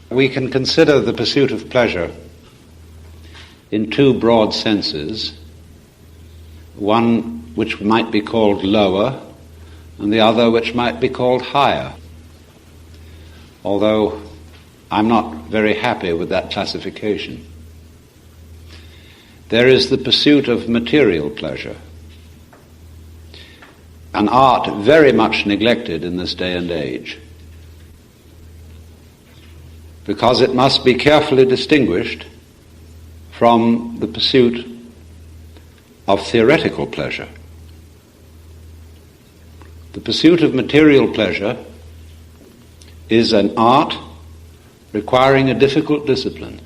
We can consider the pursuit of pleasure in two broad senses, one which might be called lower and the other which might be called higher, although I'm not very happy with that classification. There is the pursuit of material pleasure, an art very much neglected in this day and age, because it must be carefully distinguished from the pursuit of theoretical pleasure. The pursuit of material pleasure is an art requiring a difficult discipline,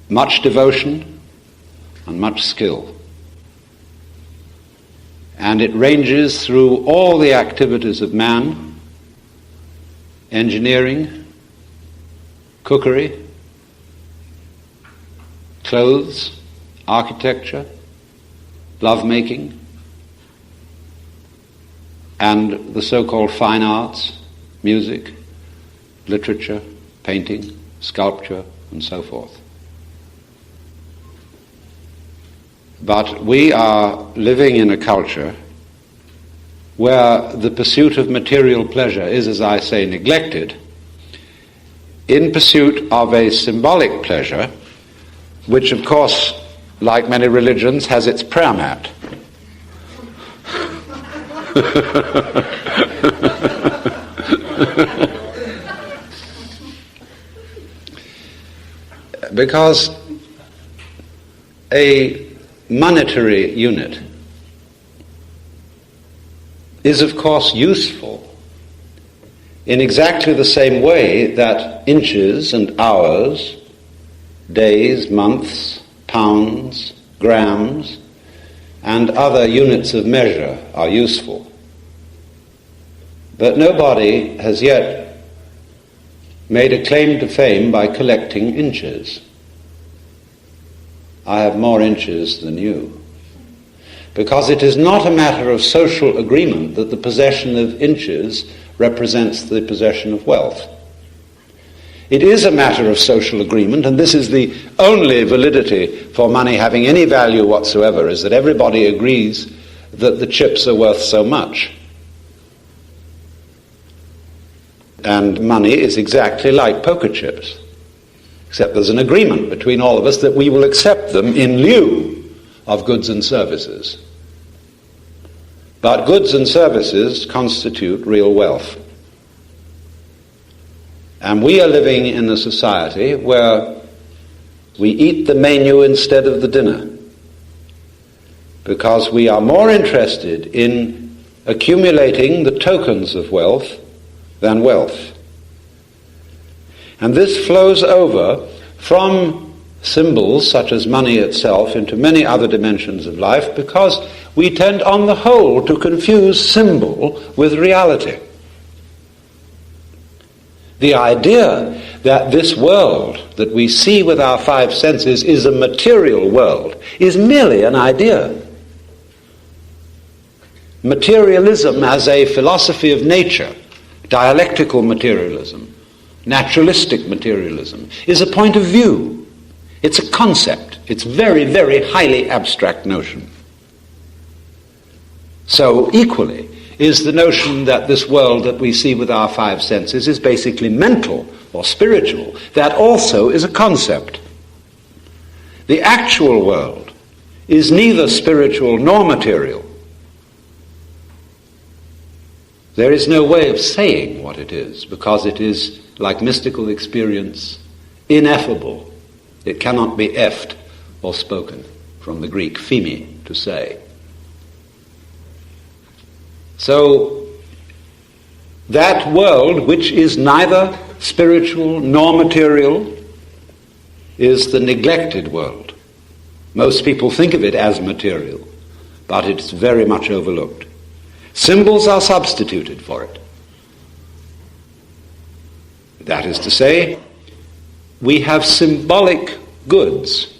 much devotion and much skill. And it ranges through all the activities of man: engineering, cookery, clothes, architecture, lovemaking, and the so-called fine arts, music, literature, painting, sculpture, and so forth. But we are living in a culture where the pursuit of material pleasure is, as I say, neglected in pursuit of a symbolic pleasure, which of course, like many religions, has its prayer mat. Because a monetary unit is of course useful in exactly the same way that inches and hours, days, months, pounds, grams, and other units of measure are useful. But nobody has yet made a claim to fame by collecting inches. I have more inches than you. Because it is not a matter of social agreement that the possession of inches represents the possession of wealth. It is a matter of social agreement, and this is the only validity for money having any value whatsoever, is that everybody agrees that the chips are worth so much. And money is exactly like poker chips, except there's an agreement between all of us that we will accept them in lieu of goods and services. But goods and services constitute real wealth. And we are living in a society where we eat the menu instead of the dinner, because we are more interested in accumulating the tokens of wealth than wealth. And this flows over from symbols such as money itself into many other dimensions of life, because we tend on the whole to confuse symbol with reality. The idea that this world that we see with our five senses is a material world is merely an idea. Materialism as a philosophy of nature, dialectical materialism, naturalistic materialism, is a point of view. It's a concept. It's very, very highly abstract notion. So equally is the notion that this world that we see with our five senses is basically mental or spiritual. That also is a concept. The actual world is neither spiritual nor material. There is no way of saying what it is, because it is, like mystical experience, ineffable. It cannot be effed or spoken, from the Greek phemi, to say. So, that world, which is neither spiritual nor material, is the neglected world. Most people think of it as material, but it's very much overlooked. Symbols are substituted for it. That is to say, we have symbolic goods.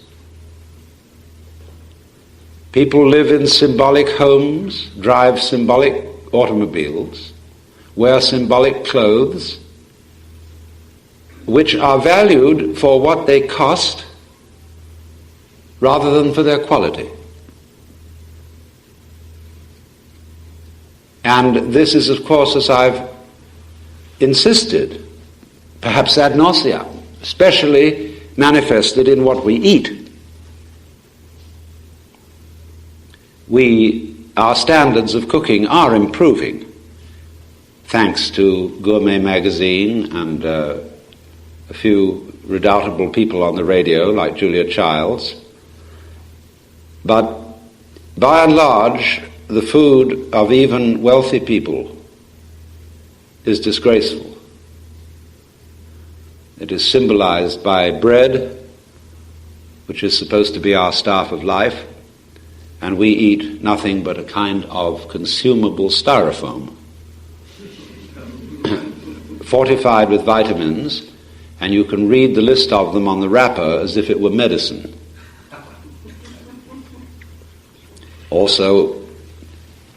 People live in symbolic homes, drive symbolic automobiles, wear symbolic clothes, which are valued for what they cost rather than for their quality. And this is, of course, as I've insisted, perhaps ad nauseam, especially manifested in what we eat. Our standards of cooking are improving, thanks to Gourmet magazine and a few redoubtable people on the radio like Julia Childs. But by and large, the food of even wealthy people is disgraceful. It is symbolized by bread, which is supposed to be our staff of life, and we eat nothing but a kind of consumable styrofoam, fortified with vitamins, and you can read the list of them on the wrapper as if it were medicine. Also,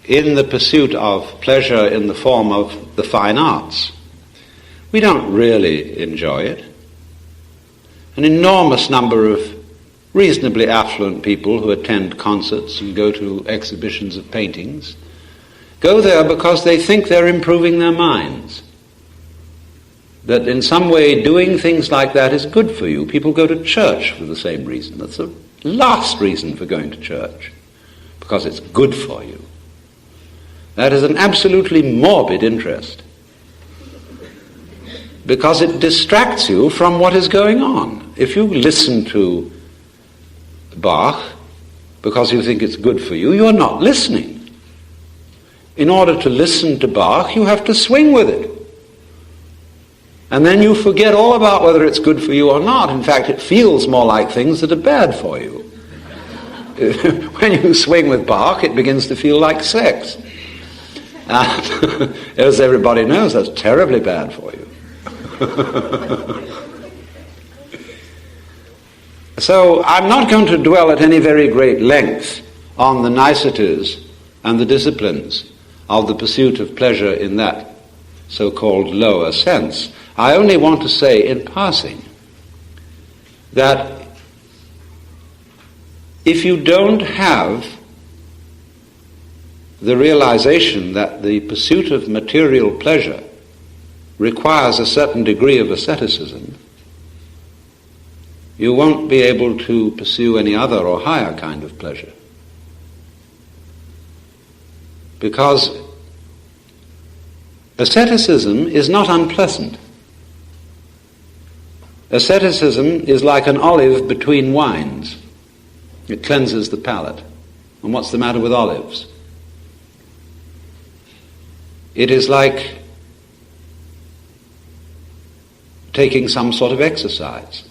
in the pursuit of pleasure in the form of the fine arts, we don't really enjoy it. An enormous number of reasonably affluent people who attend concerts and go to exhibitions of paintings go there because they think they're improving their minds. That in some way doing things like that is good for you. People go to church for the same reason. That's the last reason for going to church, because it's good for you. That is an absolutely morbid interest, because it distracts you from what is going on. If you listen to Bach because you think it's good for you, you are not listening. In order to listen to Bach, you have to swing with it. And then you forget all about whether it's good for you or not. In fact, it feels more like things that are bad for you. When you swing with Bach, it begins to feel like sex. And as everybody knows, that's terribly bad for you. So I'm not going to dwell at any very great length on the niceties and the disciplines of the pursuit of pleasure in that so-called lower sense. I only want to say in passing that if you don't have the realization that the pursuit of material pleasure requires a certain degree of asceticism, you won't be able to pursue any other or higher kind of pleasure. Because asceticism is not unpleasant. Asceticism is like an olive between wines. It cleanses the palate. And what's the matter with olives? It is like taking some sort of exercise,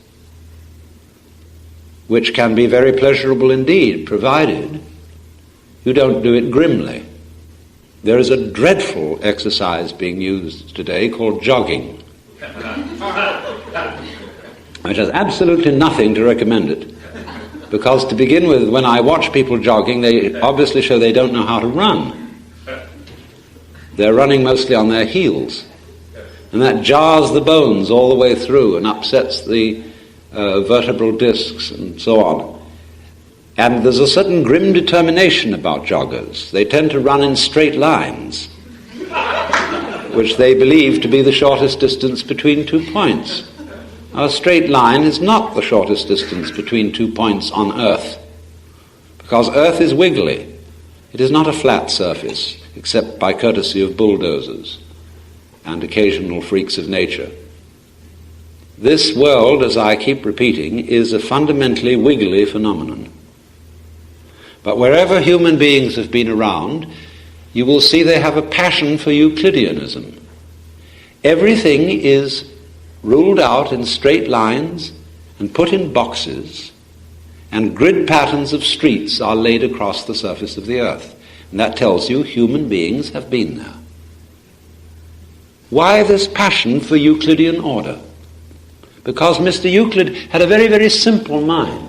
which can be very pleasurable indeed, provided you don't do it grimly. There is a dreadful exercise being used today called jogging, which has absolutely nothing to recommend it. Because to begin with, when I watch people jogging, they obviously show they don't know how to run. They're running mostly on their heels. And that jars the bones all the way through and upsets the vertebral discs and so on. And there's a certain grim determination about joggers. They tend to run in straight lines, which they believe to be the shortest distance between 2 points. A straight line is not the shortest distance between 2 points on Earth, because Earth is wiggly. It is not a flat surface, except by courtesy of bulldozers and occasional freaks of nature. This world, as I keep repeating, is a fundamentally wiggly phenomenon. But wherever human beings have been around, you will see they have a passion for Euclideanism. Everything is ruled out in straight lines and put in boxes, and grid patterns of streets are laid across the surface of the earth. And that tells you human beings have been there. Why this passion for Euclidean order? Because Mr. Euclid had a very, very simple mind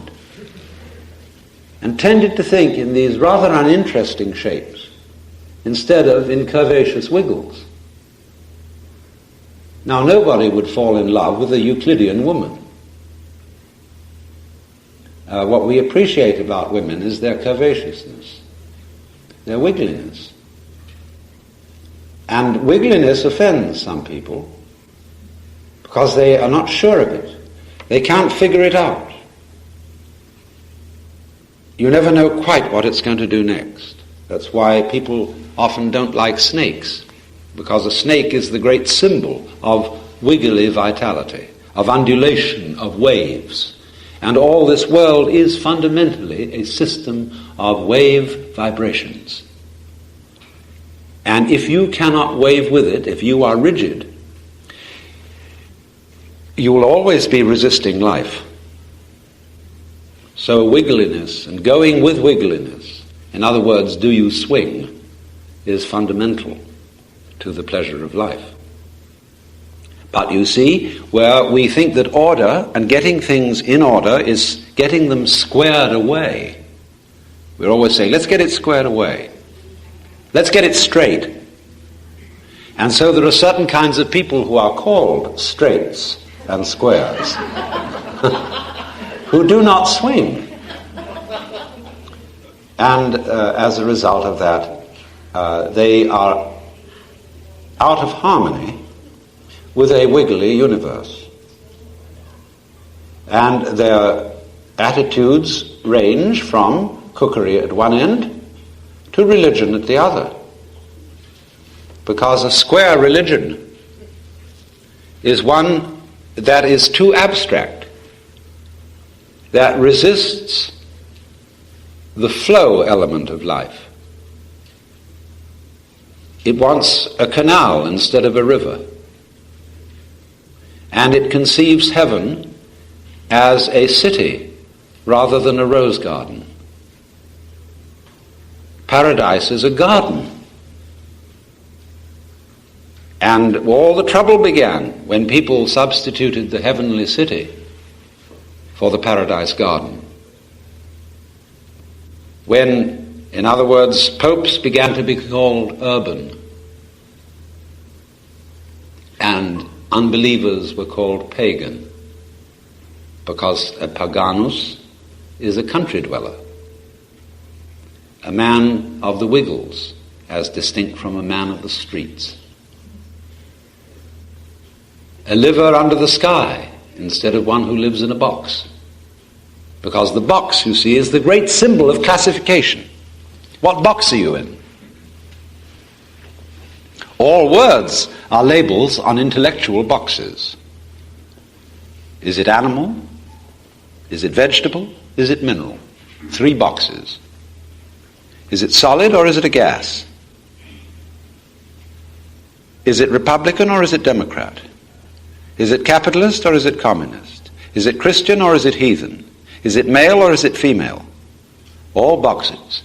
and tended to think in these rather uninteresting shapes instead of in curvaceous wiggles. Now, nobody would fall in love with a Euclidean woman. What we appreciate about women is their curvaceousness, their wiggliness. And wiggliness offends some people because they are not sure of it. They can't figure it out. You never know quite what it's going to do next. That's why people often don't like snakes, because a snake is the great symbol of wiggly vitality, of undulation, of waves. And all this world is fundamentally a system of wave vibrations. And if you cannot wave with it, if you are rigid, you will always be resisting life. So wiggliness and going with wiggliness, in other words, do you swing, is fundamental to the pleasure of life. But you see, where we think that order and getting things in order is getting them squared away. We're always saying, let's get it squared away. Let's get it straight. And so there are certain kinds of people who are called straights and squares who do not swing. And as a result of that, they are out of harmony with a wiggly universe. And their attitudes range from cookery at one end to religion at the other. Because a square religion is one that is too abstract, that resists the flow element of life. It wants a canal instead of a river. And it conceives heaven as a city rather than a rose garden. Paradise is a garden. And all the trouble began when people substituted the heavenly city for the paradise garden. When, in other words, popes began to be called urban, and unbelievers were called pagan, because a paganus is a country dweller, a man of the wiggles, as distinct from a man of the streets. A liver under the sky instead of one who lives in a box. Because the box, you see, is the great symbol of classification. What box are you in? All words are labels on intellectual boxes. Is it animal? Is it vegetable? Is it mineral? 3 boxes. Is it solid or is it a gas? Is it Republican or is it Democrat? Is it capitalist or is it communist? Is it Christian or is it heathen? Is it male or is it female? All boxes.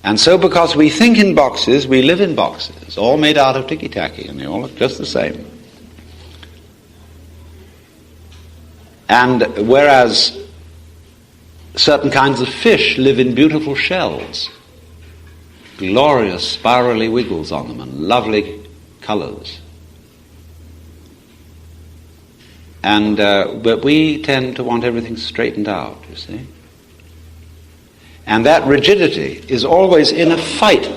And so because we think in boxes, we live in boxes, all made out of ticky-tacky, and they all look just the same. And whereas certain kinds of fish live in beautiful shells, glorious spirally wiggles on them and lovely colors. And but we tend to want everything straightened out, you see. And that rigidity is always in a fight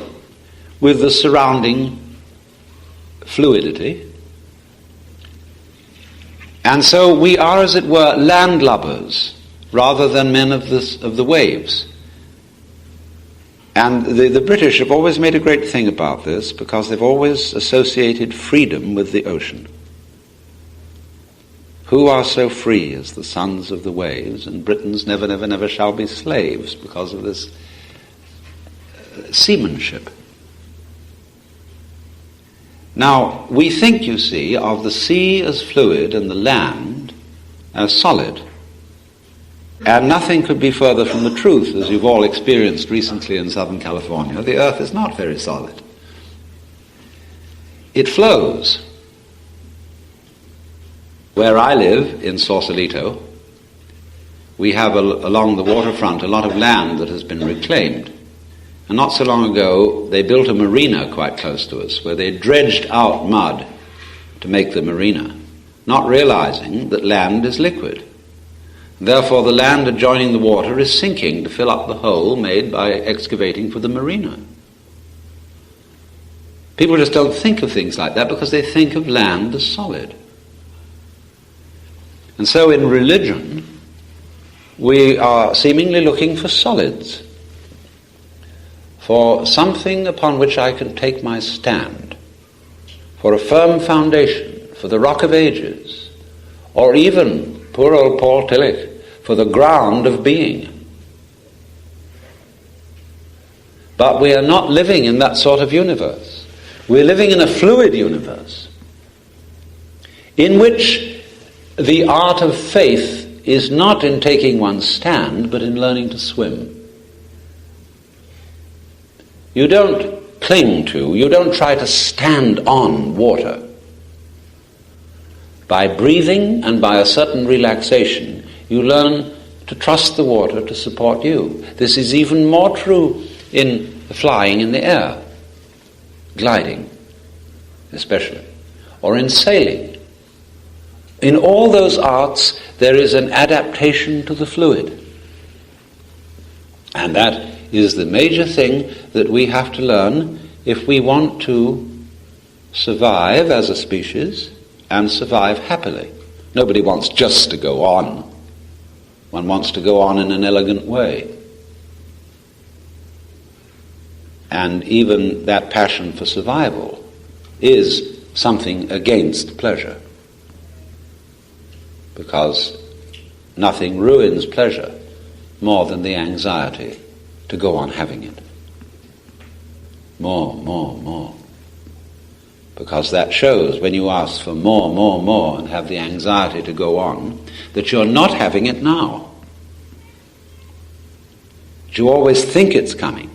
with the surrounding fluidity. And so we are, as it were, landlubbers rather than men of the waves. And the British have always made a great thing about this because they've always associated freedom with the ocean. Who are so free as the sons of the waves, and Britons never, never, never shall be slaves because of this seamanship. Now, we think, you see, of the sea as fluid and the land as solid. And nothing could be further from the truth, as you've all experienced recently in Southern California. The earth is not very solid. It flows. Where I live, in Sausalito, we have along the waterfront a lot of land that has been reclaimed. And not so long ago, they built a marina quite close to us where they dredged out mud to make the marina, not realizing that land is liquid. Therefore, the land adjoining the water is sinking to fill up the hole made by excavating for the marina. People just don't think of things like that because they think of land as solid. And so in religion, we are seemingly looking for solids, for something upon which I can take my stand, for a firm foundation, for the rock of ages, or even, poor old Paul Tillich, for the ground of being. But we are not living in that sort of universe. We're living in a fluid universe in which the art of faith is not in taking one's stand, but in learning to swim. You don't cling to, you don't try to stand on water. By breathing and by a certain relaxation, you learn to trust the water to support you. This is even more true in flying in the air, gliding especially, or in sailing. In all those arts, there is an adaptation to the fluid. And that is the major thing that we have to learn if we want to survive as a species and survive happily. Nobody wants just to go on. One wants to go on in an elegant way. And even that passion for survival is something against pleasure, because nothing ruins pleasure more than the anxiety to go on having it. More. Because that shows, when you ask for more, and have the anxiety to go on, that you're not having it now. That you always think it's coming.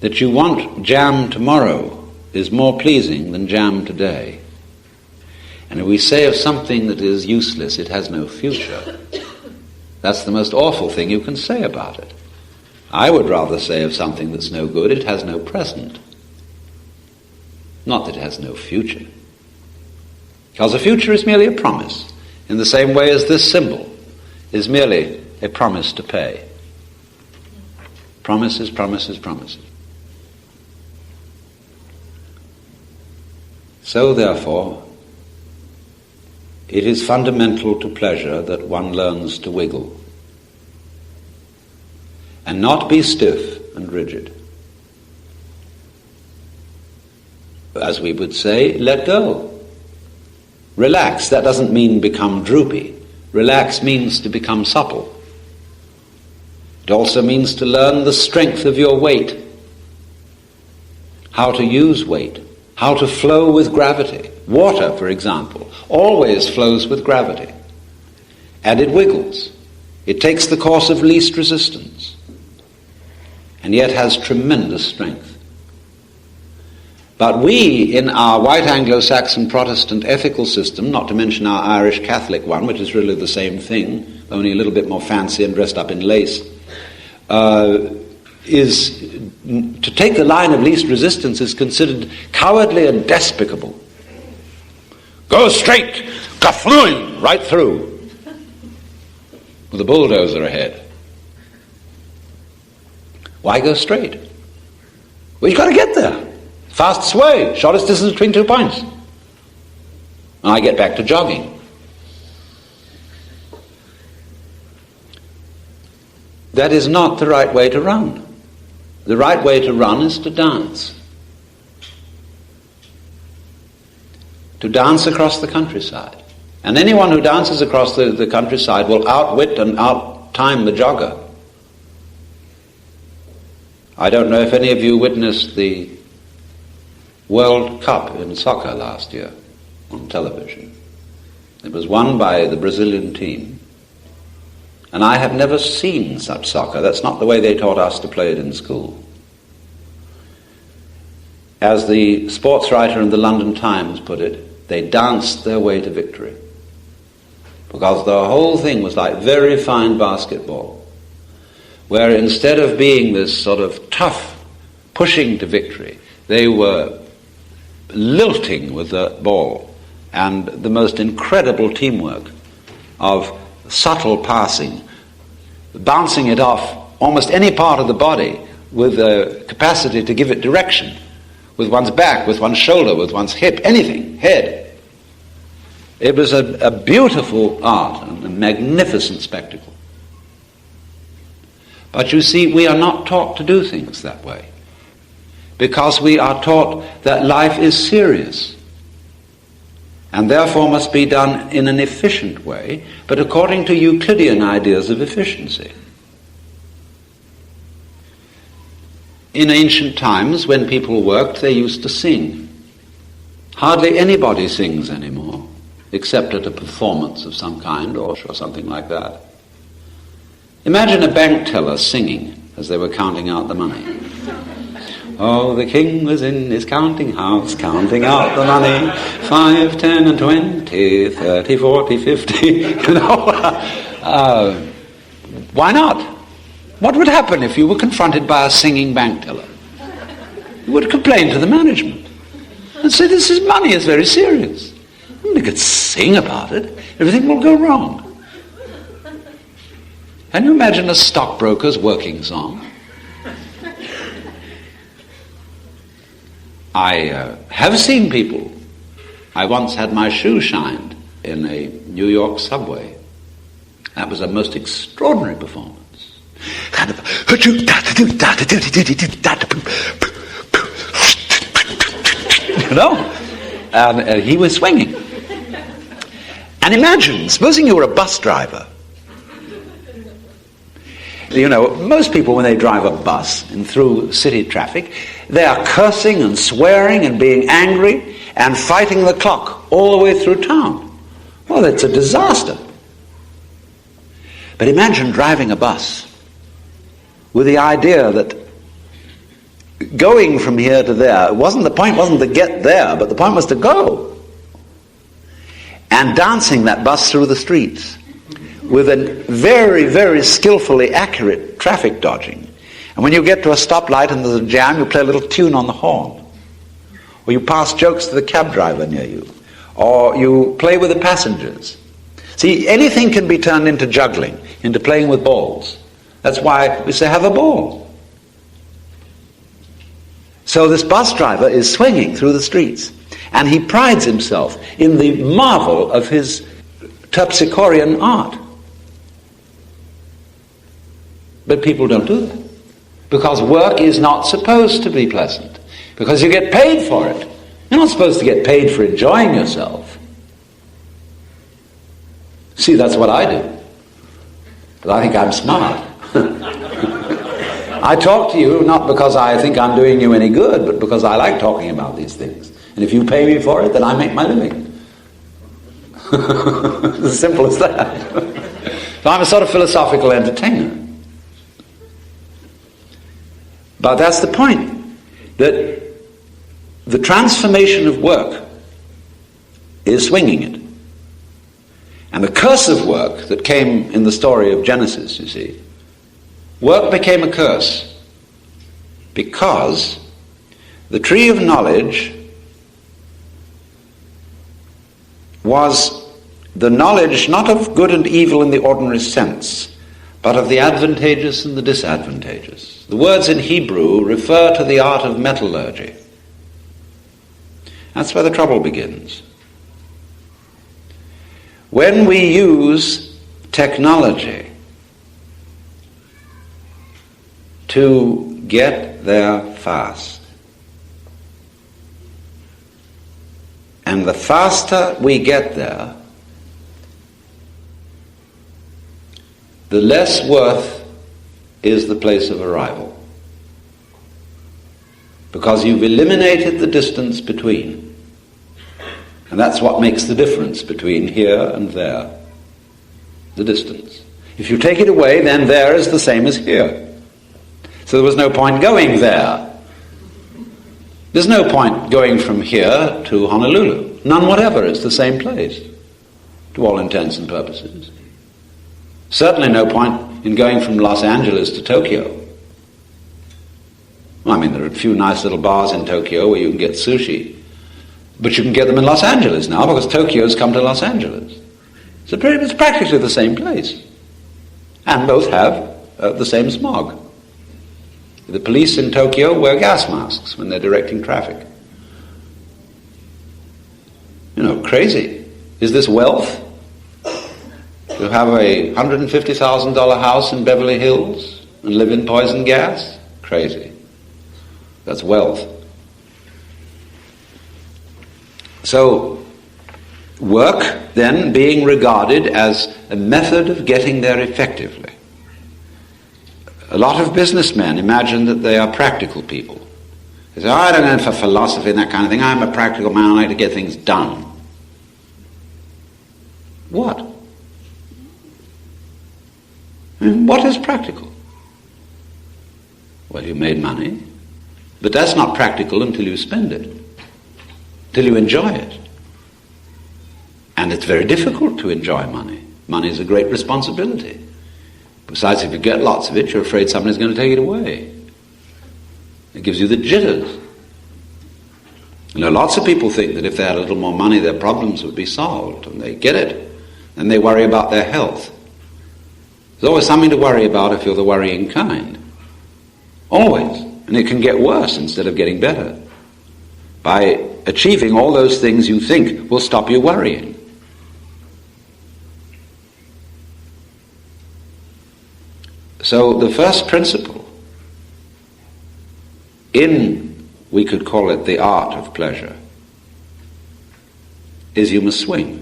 That you want jam tomorrow is more pleasing than jam today. And if we say of something that is useless, it has no future, that's the most awful thing you can say about it. I would rather say of something that's no good, it has no present. Not that it has no future. Because a future is merely a promise, in the same way as this symbol is merely a promise to pay. Promises. So therefore, it is fundamental to pleasure that one learns to wiggle and not be stiff and rigid. As we would say, let go. Relax. That doesn't mean become droopy. Relax means to become supple. It also means to learn the strength of your weight, how to use weight, how to flow with gravity. Water, for example, always flows with gravity. And it wiggles. It takes the course of least resistance, and yet has tremendous strength. But we, in our white Anglo-Saxon Protestant ethical system, not to mention our Irish Catholic one, which is really the same thing, only a little bit more fancy and dressed up in lace, is to take the line of least resistance is considered cowardly and despicable. Go straight, kaflooing, right through, with a bulldozer ahead. Why go straight? Well, you've got to get there. Fastest way, shortest distance between 2 points. And I get back to jogging. That is not the right way to run. The right way to run is to dance. To dance across the countryside. And anyone who dances across the countryside will outwit and out-time the jogger. I don't know if any of you witnessed the World Cup in soccer last year on television. It was won by the Brazilian team. And I have never seen such soccer. That's not the way they taught us to play it in school. As the sports writer in the London Times put it, they danced their way to victory. Because the whole thing was like very fine basketball, where instead of being this sort of tough pushing to victory, they were lilting with the ball and the most incredible teamwork of subtle passing, bouncing it off almost any part of the body with a capacity to give it direction, with one's back, with one's shoulder, with one's hip, anything, head. It was a beautiful art and a magnificent spectacle. But you see, we are not taught to do things that way, because we are taught that life is serious and therefore must be done in an efficient way, but according to Euclidean ideas of efficiency. In ancient times, when people worked, they used to sing. Hardly anybody sings anymore, except at a performance of some kind or something like that. Imagine a bank teller singing as they were counting out the money. Oh, the king was in his counting house, counting out the money, 5, 10, and 20, 30, 40, 50, you know. Why not? What would happen if you were confronted by a singing bank teller? You would complain to the management and say, this is money, it's very serious. You could sing about it, everything will go wrong. Can you imagine a stockbroker's working song? I have seen people. I once had my shoe shined in a New York subway. That was a most extraordinary performance. You know? And he was swinging. And imagine, supposing you were a bus driver. You know, most people when they drive a bus and through city traffic, they are cursing and swearing and being angry and fighting the clock all the way through town. Well, it's a disaster. But imagine driving a bus with the idea that going from here to there, the point wasn't to get there, but the point was to go. And dancing that bus through the streets with a very, very skillfully accurate traffic dodging. And when you get to a stoplight and there's a jam, you play a little tune on the horn. Or you pass jokes to the cab driver near you. Or you play with the passengers. See, anything can be turned into juggling, into playing with balls. That's why we say, have a ball. So this bus driver is swinging through the streets. And he prides himself in the marvel of his terpsichorean art. But people don't do that. Because work is not supposed to be pleasant. Because you get paid for it. You're not supposed to get paid for enjoying yourself. See, that's what I do. But I think I'm smart. I talk to you not because I think I'm doing you any good, but because I like talking about these things. And if you pay me for it, then I make my living. It's as simple as that. So I'm a sort of philosophical entertainer. But that's the point, that the transformation of work is swinging it. And the curse of work that came in the story of Genesis, you see, work became a curse because the tree of knowledge was the knowledge not of good and evil in the ordinary sense, but of the advantageous and the disadvantageous. The words in Hebrew refer to the art of metallurgy. That's where the trouble begins. When we use technology to get there fast, and the faster we get there, the less worth is the place of arrival. Because you've eliminated the distance between. And that's what makes the difference between here and there. The distance. If you take it away, then there is the same as here. So there was no point going there. There's no point going from here to Honolulu. None whatever. It's the same place, to all intents and purposes. Certainly no point in going from Los Angeles to Tokyo. I mean, there are a few nice little bars in Tokyo where you can get sushi. But you can get them in Los Angeles now because Tokyo's come to Los Angeles. So it's practically the same place. And both have the same smog. The police in Tokyo wear gas masks when they're directing traffic. Crazy. Is this wealth? To have a $150,000 house in Beverly Hills and live in poison gas? Crazy. That's wealth. So, work then being regarded as a method of getting there effectively. A lot of businessmen imagine that they are practical people. They say, I don't go in for philosophy and that kind of thing. I'm a practical man. I like to get things done. What? What is practical? Well, you made money, but that's not practical until you spend it, till you enjoy it. And it's very difficult to enjoy money. Money is a great responsibility. Besides, if you get lots of it, you're afraid somebody's going to take it away. It gives you the jitters. Lots of people think that if they had a little more money, their problems would be solved, and they get it. And they worry about their health. There's always something to worry about if you're the worrying kind. Always. And it can get worse instead of getting better. By achieving all those things you think will stop you worrying. So the first principle in, we could call it the art of pleasure, is you must swing.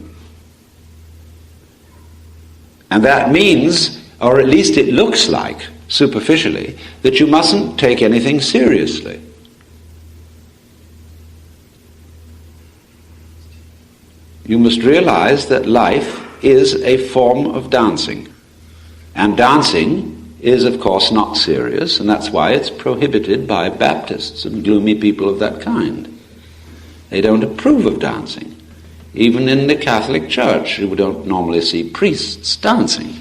And that means, or at least it looks like, superficially, that you mustn't take anything seriously. You must realize that life is a form of dancing. And dancing is, of course, not serious, and that's why it's prohibited by Baptists and gloomy people of that kind. They don't approve of dancing. Even in the Catholic Church, you don't normally see priests dancing.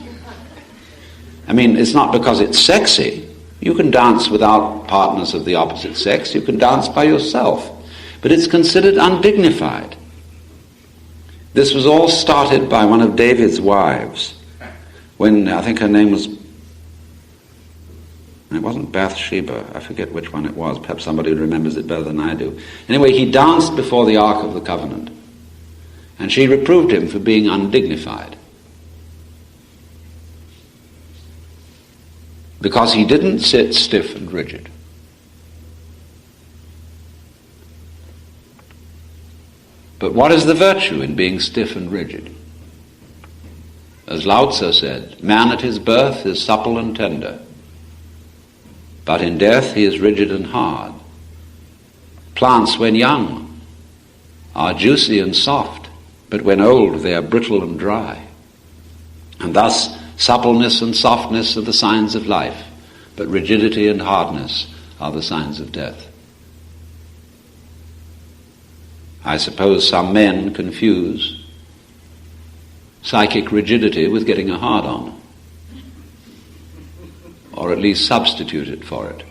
I mean, it's not because it's sexy. You can dance without partners of the opposite sex. You can dance by yourself. But it's considered undignified. This was all started by one of David's wives, when I think her name was, it wasn't Bathsheba, I forget which one it was, perhaps somebody remembers it better than I do. Anyway, he danced before the Ark of the Covenant, and she reproved him for being undignified. Because he didn't sit stiff and rigid. But what is the virtue in being stiff and rigid? As Lao Tzu said, man at his birth is supple and tender, but in death he is rigid and hard. Plants when young are juicy and soft, but when old they are brittle and dry. And thus suppleness and softness are the signs of life, but rigidity and hardness are the signs of death. I suppose some men confuse psychic rigidity with getting a hard-on, or at least substitute it for it,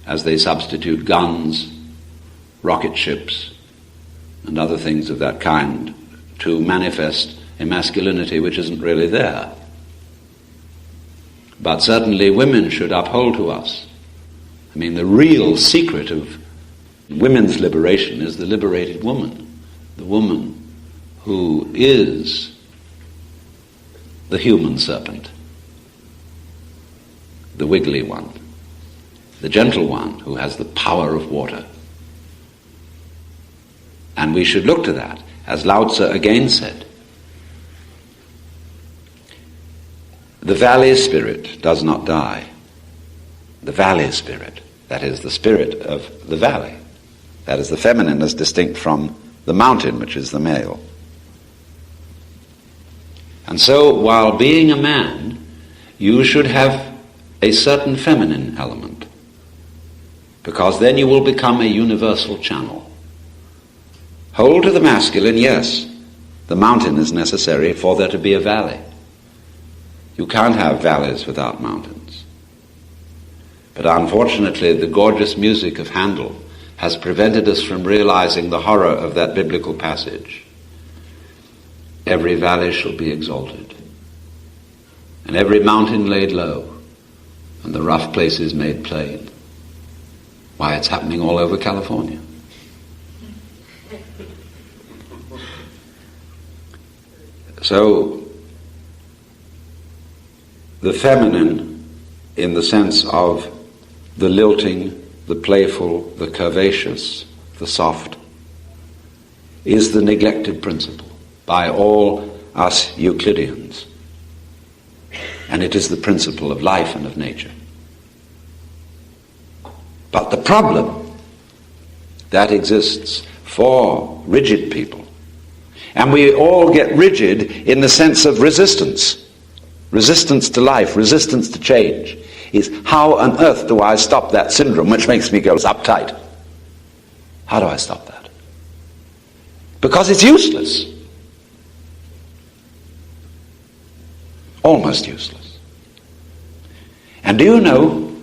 as they substitute guns, rocket ships, and other things of that kind to manifest a masculinity which isn't really there. But certainly women should uphold to us. I mean, the real secret of women's liberation is the liberated woman, the woman who is the human serpent, the wiggly one, the gentle one who has the power of water. And we should look to that, as Lao Tzu again said. The valley spirit does not die. The valley spirit, that is the spirit of the valley. That is the feminine as distinct from the mountain, which is the male. And so, while being a man, you should have a certain feminine element, because then you will become a universal channel. Hold to the masculine, yes. The mountain is necessary for there to be a valley. You can't have valleys without mountains. But unfortunately, the gorgeous music of Handel has prevented us from realizing the horror of that biblical passage. Every valley shall be exalted, and every mountain laid low, and the rough places made plain. Why, it's happening all over California. So, the feminine, in the sense of the lilting, the playful, the curvaceous, the soft, is the neglected principle by all us Euclideans. And it is the principle of life and of nature. But the problem that exists for rigid people, and we all get rigid in the sense of resistance to life, resistance to change, is how on earth do I stop that syndrome which makes me go uptight? How do I stop that? Because it's useless. Almost useless. And do you know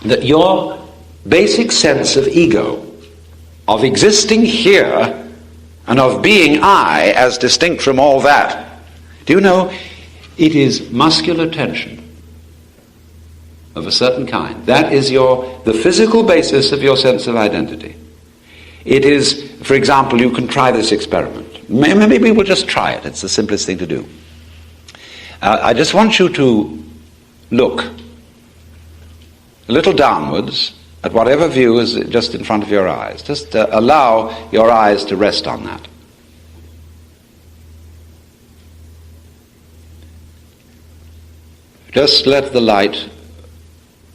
that your basic sense of ego, of existing here, and of being I as distinct from all that, do you know it is muscular tension of a certain kind? That is the physical basis of your sense of identity. It is, for example, you can try this experiment. Maybe we'll just try it. It's the simplest thing to do. I just want you to look a little downwards at whatever view is just in front of your eyes. Just allow your eyes to rest on that. Just let the light,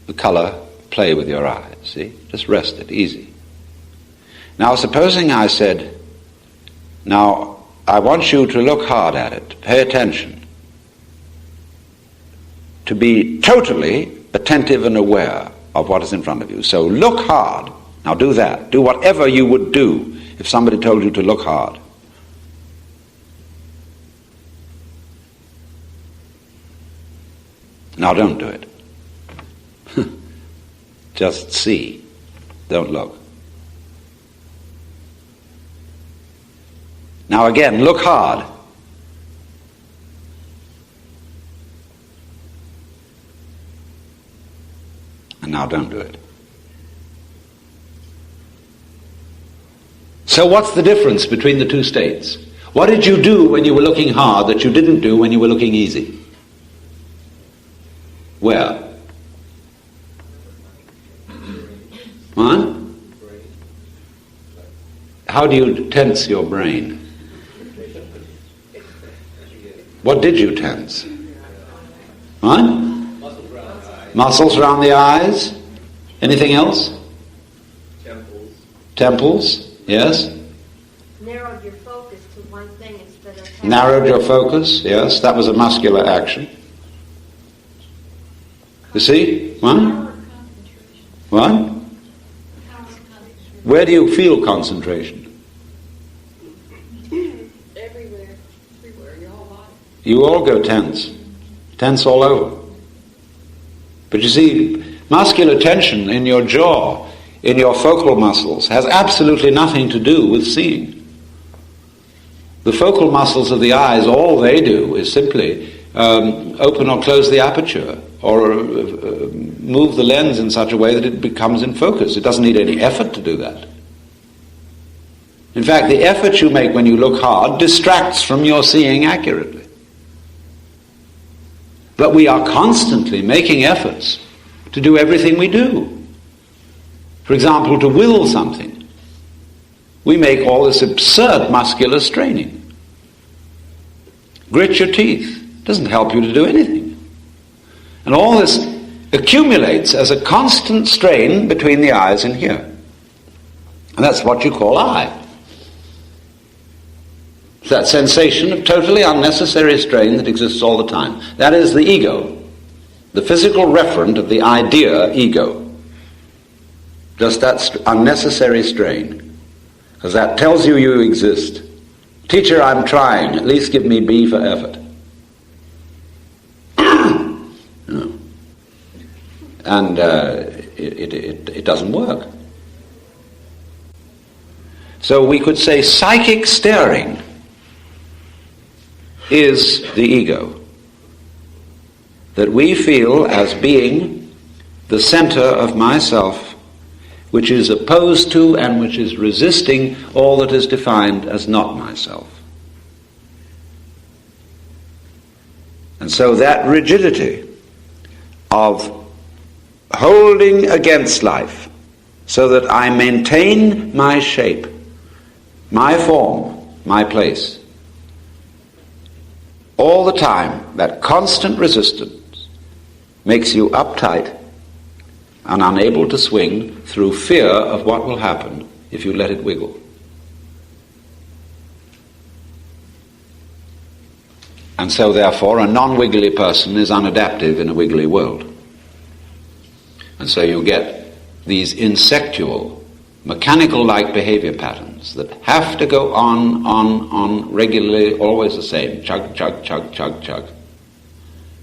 the color, play with your eyes. See? Just rest it, easy. Now, supposing I said, now, I want you to look hard at it, pay attention, to be totally attentive and aware of what is in front of you. So look hard. Now do that. Do whatever you would do if somebody told you to look hard. Now don't do it. Just see. Don't look. Now again, look hard. And now don't do it. So what's the difference between the two states? What did you do when you were looking hard that you didn't do when you were looking easy? Where? Huh? How do you tense your brain? What did you tense? Huh? Muscles around the eyes. Anything else? Temples, yes. Narrowed your focus to one thing instead of... Narrowed your focus, yes. That was a muscular action. You see? What? What? Where do you feel concentration? Everywhere, your whole body. You all go tense. Tense all over. But you see, muscular tension in your jaw, in your focal muscles, has absolutely nothing to do with seeing. The focal muscles of the eyes, all they do is simply open or close the aperture, or move the lens in such a way that it becomes in focus. It doesn't need any effort to do that. In fact, the effort you make when you look hard distracts from your seeing accurately. But we are constantly making efforts to do everything we do. For example, to will something. We make all this absurd muscular straining. Grit your teeth. Doesn't help you to do anything. And all this accumulates as a constant strain between the eyes and here. And that's what you call eye. It's that sensation of totally unnecessary strain that exists all the time. That is the ego, the physical referent of the idea ego. Just that unnecessary strain. Because that tells you you exist. Teacher, I'm trying. At least give me B for effort. No. And it doesn't work. So we could say psychic staring is the ego, that we feel as being the center of myself, which is opposed to and which is resisting all that is defined as not myself. And so that rigidity of holding against life so that I maintain my shape, my form, my place, all the time, that constant resistance makes you uptight and unable to swing through fear of what will happen if you let it wiggle. And so therefore a non-wiggly person is unadaptive in a wiggly world. And so you get these insectual, mechanical-like behavior patterns that have to go on regularly, always the same, chug, chug, chug, chug, chug.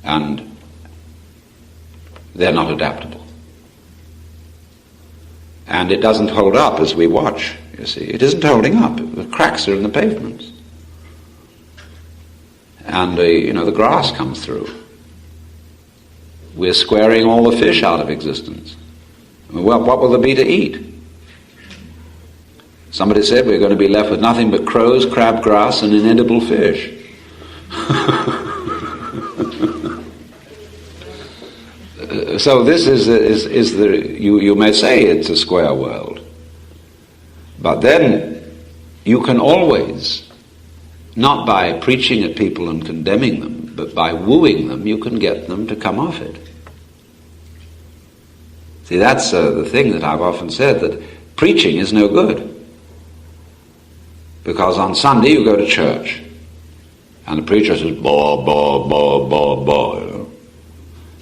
And they're not adaptable. And it doesn't hold up as we watch, you see. It isn't holding up. The cracks are in the pavements. And the grass comes through. We're squaring all the fish out of existence. Well, what will there be to eat? Somebody said we're going to be left with nothing but crows, crabgrass, and inedible fish. So this is the you may say it's a square world, but then you can always, not by preaching at people and condemning them, but by wooing them, you can get them to come off it. See, that's the thing that I've often said, that preaching is no good. Because on Sunday you go to church, and the preacher says, bah, bah, bah, bah, bah,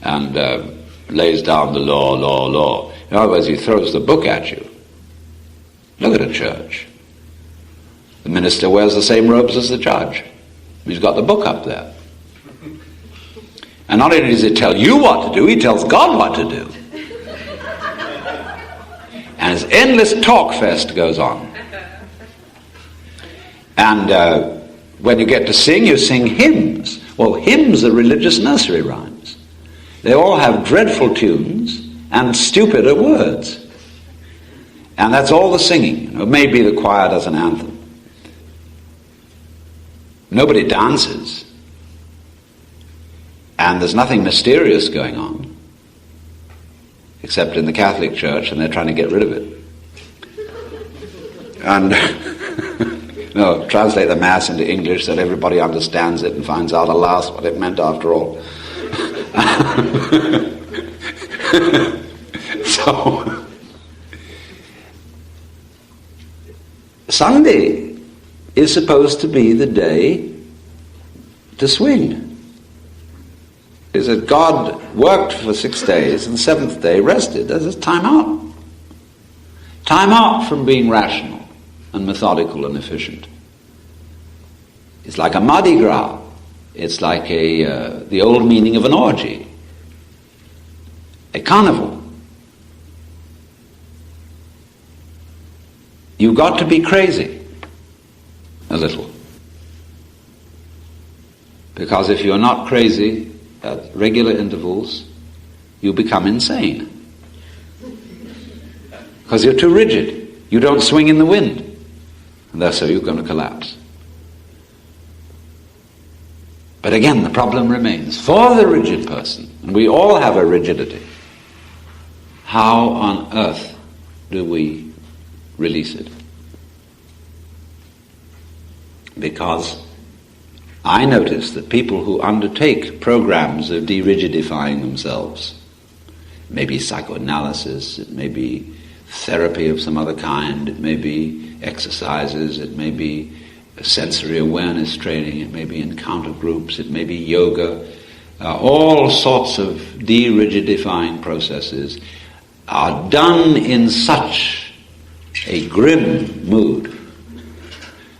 and lays down the law, law, law. In other words, he throws the book at you. Look at a church. The minister wears the same robes as the judge. He's got the book up there. And not only does he tell you what to do, he tells God what to do. And his endless talk fest goes on. And when you get to sing, you sing hymns. Well, hymns are religious nursery rhymes. They all have dreadful tunes and stupider words. And that's all the singing. Maybe the choir does an anthem. Nobody dances. And there's nothing mysterious going on. Except in the Catholic Church, and they're trying to get rid of it. And translate the Mass into English so that everybody understands it and finds out at last what it meant after all. So, Sunday is supposed to be the day to swing. Is that God worked for 6 days and the seventh day rested. There's time out. Time out from being rational and methodical and efficient. It's like a Mardi Gras. It's like the old meaning of an orgy. A carnival. You've got to be crazy. A little. Because if you're not crazy at regular intervals, you become insane. Because you're too rigid. You don't swing in the wind. And that's how you're going to collapse. But again, the problem remains. For the rigid person, and we all have a rigidity, how on earth do we release it? Because I notice that people who undertake programs of de-rigidifying themselves, it may be psychoanalysis, it may be therapy of some other kind, it may be exercises, it may be sensory awareness training, it may be encounter groups, it may be yoga, all sorts of de-rigidifying processes are done in such a grim mood.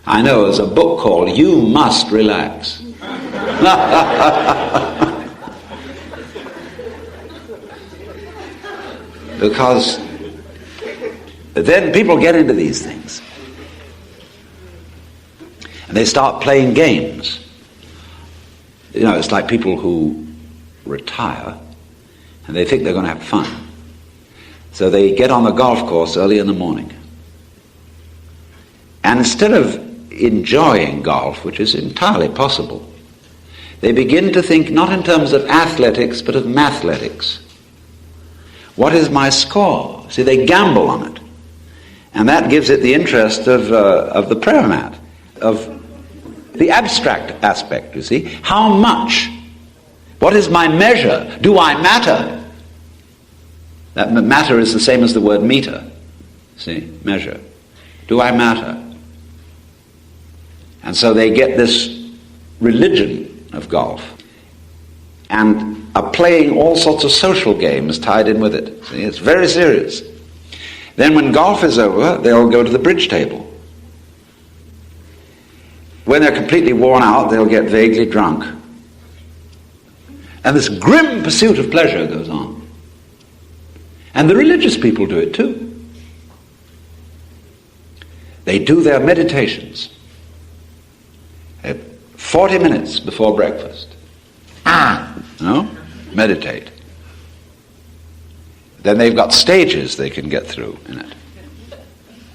I know there's a book called You Must Relax. Because then people get into these things. And they start playing games. You know, it's like people who retire and they think they're going to have fun. So they get on the golf course early in the morning. And instead of enjoying golf, which is entirely possible, they begin to think not in terms of athletics, but of mathletics. What is my score? See, they gamble on it. And that gives it the interest of the prayer mat, of the abstract aspect, you see. How much? What is my measure? Do I matter? That matter is the same as the word meter. See, measure. Do I matter? And so they get this religion of golf and are playing all sorts of social games tied in with it. See, it's very serious. Then when golf is over, they'll go to the bridge table. When they're completely worn out, they'll get vaguely drunk. And this grim pursuit of pleasure goes on. And the religious people do it too. They do their meditations 40 minutes before breakfast. No? Meditate. Then they've got stages they can get through in it.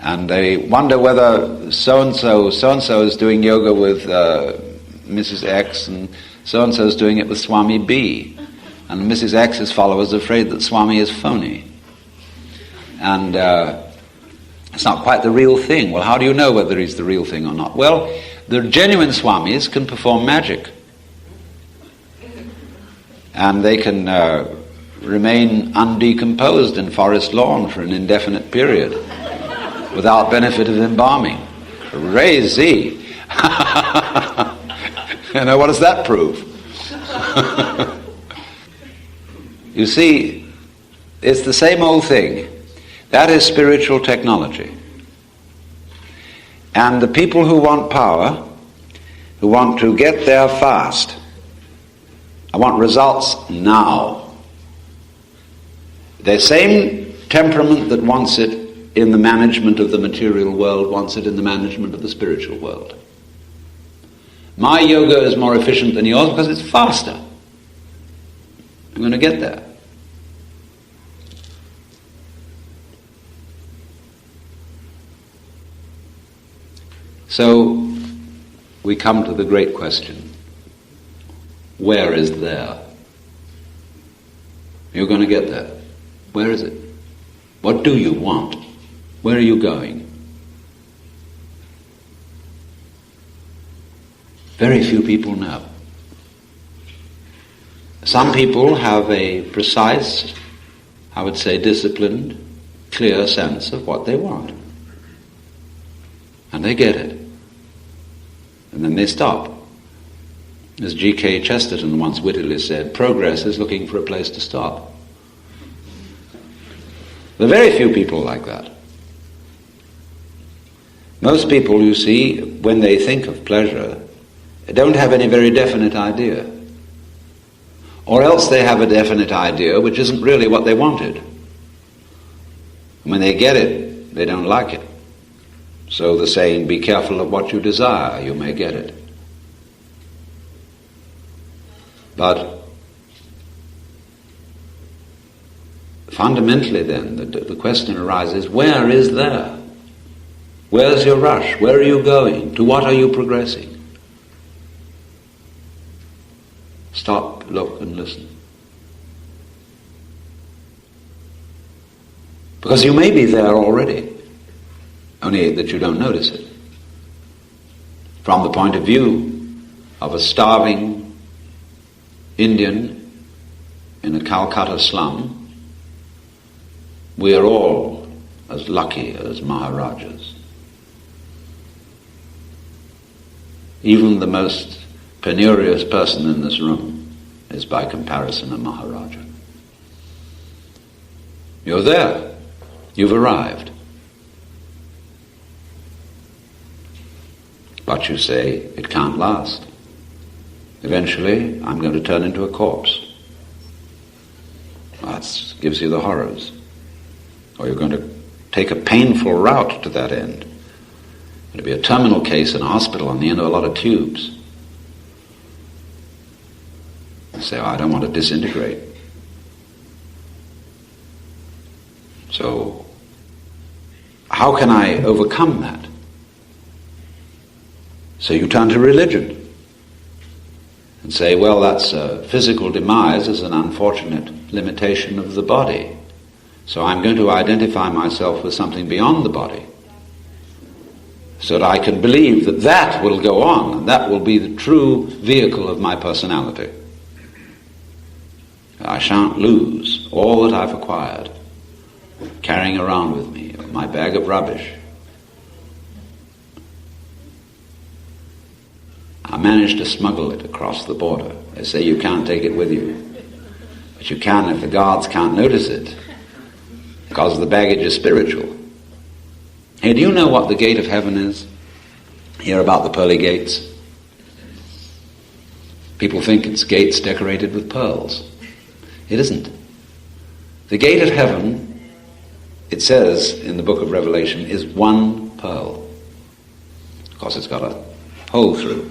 And they wonder whether so-and-so is doing yoga with Mrs. X, and so-and-so is doing it with Swami B. And Mrs. X's followers are afraid that Swami is phony. And it's not quite the real thing. Well, how do you know whether he's the real thing or not? Well, the genuine Swamis can perform magic. And they can remain undecomposed in forest lawn for an indefinite period without benefit of embalming. Crazy. You know, what does that prove? You see, it's the same old thing. That is spiritual technology. And the people who want power, who want to get there fast, I want results now. The same temperament that wants it in the management of the material world wants it in the management of the spiritual world. My yoga is more efficient than yours because it's faster. I'm going to get there. So we come to the great question. Where is there? You're going to get there. Where is it? What do you want? Where are you going? Very few people know. Some people have a precise, I would say disciplined, clear sense of what they want. And they get it. And then they stop. As G.K. Chesterton once wittily said, progress is looking for a place to stop. There are very few people like that. Most people, you see, when they think of pleasure, don't have any very definite idea. Or else they have a definite idea which isn't really what they wanted. When they get it, they don't like it. So the saying, be careful of what you desire, you may get it. But fundamentally then, the question arises, where is there? Where's your rush? Where are you going? To what are you progressing? Stop, look, and listen. Because you may be there already, only that you don't notice it. From the point of view of a starving Indian in a Calcutta slum, we are all as lucky as Maharajas. Even the most penurious person in this room is by comparison a Maharaja. You're there. You've arrived. But you say, it can't last. Eventually, I'm going to turn into a corpse. That gives you the horrors. Or you're going to take a painful route to that end. It'll be a terminal case in a hospital on the end of a lot of tubes. You say, oh, I don't want to disintegrate. So, how can I overcome that? So you turn to religion and say, well, that's physical demise is an unfortunate limitation of the body. So I'm going to identify myself with something beyond the body, so that I can believe that that will go on, and that will be the true vehicle of my personality. I shan't lose all that I've acquired, carrying around with me, my bag of rubbish. I managed to smuggle it across the border. They say you can't take it with you, but you can if the guards can't notice it, because the baggage is spiritual. Hey, do you know what the gate of heaven is? Hear about the pearly gates? People think it's gates decorated with pearls. It isn't. The gate of heaven, it says in the book of Revelation, is one pearl. Of course, it's got a hole through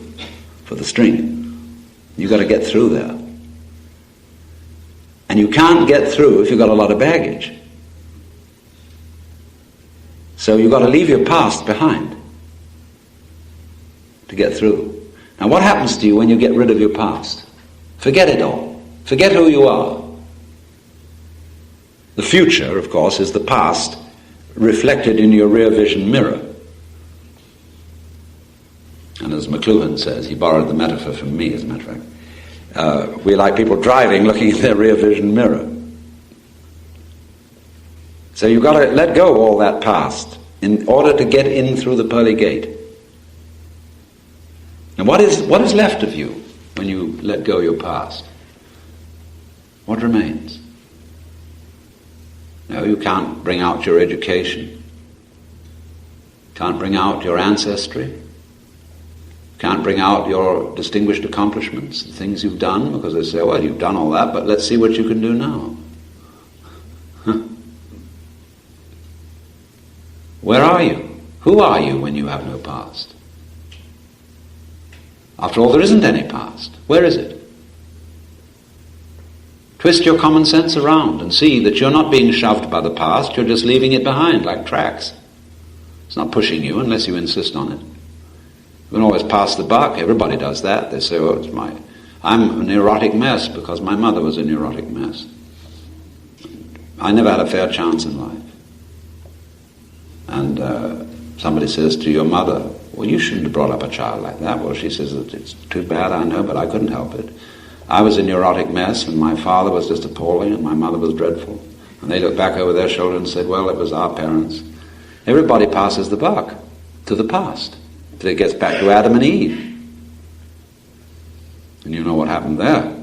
for the string. You've got to get through there. And you can't get through if you've got a lot of baggage. So you've got to leave your past behind to get through. Now what happens to you when you get rid of your past? Forget it all. Forget who you are. The future, of course, is the past reflected in your rear vision mirror. And as McLuhan says, he borrowed the metaphor from me, as a matter of fact, we're like people driving looking at their rear vision mirror. So you've got to let go of all that past in order to get in through the pearly gate. And what is left of you when you let go of your past? What remains? No, you can't bring out your education. Can't bring out your ancestry. Can't bring out your distinguished accomplishments, the things you've done, because they say, well, you've done all that, but let's see what you can do now. Where are you? Who are you when you have no past? After all, there isn't any past. Where is it? Twist your common sense around and see that you're not being shoved by the past, you're just leaving it behind like tracks. It's not pushing you unless you insist on it. You can always pass the buck. Everybody does that. They say, oh, I'm a neurotic mess because my mother was a neurotic mess. I never had a fair chance in life. And somebody says to your mother, well, you shouldn't have brought up a child like that. Well, she says, it's too bad, I know, but I couldn't help it. I was a neurotic mess, and my father was just appalling, and my mother was dreadful. And they looked back over their shoulder and said, well, it was our parents. Everybody passes the buck to the past, till it gets back to Adam and Eve. And you know what happened there.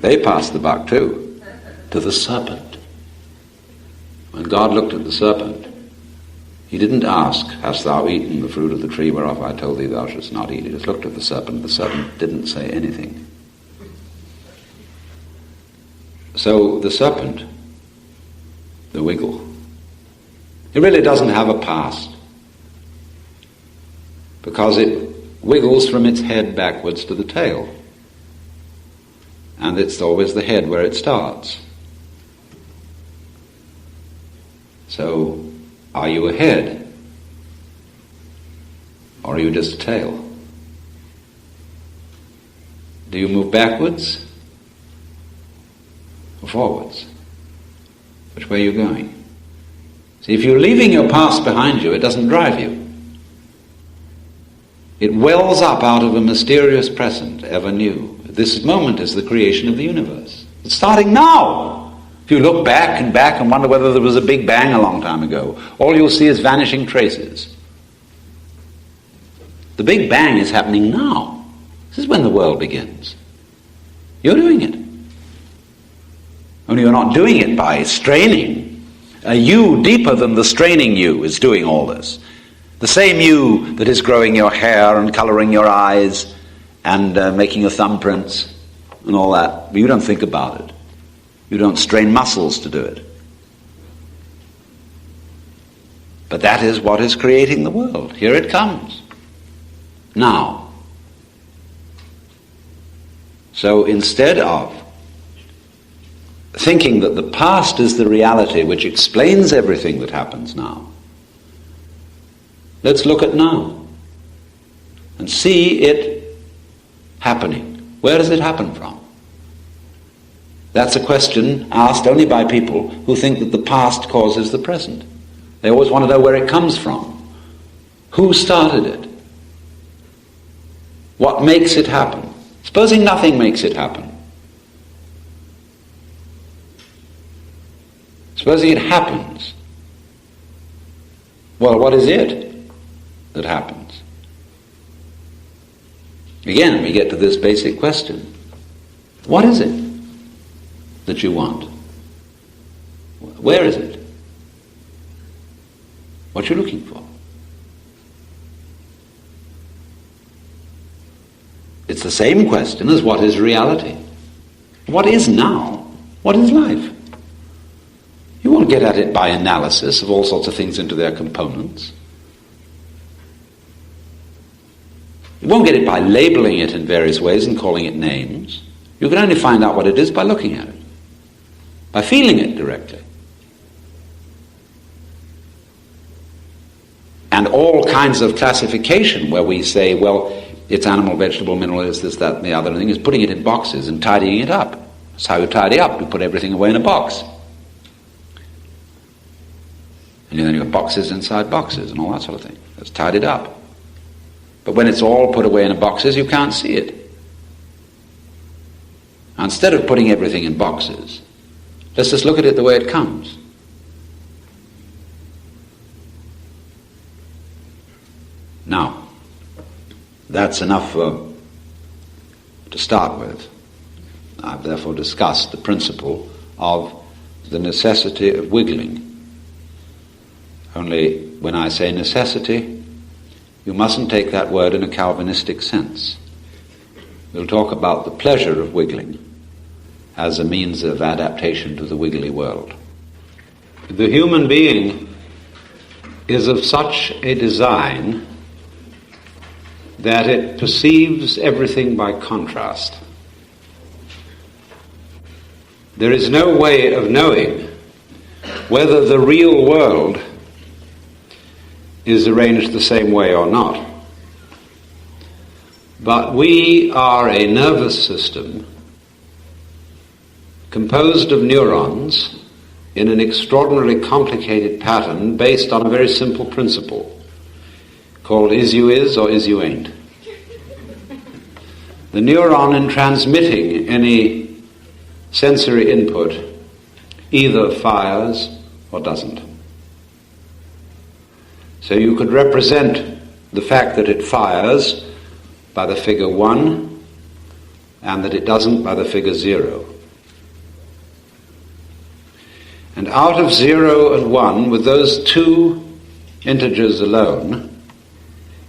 They passed the buck too, to the serpent. When God looked at the serpent, he didn't ask, hast thou eaten the fruit of the tree whereof I told thee thou shouldst not eat? He just looked at the serpent. The serpent didn't say anything. So the serpent, the wiggle, it really doesn't have a past, because it wiggles from its head backwards to the tail. And it's always the head where it starts. So, are you a head? Or are you just a tail? Do you move backwards or forwards? Which way are you going? See, if you're leaving your past behind you, it doesn't drive you. It wells up out of a mysterious present, ever new. This moment is the creation of the universe. It's starting now. If you look back and wonder whether there was a big bang a long time ago, all you'll see is vanishing traces. The big bang is happening now. This is when the world begins. You're doing it. Only you're not doing it by straining. A you deeper than the straining you is doing all this. The same you that is growing your hair and colouring your eyes and making your thumbprints and all that. But you don't think about it. You don't strain muscles to do it. But that is what is creating the world. Here it comes. Now. So instead of thinking that the past is the reality which explains everything that happens now, let's look at now and see it happening. Where does it happen from? That's a question asked only by people who think that the past causes the present. They always want to know where it comes from. Who started it? What makes it happen? Supposing nothing makes it happen. Supposing it happens. Well, what is it that happens? Again, we get to this basic question. What is it that you want? Where is it? What you're looking for? It's the same question as what is reality? What is now? What is life? You won't get at it by analysis of all sorts of things into their components. You won't get it by labeling it in various ways and calling it names. You can only find out what it is by looking at it, by feeling it directly. And all kinds of classification where we say, well, it's animal, vegetable, mineral, it's this, that, and the other thing, is putting it in boxes and tidying it up. That's how you tidy up. You put everything away in a box. And then you've got boxes inside boxes and all that sort of thing. That's tidied up. But when it's all put away in boxes, you can't see it. Now, instead of putting everything in boxes, let's just look at it the way it comes. Now, that's enough to start with. I've therefore discussed the principle of the necessity of wiggling. Only when I say necessity, you mustn't take that word in a Calvinistic sense. We'll talk about the pleasure of wiggling as a means of adaptation to the wiggly world. The human being is of such a design that it perceives everything by contrast. There is no way of knowing whether the real world is arranged the same way or not. But we are a nervous system composed of neurons in an extraordinarily complicated pattern based on a very simple principle called is you is or is you ain't. The neuron, in transmitting any sensory input, either fires or doesn't. So you could represent the fact that it fires by the figure 1 and that it doesn't by the figure 0. And out of 0 and 1, with those two integers alone,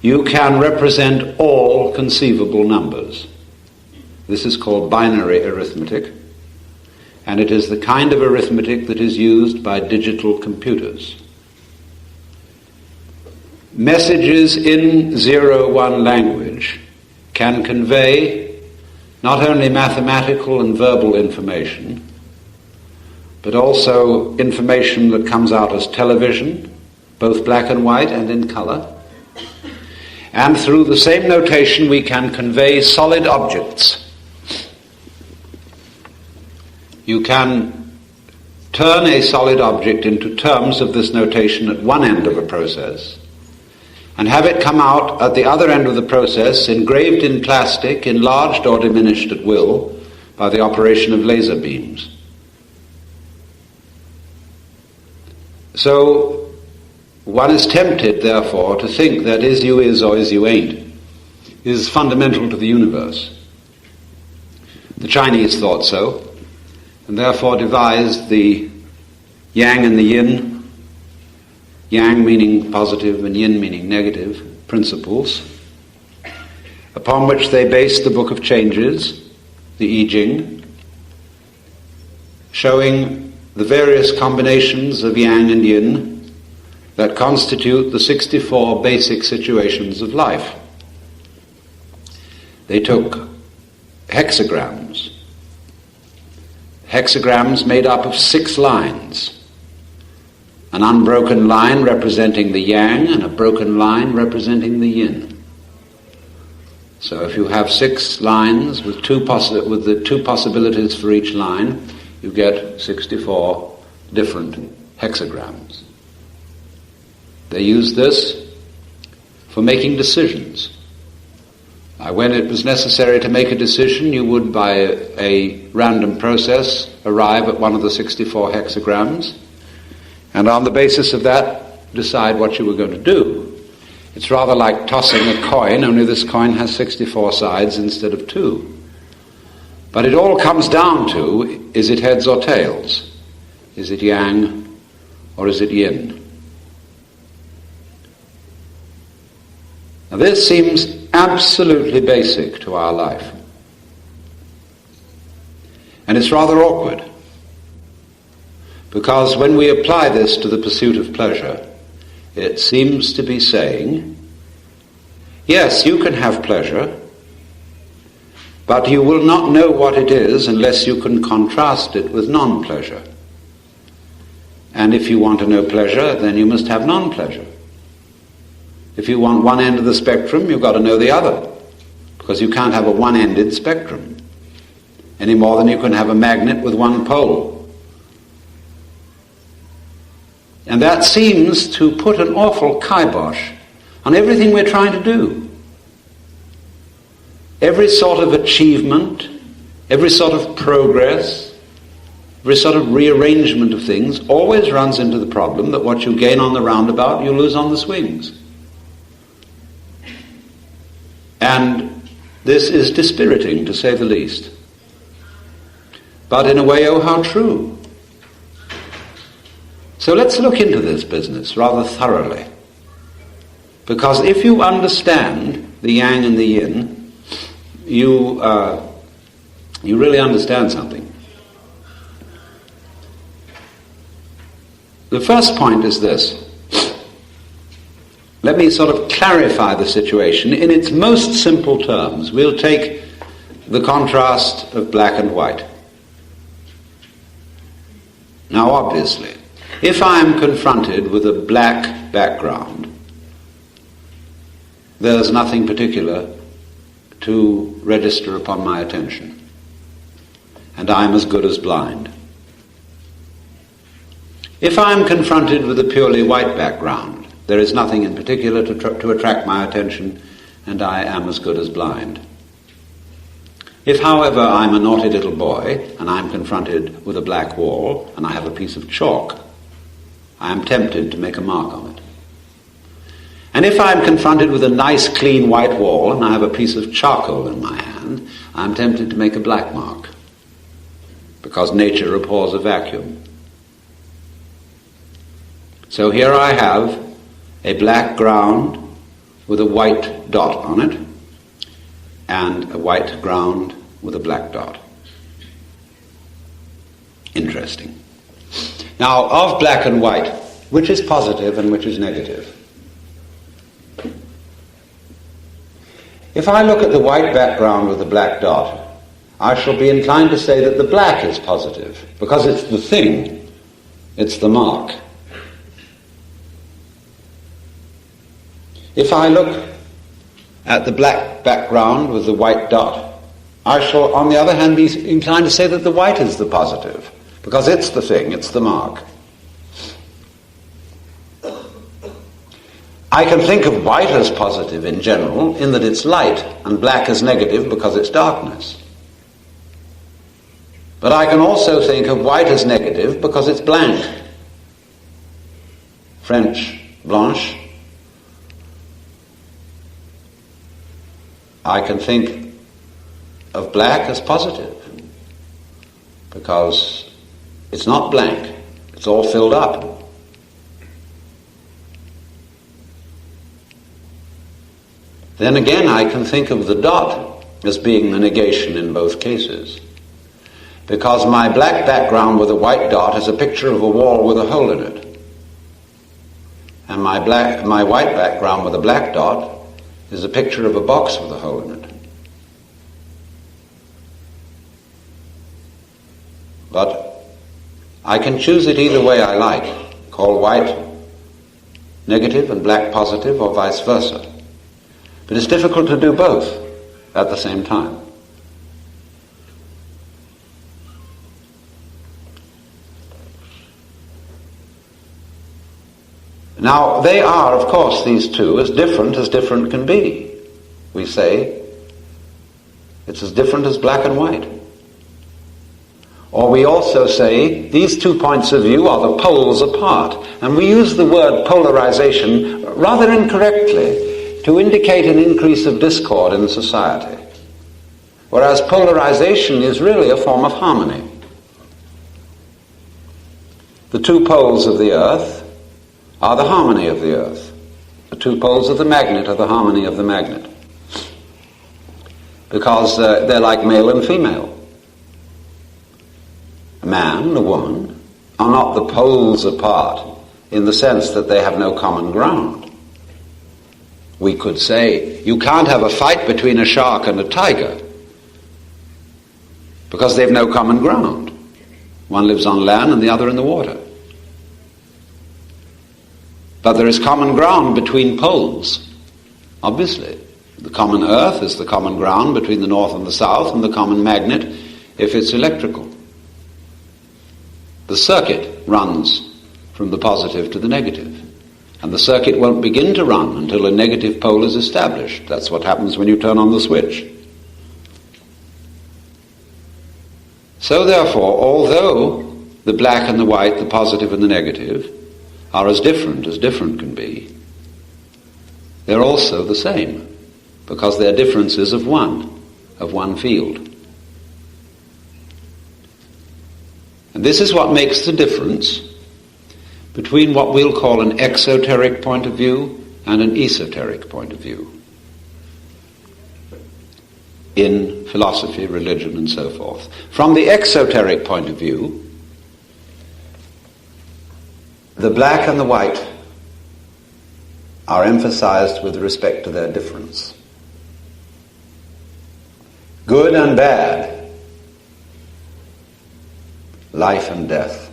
you can represent all conceivable numbers. This is called binary arithmetic, and it is the kind of arithmetic that is used by digital computers. Messages in 0-1 language can convey not only mathematical and verbal information, but also information that comes out as television, both black and white and in color. And through the same notation we can convey solid objects. You can turn a solid object into terms of this notation at one end of a process and have it come out at the other end of the process engraved in plastic, enlarged or diminished at will by the operation of laser beams. So one is tempted, therefore, to think that is you is or is you ain't is fundamental to the universe. The Chinese thought so, and therefore devised the yang and the yin, yang meaning positive and yin meaning negative principles, upon which they based the Book of Changes, the I Ching, showing the various combinations of yang and yin that constitute the 64 basic situations of life. They took hexagrams made up of 6 lines, an unbroken line representing the yang and a broken line representing the yin. So if you have 6 lines with the 2 possibilities for each line, you get 64 different hexagrams. They used this for making decisions. When it was necessary to make a decision, you would, by a random process, arrive at one of the 64 hexagrams, and on the basis of that, decide what you were going to do. It's rather like tossing a coin, only this coin has 64 sides instead of 2. But it all comes down to, is it heads or tails? Is it yang or is it yin? Now this seems absolutely basic to our life. And it's rather awkward, because when we apply this to the pursuit of pleasure, it seems to be saying, yes, you can have pleasure, but you will not know what it is unless you can contrast it with non-pleasure. And if you want to know pleasure, then you must have non-pleasure. If you want one end of the spectrum, you've got to know the other, because you can't have a one-ended spectrum, any more than you can have a magnet with one pole. And that seems to put an awful kibosh on everything we're trying to do. Every sort of achievement, every sort of progress, every sort of rearrangement of things always runs into the problem that what you gain on the roundabout, you lose on the swings. And this is dispiriting, to say the least. But in a way, oh, how true. So let's look into this business rather thoroughly. Because if you understand the yang and the yin, you really understand something. The first point is this. Let me sort of clarify the situation in its most simple terms. We'll take the contrast of black and white. Now, obviously, if I am confronted with a black background, there's nothing particular to register upon my attention, and I'm as good as blind. If I'm confronted with a purely white background, there is nothing in particular to attract my attention, and I am as good as blind. If, however, I'm a naughty little boy, and I'm confronted with a black wall, and I have a piece of chalk, I am tempted to make a mark on it. And if I'm confronted with a nice, clean white wall, and I have a piece of charcoal in my hand, I'm tempted to make a black mark, because nature abhors a vacuum. So here I have a black ground with a white dot on it, and a white ground with a black dot. Interesting. Now, of black and white, which is positive and which is negative? If I look at the white background with the black dot, I shall be inclined to say that the black is positive, because it's the thing, it's the mark. If I look at the black background with the white dot, I shall, on the other hand, be inclined to say that the white is the positive, because it's the thing, it's the mark. I can think of white as positive in general, in that it's light, and black as negative because it's darkness. But I can also think of white as negative because it's blank. French, blanche. I can think of black as positive because it's not blank, it's all filled up. Then again, I can think of the dot as being the negation in both cases, because my black background with a white dot is a picture of a wall with a hole in it. and my white background with a black dot is a picture of a box with a hole in it. But I can choose it either way I like, call white negative and black positive, or vice versa. But it's difficult to do both at the same time. Now, they are, of course, these two, as different can be. We say it's as different as black and white. Or we also say these 2 points of view are the poles apart. And we use the word polarization rather incorrectly to indicate an increase of discord in society. Whereas polarization is really a form of harmony. The 2 poles of the earth are the harmony of the earth. The 2 poles of the magnet are the harmony of the magnet. Because they're like male and female. A man and a woman are not the poles apart in the sense that they have no common ground. We could say you can't have a fight between a shark and a tiger because they've no common ground. One lives on land and the other in the water. But there is common ground between poles, obviously. The common earth is the common ground between the north and the south, and the common magnet if it's electrical. The circuit runs from the positive to the negative. And the circuit won't begin to run until a negative pole is established. That's what happens when you turn on the switch. So therefore, although the black and the white, the positive and the negative, are as different can be, they're also the same, because they're differences of one field. And this is what makes the difference between what we'll call an exoteric point of view and an esoteric point of view in philosophy, religion, and so forth. From the exoteric point of view, the black and the white are emphasized with respect to their difference. Good and bad, life and death.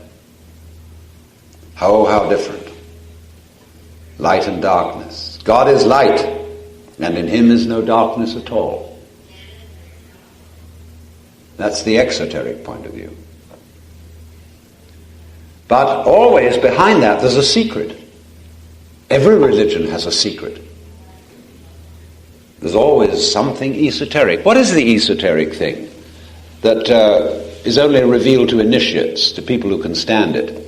Oh, how different. Light and darkness. God is light, and in him is no darkness at all. That's the exoteric point of view. But always behind that there's a secret. Every religion has a secret. There's always something esoteric. What is the esoteric thing that is only revealed to initiates, to people who can stand it?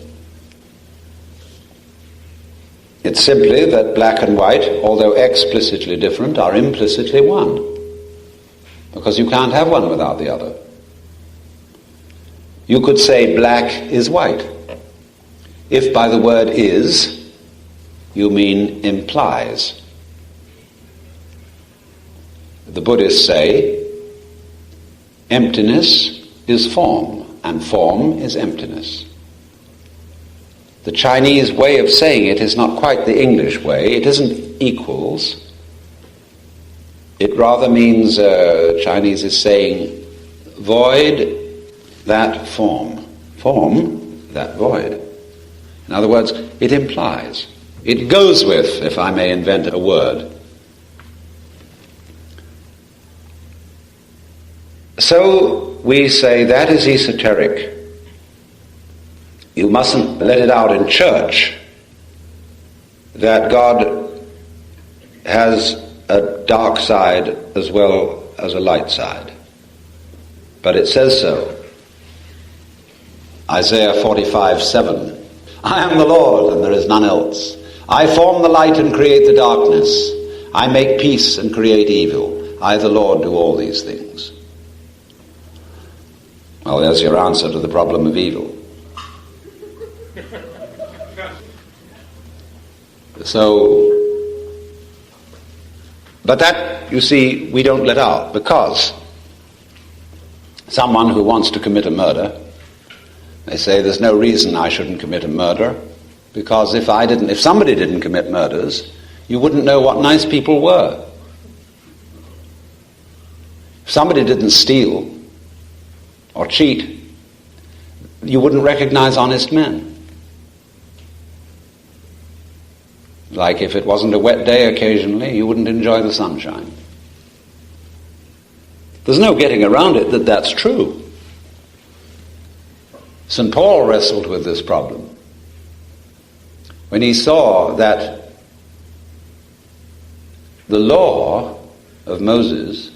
It's simply that black and white, although explicitly different, are implicitly one. Because you can't have one without the other. You could say black is white, if by the word is you mean implies. The Buddhists say emptiness is form, and form is emptiness. The Chinese way of saying it is not quite the English way. It isn't equals. It rather means, Chinese is saying, void that form. Form that void. In other words, it implies. It goes with, if I may invent a word. So we say that is esoteric. You mustn't let it out in church that God has a dark side as well as a light side. But it says so. Isaiah 45:7. I am the Lord and there is none else. I form the light and create the darkness. I make peace and create evil. I, the Lord, do all these things. Well, there's your answer to the problem of evil. But that, you see, we don't let out, because someone who wants to commit a murder, they say there's no reason I shouldn't commit a murder Because if somebody didn't commit murders, you wouldn't know what nice people were. If somebody didn't steal or cheat, you wouldn't recognize honest men. Like if it wasn't a wet day occasionally, you wouldn't enjoy the sunshine. There's no getting around it that that's true. St. Paul wrestled with this problem when he saw that the law of Moses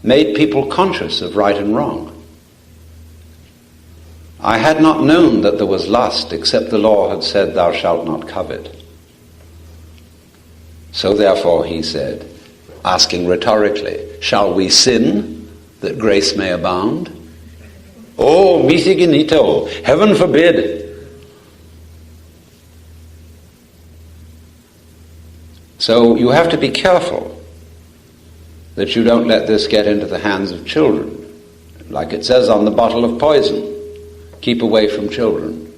made people conscious of right and wrong. I had not known that there was lust, except the law had said, thou shalt not covet. So therefore, he said, asking rhetorically, shall we sin that grace may abound? Oh, misiginito, heaven forbid. So you have to be careful that you don't let this get into the hands of children. Like it says on the bottle of poison, keep away from children.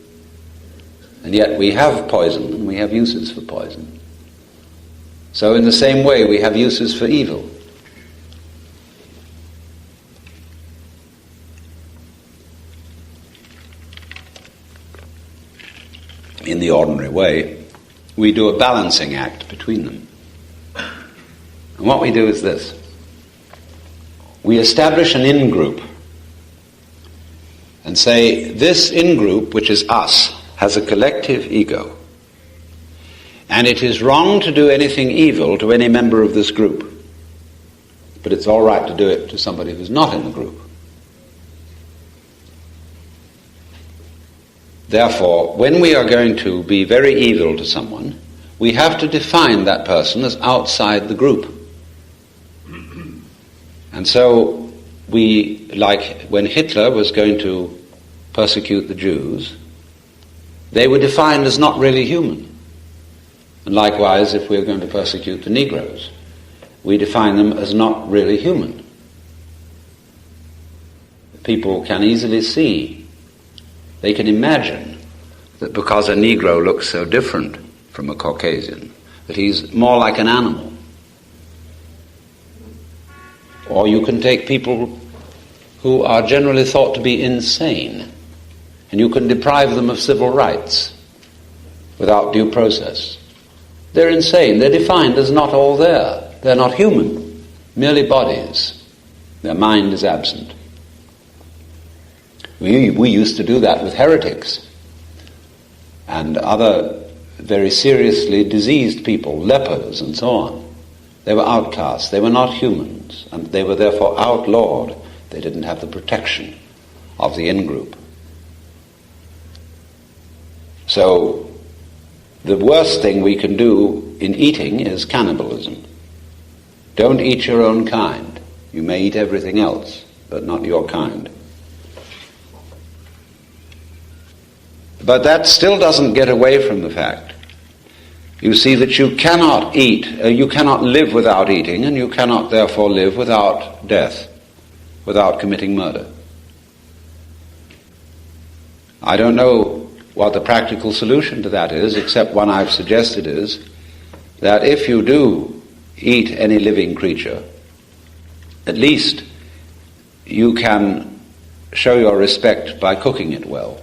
And yet we have poison and we have uses for poison. So in the same way, we have uses for evil. In the ordinary way, we do a balancing act between them. And what we do is this. We establish an in-group and say, this in-group, which is us, has a collective ego. And it is wrong to do anything evil to any member of this group. But it's all right to do it to somebody who's not in the group. Therefore, when we are going to be very evil to someone, we have to define that person as outside the group. And so we, like when Hitler was going to persecute the Jews, they were defined as not really human. And likewise, if we're going to persecute the Negroes, we define them as not really human. People can easily see, they can imagine that because a Negro looks so different from a Caucasian, that he's more like an animal. Or you can take people who are generally thought to be insane, and you can deprive them of civil rights without due process. They're insane. They're defined as not all there. They're not human, merely bodies. Their mind is absent. We used to do that with heretics and other very seriously diseased people, lepers and so on. They were outcasts. They were not humans, and they were therefore outlawed. They didn't have the protection of the in-group. So the worst thing we can do in eating is cannibalism. Don't eat your own kind. You may eat everything else, but not your kind. But that still doesn't get away from the fact. You see that you cannot eat, you cannot live without eating, and you cannot therefore live without death, without committing murder. I don't know what the practical solution to that is, except one I've suggested is that if you do eat any living creature, at least you can show your respect by cooking it well.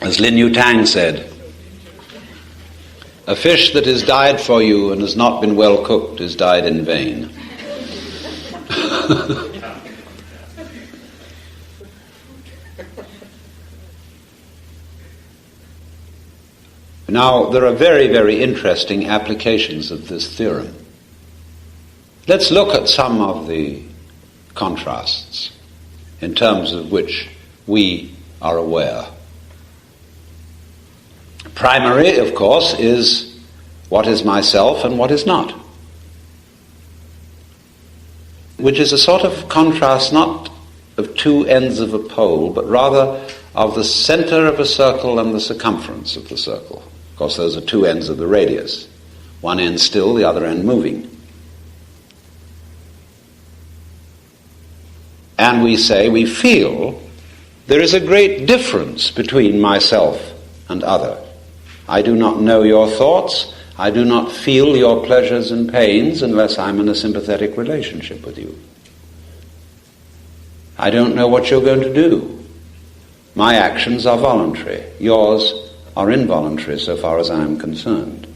As Lin Yu Tang said, a fish that is died for you and has not been well cooked is died in vain. Now, there are very, very interesting applications of this theorem. Let's look at some of the contrasts in terms of which we are aware. Primary, of course, is what is myself and what is not, which is a sort of contrast not of two ends of a pole, but rather of the center of a circle and the circumference of the circle. Of course, those are two ends of the radius, one end still, the other end moving. and we say, we feel, there is a great difference between myself and other. I do not know your thoughts. I do not feel your pleasures and pains unless I'm in a sympathetic relationship with you. I don't know what you're going to do. My actions are voluntary. Yours are involuntary so far as I'm concerned.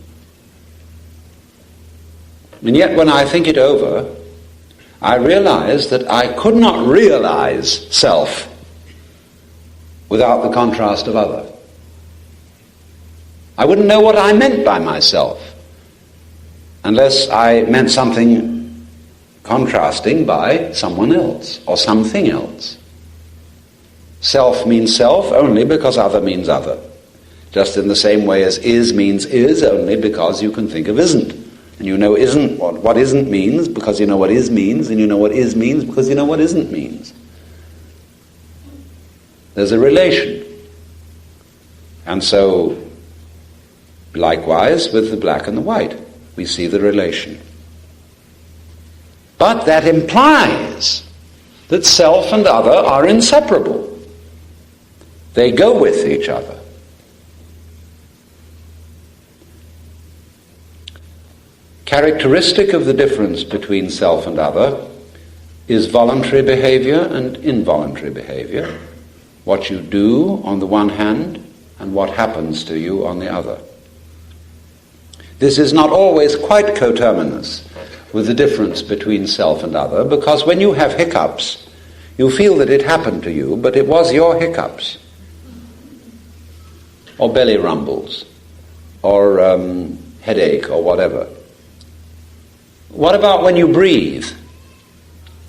And yet when I think it over, I realize that I could not realize self without the contrast of other. I wouldn't know what I meant by myself unless I meant something contrasting by someone else or something else. Self means self only because other means other. Just in the same way as is means is only because you can think of isn't. And you know isn't what isn't means because you know what is means, and you know what is means because you know what isn't means. There's a relation. And so, likewise with the black and the white, we see the relation. But that implies that self and other are inseparable. They go with each other. Characteristic of the difference between self and other is voluntary behavior and involuntary behavior. What you do on the one hand and what happens to you on the other. This is not always quite coterminous with the difference between self and other, because when you have hiccups, you feel that it happened to you, but it was your hiccups. Or belly rumbles, or headache, or whatever. What about when you breathe?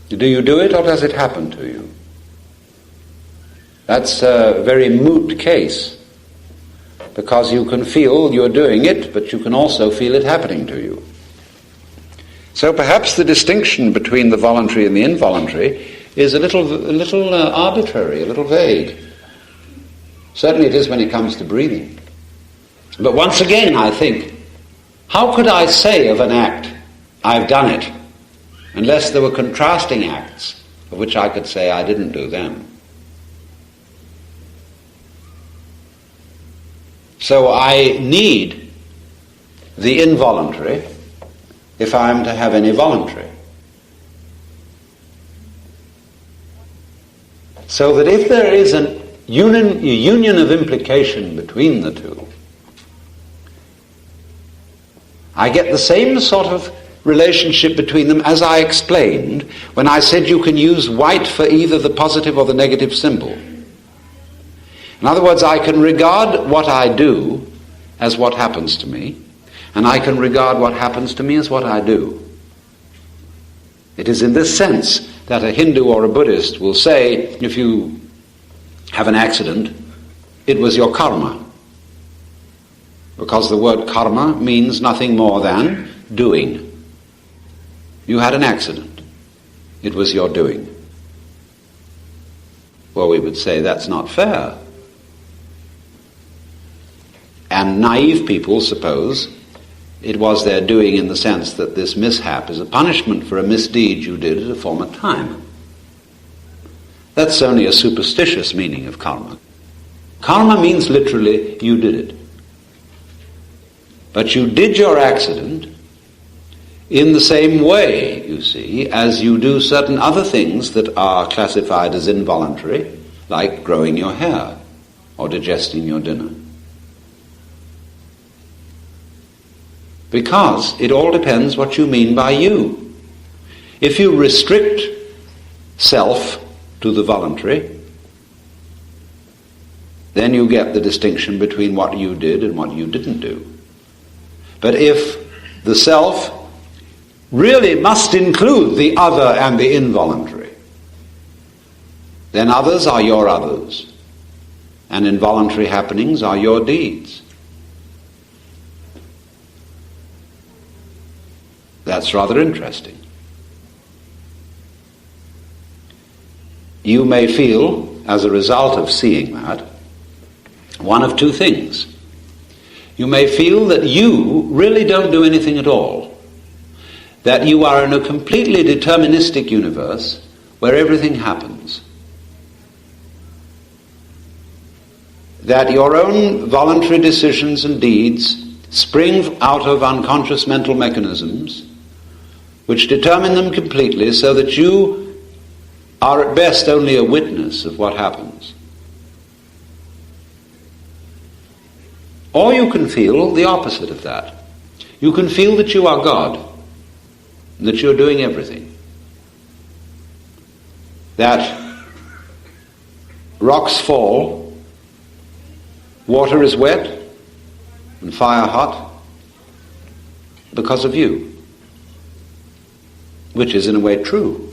Do you do it, or does it happen to you? That's a very moot case, because you can feel you're doing it, but you can also feel it happening to you. So perhaps the distinction between the voluntary and the involuntary is a little arbitrary, a little vague. Certainly it is when it comes to breathing. But once again, I think, how could I say of an act, I've done it, unless there were contrasting acts of which I could say I didn't do them? So I need the involuntary if I am to have any voluntary. So that if there is a union of implication between the two, I get the same sort of relationship between them as I explained when I said you can use white for either the positive or the negative symbol. In other words, I can regard what I do as what happens to me, and I can regard what happens to me as what I do. It is in this sense that a Hindu or a Buddhist will say, if you have an accident, it was your karma. Because the word karma means nothing more than doing. You had an accident. It was your doing. Well, we would say that's not fair. And naive people suppose it was their doing in the sense that this mishap is a punishment for a misdeed you did at a former time. That's only a superstitious meaning of karma. Karma means literally you did it. But you did your accident in the same way, you see, as you do certain other things that are classified as involuntary, like growing your hair or digesting your dinner. Because it all depends what you mean by you. If you restrict self to the voluntary, then you get the distinction between what you did and what you didn't do. But if the self really must include the other and the involuntary, then others are your others, and involuntary happenings are your deeds. That's rather interesting. You may feel, as a result of seeing that, one of two things. You may feel that you really don't do anything at all, that you are in a completely deterministic universe where everything happens. That your own voluntary decisions and deeds spring out of unconscious mental mechanisms which determine them completely, so that you are at best only a witness of what happens. Or you can feel the opposite of that. You can feel that you are God, that you're doing everything. That rocks fall, water is wet, and fire hot because of you, which is in a way true.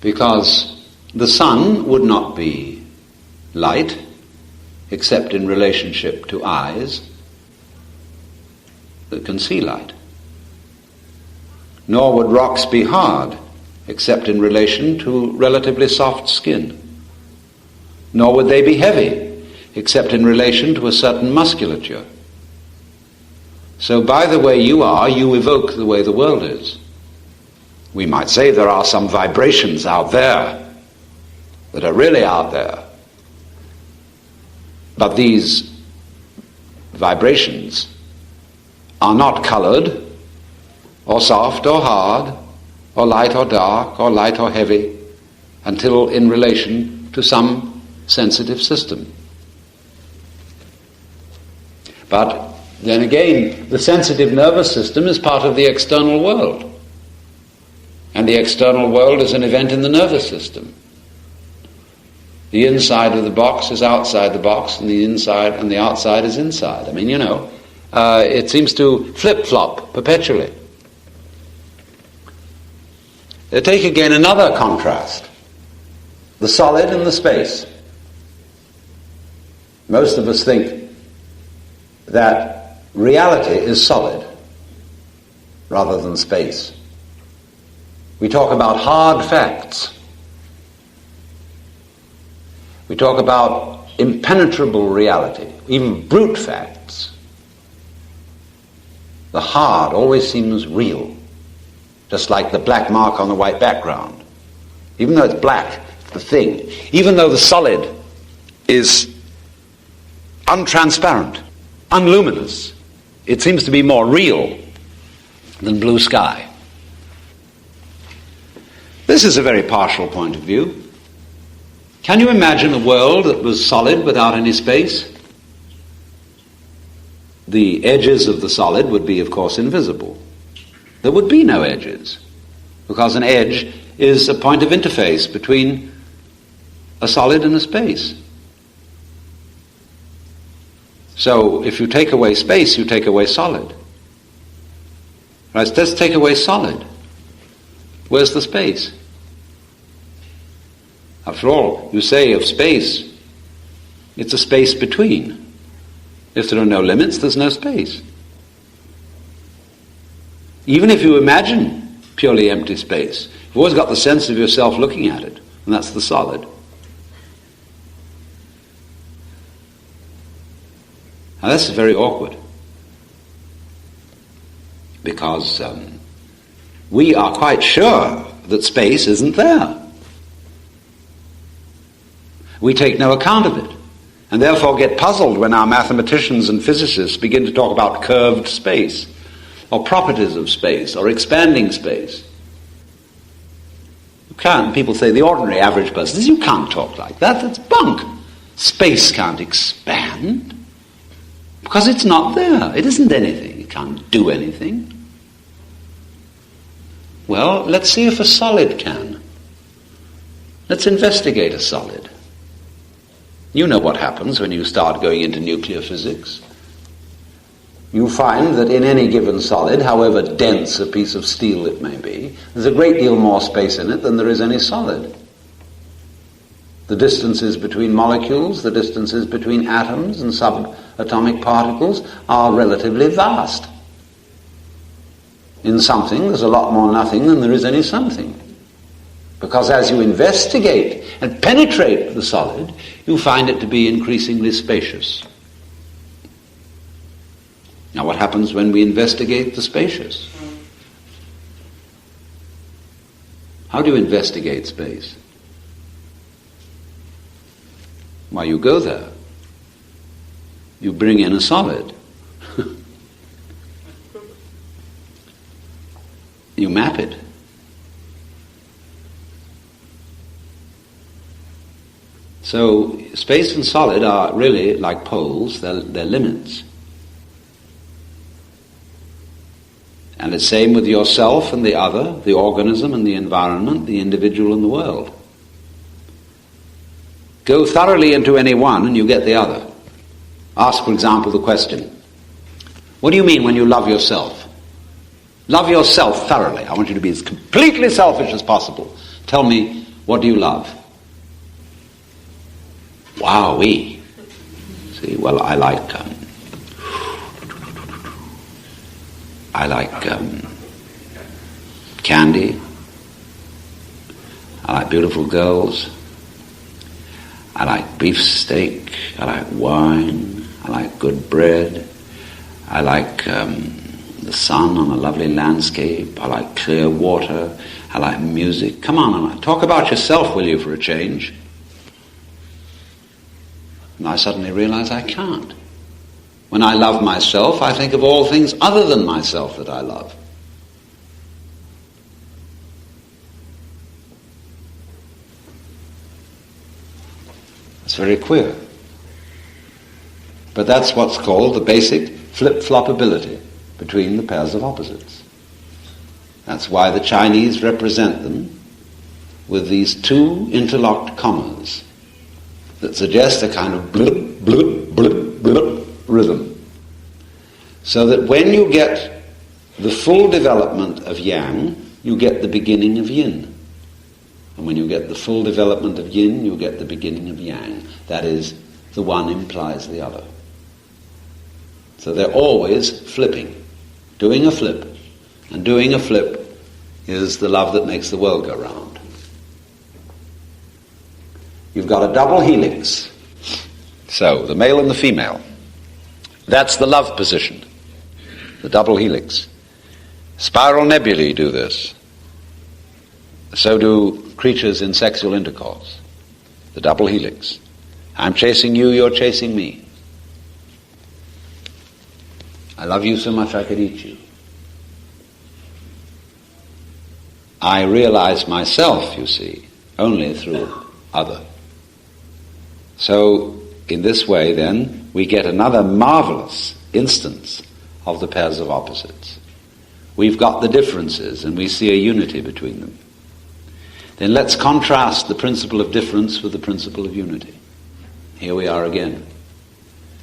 Because the sun would not be light except in relationship to eyes that can see light. Nor would rocks be hard except in relation to relatively soft skin. Nor would they be heavy except in relation to a certain musculature. So by the way you are, you evoke the way the world is. We might say there are some vibrations out there that are really out there. But these vibrations are not colored, or soft or hard, or light or dark, or light or heavy, until in relation to some sensitive system. But then again, the sensitive nervous system is part of the external world. And the external world is an event in the nervous system. The inside of the box is outside the box, and the inside and the outside is inside. I mean, it seems to flip-flop perpetually. Take again another contrast. The solid and the space. Most of us think that reality is solid rather than space. We talk about hard facts. We talk about impenetrable reality, even brute facts. The hard always seems real, just like the black mark on the white background. Even though it's black, the thing, even though the solid is untransparent, unluminous, it seems to be more real than blue sky. This is a very partial point of view. Can you imagine a world that was solid without any space? The edges of the solid would be, of course, invisible. There would be no edges, because an edge is a point of interface between a solid and a space. So if you take away space, you take away solid. Right? Let's take away solid. Where's the space? After all, you say of space, it's a space between. If there are no limits, there's no space. Even if you imagine purely empty space, you've always got the sense of yourself looking at it, and that's the solid. Now this is very awkward, because we are quite sure that space isn't there. We take no account of it, and therefore get puzzled when our mathematicians and physicists begin to talk about curved space, or properties of space, or expanding space. You can't, people say, the ordinary average person says, you can't talk like that, that's bunk. Space can't expand, because it's not there, it isn't anything, it can't do anything. Well, let's see if a solid can. Let's investigate a solid. You know what happens when you start going into nuclear physics. You find that in any given solid, however dense a piece of steel it may be, there's a great deal more space in it than there is any solid. The distances between molecules, the distances between atoms and subatomic particles are relatively vast. In something, there's a lot more nothing than there is any something. Because as you investigate and penetrate the solid, you find it to be increasingly spacious. Now what happens when we investigate the spacious? How do you investigate space? Why, you go there. You bring in a solid. You map it. So space and solid are really like poles, they're limits. And it's same with yourself and the other, the organism and the environment, the individual and the world. Go thoroughly into any one and you get the other. Ask, for example, the question, what do you mean when you love yourself? Love yourself thoroughly. I want you to be as completely selfish as possible. Tell me, what do you love? Wowee. See, well, I like candy. I like beautiful girls. I like beefsteak. I like wine. I like good bread. I like the sun on a lovely landscape. I like clear water. I like music. Come on, talk about yourself, will you, for a change? And I suddenly realize I can't. When I love myself, I think of all things other than myself that I love. It's very queer. But that's what's called the basic flip-flop ability between the pairs of opposites. That's why the Chinese represent them with these two interlocked commas that suggest a kind of blip, blip, blip, blip rhythm. So that when you get the full development of yang, you get the beginning of yin. And when you get the full development of yin, you get the beginning of yang. That is, the one implies the other. So they're always flipping, doing a flip. And doing a flip is the love that makes the world go round. You've got a double helix. So, the male and the female. That's the love position. The double helix. Spiral nebulae do this. So do creatures in sexual intercourse. The double helix. I'm chasing you, you're chasing me. I love you so much I could eat you. I realize myself, you see, only through other. So, in this way, then, we get another marvelous instance of the pairs of opposites. We've got the differences, and we see a unity between them. Then let's contrast the principle of difference with the principle of unity. Here we are again.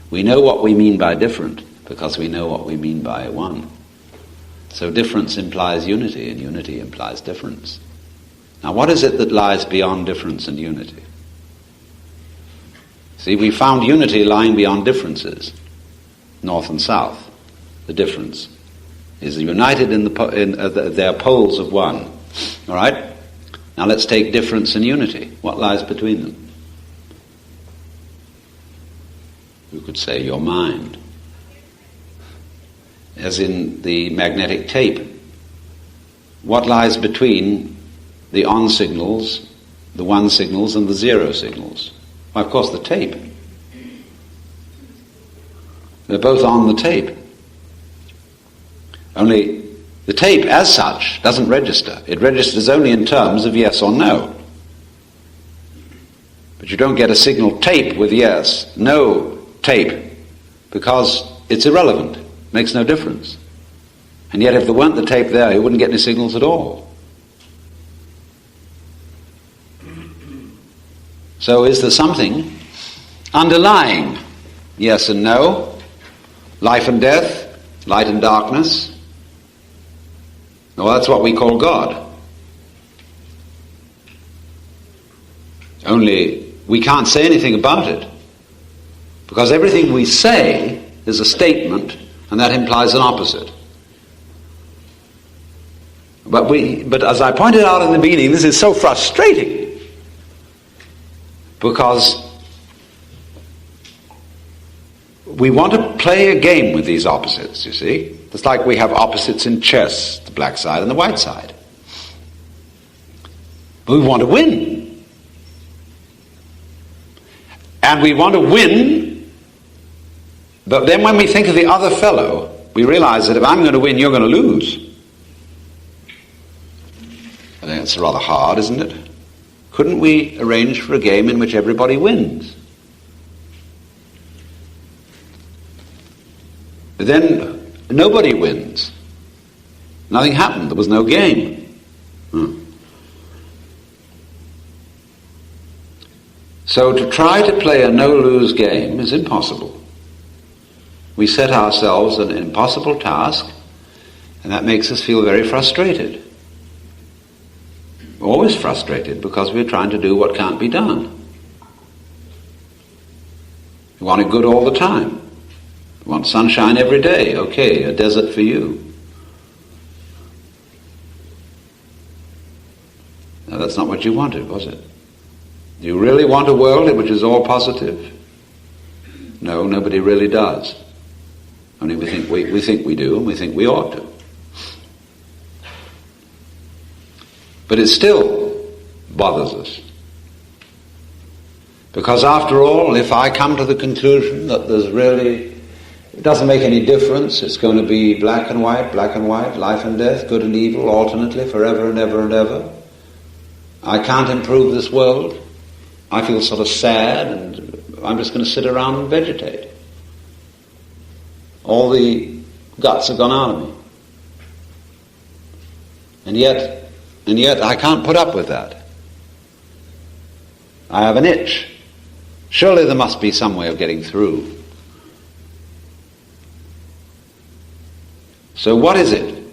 We know what we mean by different because we know what we mean by one. So difference implies unity, and unity implies difference. Now, what is it that lies beyond difference and unity? See, we found unity lying beyond differences, north and south. The difference is united in their poles of one. All right? Now let's take difference and unity. What lies between them? You could say your mind. As in the magnetic tape. What lies between the on signals, the one signals, and the zero signals? Well, of course, the tape. They're both on the tape. Only the tape, as such, doesn't register. It registers only in terms of yes or no. But you don't get a signal tape with yes, no tape, because it's irrelevant. It makes no difference. And yet if there weren't the tape there, you wouldn't get any signals at all. So is there something underlying yes and no, life and death, light and darkness? Well, that's what we call God. Only we can't say anything about it, because everything we say is a statement, and that implies an opposite. But as I pointed out in the beginning, this is so frustrating, because we want to play a game with these opposites, you see. It's like we have opposites in chess, the black side and the white side. We want to win. And we want to win, but then when we think of the other fellow, we realize that if I'm going to win, you're going to lose. I think it's rather hard, isn't it? Couldn't we arrange for a game in which everybody wins? Then nobody wins. Nothing happened. There was no game. So to try to play a no-lose game is impossible. We set ourselves an impossible task, and that makes us feel very frustrated. We're always frustrated because we're trying to do what can't be done. We want it good all the time. We want sunshine every day. Okay, a desert for you. Now that's not what you wanted, was it? Do you really want a world in which is all positive? No, nobody really does. Only we think we do, and we think we ought to. But it still bothers us. Because after all, if I come to the conclusion that it doesn't make any difference, it's going to be black and white, life and death, good and evil, alternately, forever and ever and ever, I can't improve this world, I feel sort of sad, and I'm just going to sit around and vegetate. All the guts have gone out of me. And yet I can't put up with that. I have an itch. Surely there must be some way of getting through. So what is it?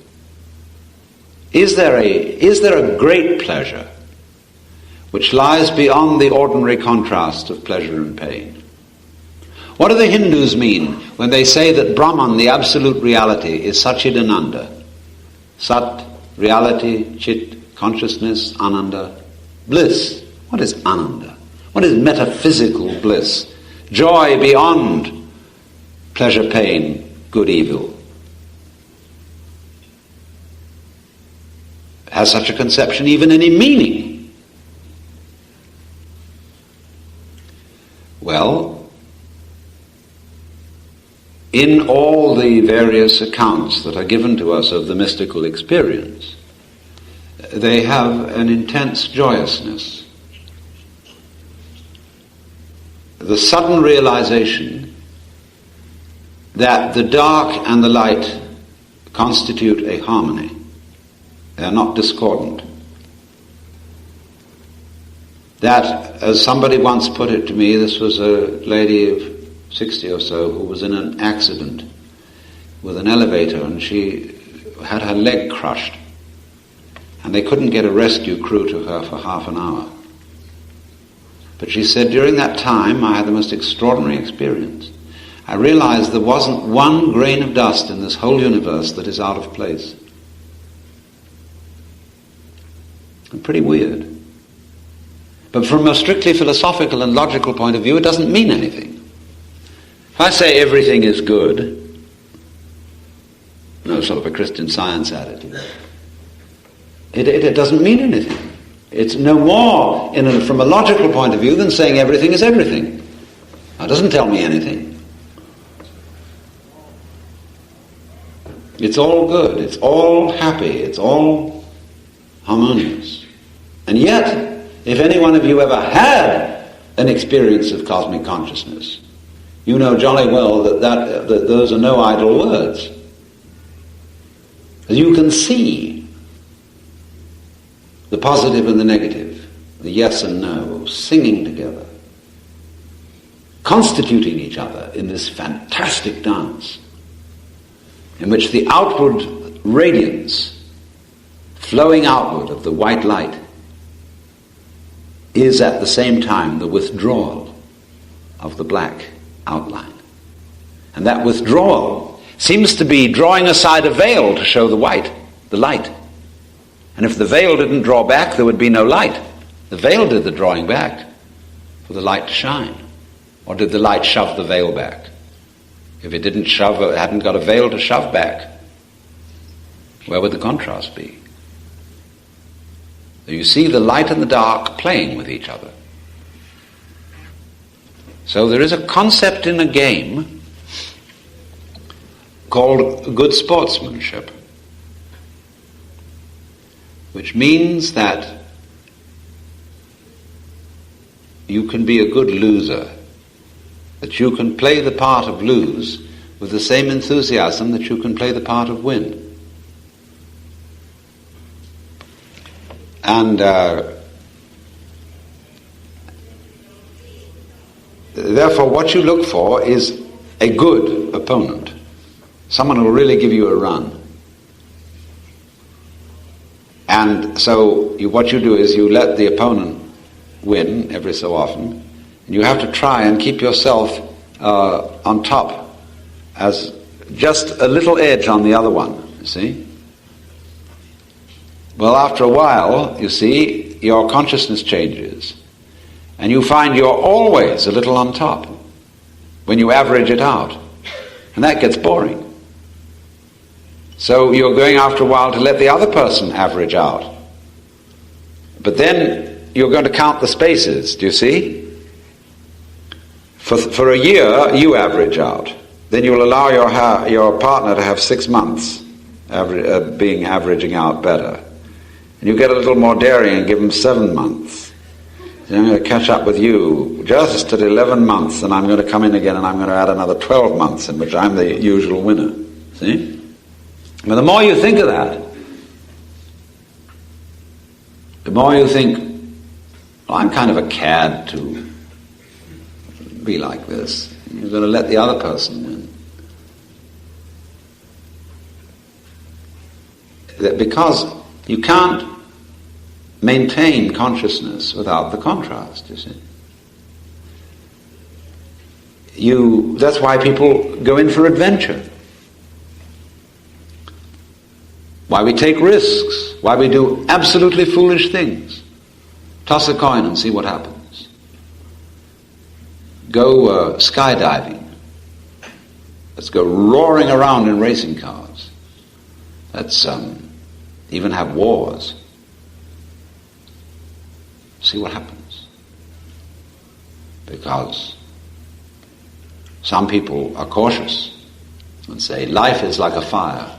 Is there a great pleasure which lies beyond the ordinary contrast of pleasure and pain? What do the Hindus mean when they say that Brahman, the absolute reality, is Satchidananda? Sat, reality, Chit, consciousness, Ananda, bliss. What is Ananda? What is metaphysical bliss? Joy beyond pleasure, pain, good, evil. Has such a conception even any meaning? Well, in all the various accounts that are given to us of the mystical experience, they have an intense joyousness. The sudden realization that the dark and the light constitute a harmony. They are not discordant. That, as somebody once put it to me, this was a lady of 60 or so who was in an accident with an elevator, and she had her leg crushed, and they couldn't get a rescue crew to her for half an hour. But she said, during that time I had the most extraordinary experience. I realized there wasn't one grain of dust in this whole universe that is out of place. Pretty weird. But from a strictly philosophical and logical point of view, it doesn't mean anything. If I say everything is good, sort of a Christian Science attitude, it doesn't mean anything. It's no more, from a logical point of view, than saying everything is everything. It doesn't tell me anything. It's all good, it's all happy, it's all harmonious. And yet, if any one of you ever had an experience of cosmic consciousness, you know jolly well that those are no idle words. You can see the positive and the negative, the yes and no, singing together, constituting each other in this fantastic dance, in which the outward radiance flowing outward of the white light is at the same time the withdrawal of the black outline. And that withdrawal seems to be drawing aside a veil to show the white, the light. And if the veil didn't draw back, there would be no light. The veil did the drawing back for the light to shine. Or did the light shove the veil back? If it didn't shove, it hadn't got a veil to shove back, where would the contrast be? You see the light and the dark playing with each other. So there is a concept in a game called good sportsmanship, which means that you can be a good loser, that you can play the part of lose with the same enthusiasm that you can play the part of win. And therefore what you look for is a good opponent, someone who will really give you a run. And so what you do is you let the opponent win every so often, and you have to try and keep yourself on top as just a little edge on the other one, you see. Well, after a while, you see, your consciousness changes, and you find you're always a little on top when you average it out, and that gets boring. So you're going after a while to let the other person average out. But then you're going to count the spaces, do you see? For a year, you average out. Then you'll allow your partner to have 6 months averaging out better. And you get a little more daring and give them 7 months. Then I'm going to catch up with you just at 11 months, and I'm going to come in again and I'm going to add another 12 months in which I'm the usual winner. See? But the more you think of that, the more you think, well, I'm kind of a cad to be like this. You're going to let the other person win. Because you can't maintain consciousness without the contrast, you see. That's why people go in for adventure. Why we take risks, why we do absolutely foolish things. Toss a coin and see what happens. Go skydiving. Let's go roaring around in racing cars. Let's even have wars. See what happens. Because some people are cautious and say life is like a fire.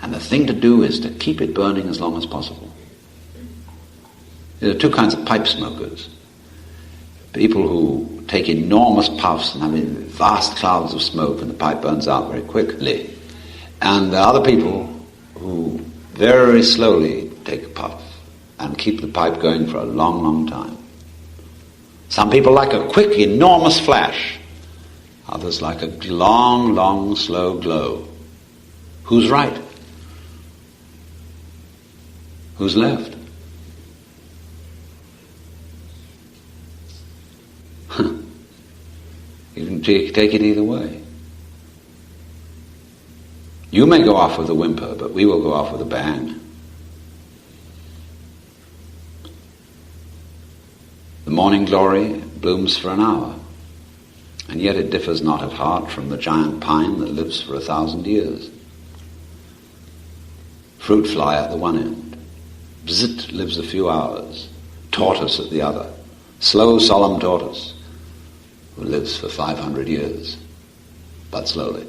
And the thing to do is to keep it burning as long as possible. There are two kinds of pipe smokers. People who take enormous puffs and have vast clouds of smoke and the pipe burns out very quickly. And there are other people who very slowly take a puff and keep the pipe going for a long, long time. Some people like a quick, enormous flash. Others like a long, long, slow glow. Who's right? Who's left? You can take it either way. You may go off with a whimper, but we will go off with a bang. The morning glory blooms for an hour, and yet it differs not at heart from the giant pine that lives for 1,000 years. Fruit fly at the one end. Bzit lives a few hours. Tortoise at the other. Slow, solemn tortoise who lives for 500 years, but slowly.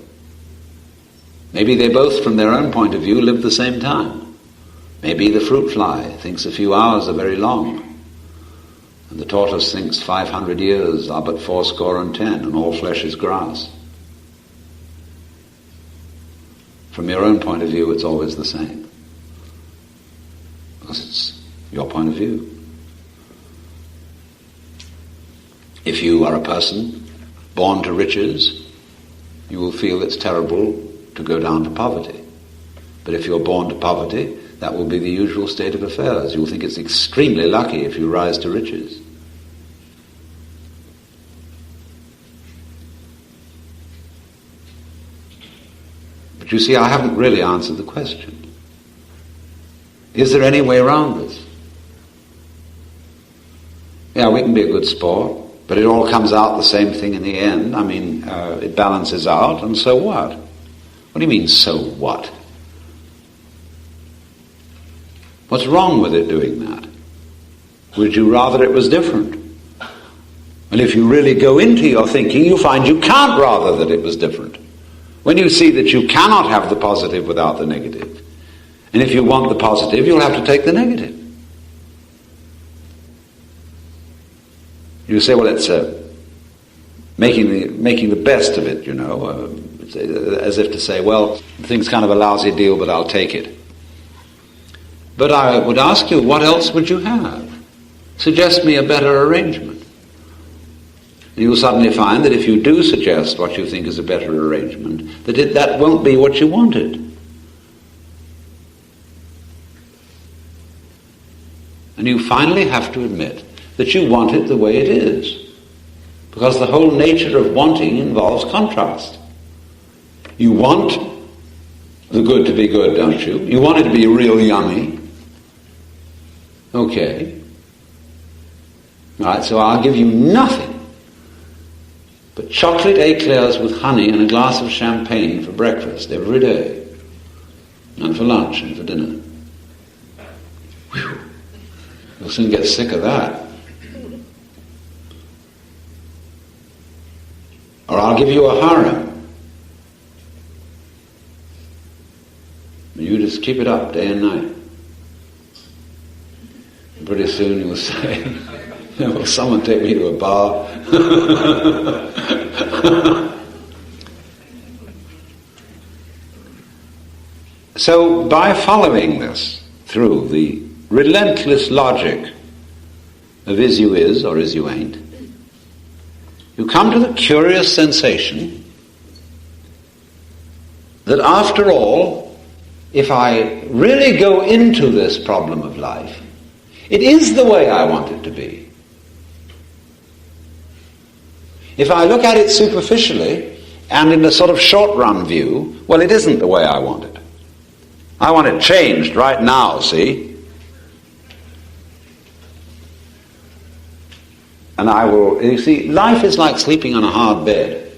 Maybe they both, from their own point of view, live the same time. Maybe the fruit fly thinks a few hours are very long, and the tortoise thinks 500 years are but 70, and all flesh is grass. From your own point of view, it's always the same. Because it's your point of view. If you are a person born to riches, you will feel it's terrible to go down to poverty. But if you're born to poverty, that will be the usual state of affairs. You will think it's extremely lucky if you rise to riches. But you see, I haven't really answered the question. Is there any way around this? Yeah, we can be a good sport, but it all comes out the same thing in the end. I mean, it balances out, and so what? What do you mean, so what? What's wrong with it doing that? Would you rather it was different? And if you really go into your thinking, you find you can't rather that it was different. When you see that you cannot have the positive without the negative, and if you want the positive, you'll have to take the negative. You say, well, it's making the best of it, as if to say, well, the thing's kind of a lousy deal, but I'll take it. But I would ask you, what else would you have? Suggest me a better arrangement. You will suddenly find that if you do suggest what you think is a better arrangement, that won't be what you wanted. And you finally have to admit that you want it the way it is. Because the whole nature of wanting involves contrast. You want the good to be good, don't you? You want it to be real yummy. Okay. All right, so I'll give you nothing but chocolate eclairs with honey and a glass of champagne for breakfast every day. And for lunch and for dinner. Whew. You'll soon get sick of that. Or I'll give you a harem. You just keep it up day and night. And pretty soon you'll say, will someone take me to a bar? So by following this through the relentless logic of is you is or is you ain't, you come to the curious sensation that after all, if I really go into this problem of life, it is the way I want it to be. If I look at it superficially and in a sort of short-run view, well, it isn't the way I want it. I want it changed right now, see? And you see, life is like sleeping on a hard bed.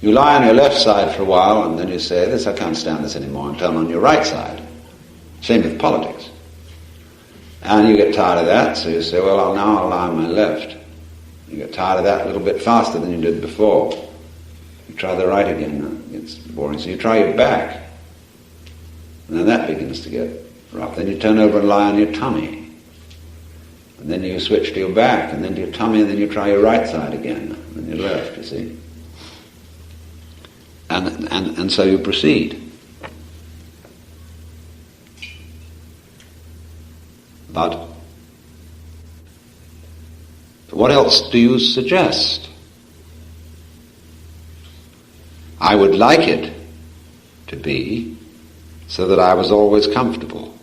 You lie on your left side for a while and then you say, I can't stand this anymore, and turn on your right side. Same with politics. And you get tired of that, so you say, well, now I'll lie on my left. You get tired of that a little bit faster than you did before. You try the right again, it's boring. So you try your back. And then that begins to get rough. Then you turn over and lie on your tummy. And then you switch to your back, and then to your tummy, and then you try your right side again, and then your left, you see. And so you proceed. But what else do you suggest? I would like it to be so that I was always comfortable.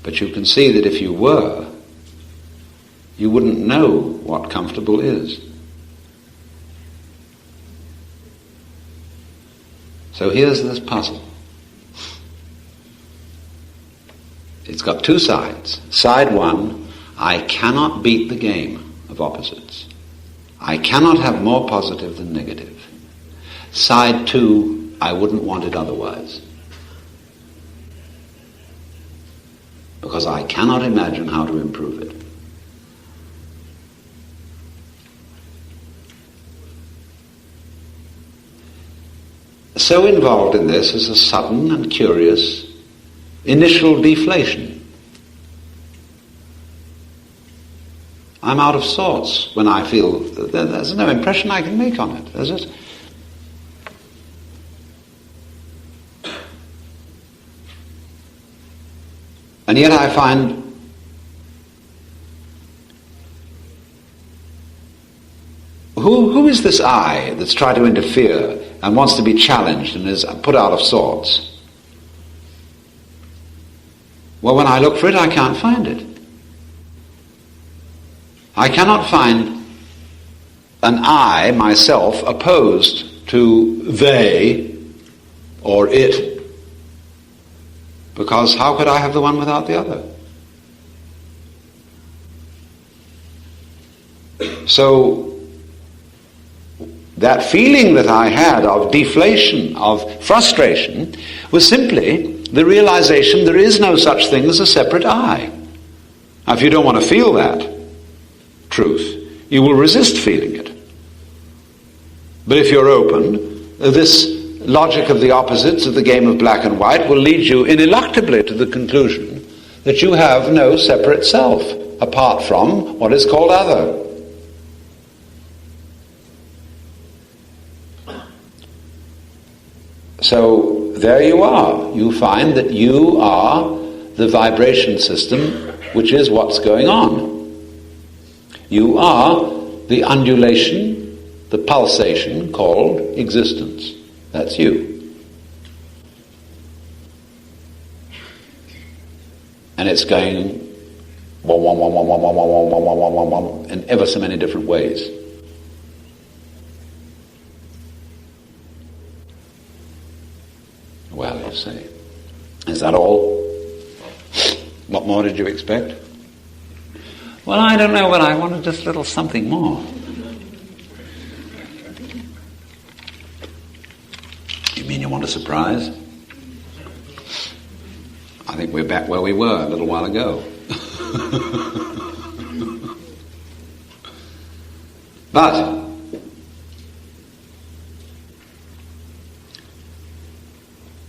But you can see that if you were, you wouldn't know what comfortable is. So here's this puzzle. It's got two sides. Side one, I cannot beat the game of opposites. I cannot have more positive than negative. Side two, I wouldn't want it otherwise. Because I cannot imagine how to improve it. So involved in this is a sudden and curious initial deflation. I'm out of sorts when I feel there's no impression I can make on it, is it? And yet I find who is this I that's tried to interfere and wants to be challenged and is put out of sorts? Well, when I look for it, I can't find it. I cannot find an I, myself, opposed to they or it. Because how could I have the one without the other? So, that feeling that I had of deflation, of frustration, was simply the realization there is no such thing as a separate I. Now, if you don't want to feel that truth, you will resist feeling it. But if you're open, this logic of the opposites of the game of black and white will lead you ineluctably to the conclusion that you have no separate self apart from what is called other. So there you are. You find that you are the vibration system, which is what's going on. You are the undulation, the pulsation called existence. That's you. And it's going in ever so many different ways. Well, you say, is that all? What more did you expect? Well, I don't know, but I wanted just a little something more. You mean you want a surprise? I think we're back where we were a little while ago. But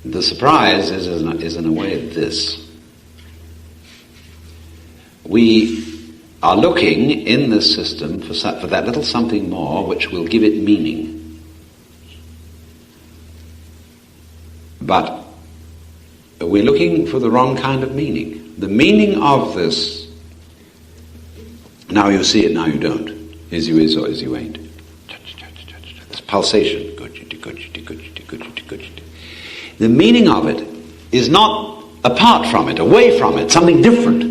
the surprise is in a way this. We are looking in this system for that little something more which will give it meaning. But we're looking for the wrong kind of meaning. The meaning of this, now you see it, now you don't. Is you is or is you ain't. This pulsation. The meaning of it is not apart from it, away from it, something different.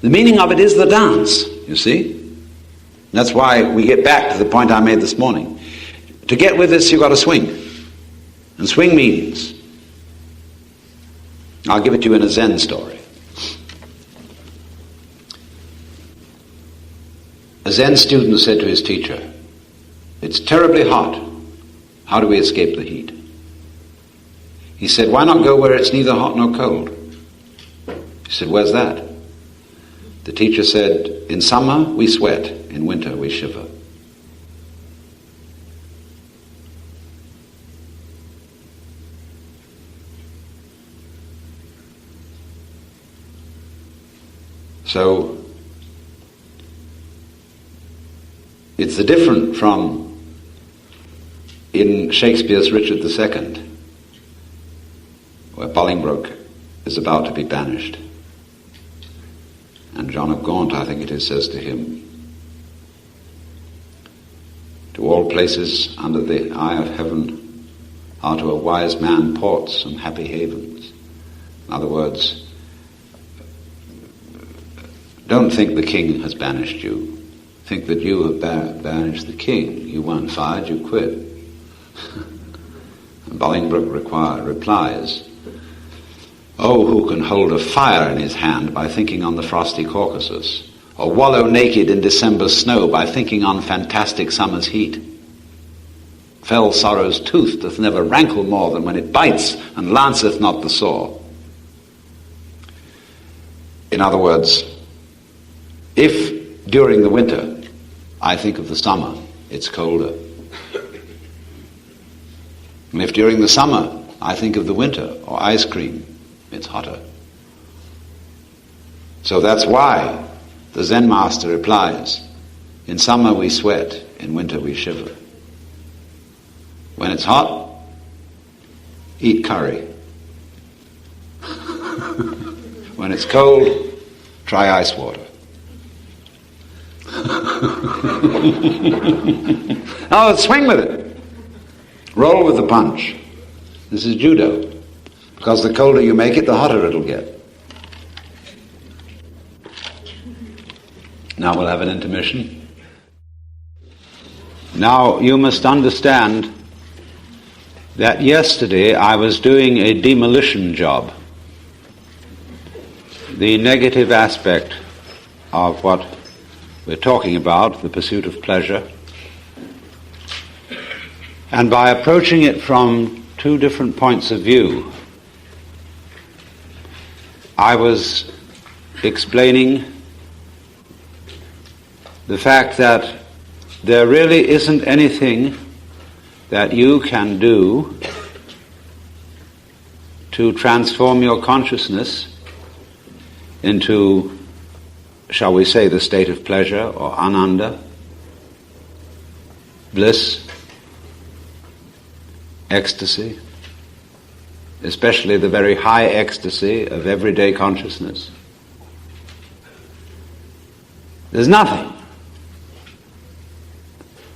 The meaning of it is the dance, you see. That's why we get back to the point I made this morning. To get with this, you've got to swing. And swing means, I'll give it to you in a Zen story. A Zen student said to his teacher, "It's terribly hot. How do we escape the heat?" He said, "Why not go where it's neither hot nor cold?" He said, "Where's that?" The teacher said, "In summer we sweat, in winter we shiver." So, it's the different from in Shakespeare's Richard II, where Bolingbroke is about to be banished. And John of Gaunt, I think it is, says to him, "To all places under the eye of heaven are to a wise man ports and happy havens." In other words, don't think the king has banished you. Think that you have banished the king. You weren't fired, you quit. And Bolingbroke replies, "Oh, who can hold a fire in his hand by thinking on the frosty Caucasus, or wallow naked in December's snow by thinking on fantastic summer's heat? Fell sorrow's tooth doth never rankle more than when it bites and lanceth not the sore." In other words, if during the winter I think of the summer, it's colder. And if during the summer I think of the winter or ice cream, it's hotter. So that's why the Zen master replies, "In summer we sweat, in winter we shiver. When it's hot, eat curry. When it's cold, try ice water." Now let's swing with it. Roll with the punch. This is judo. Because the colder you make it, the hotter it'll get. Now we'll have an intermission. Now you must understand that yesterday I was doing a demolition job. The negative aspect of what we're talking about, the pursuit of pleasure, And by approaching it from two different points of view, I was explaining the fact that there really isn't anything that you can do to transform your consciousness into, shall we say, the state of pleasure or ananda, bliss, ecstasy, especially the very high ecstasy of everyday consciousness. There's nothing.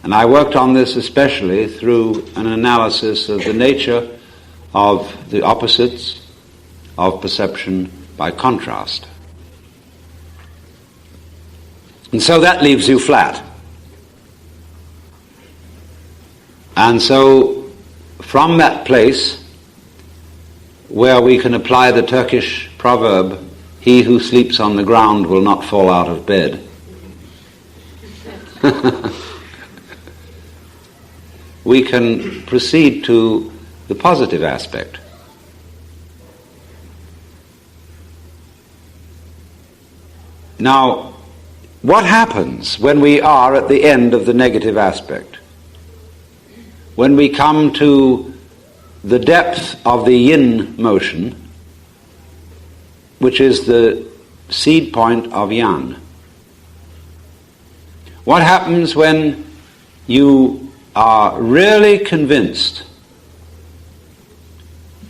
And I worked on this especially through an analysis of the nature of the opposites of perception by contrast. And so that leaves you flat. And so from that place where we can apply the Turkish proverb, "He who sleeps on the ground will not fall out of bed," we can proceed to the positive aspect. Now, what happens when we are at the end of the negative aspect? When we come to the depth of the yin motion, which is the seed point of yang. What happens when you are really convinced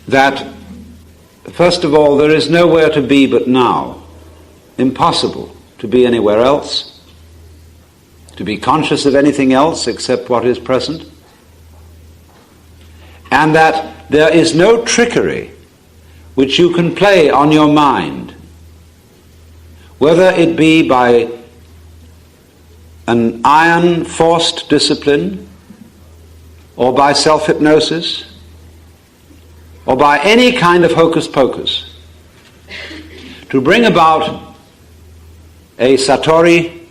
that, first of all, there is nowhere to be but now, impossible to be anywhere else, to be conscious of anything else except what is present, and that there is no trickery which you can play on your mind, whether it be by an iron forced discipline, or by self-hypnosis, or by any kind of hocus pocus, to bring about a satori,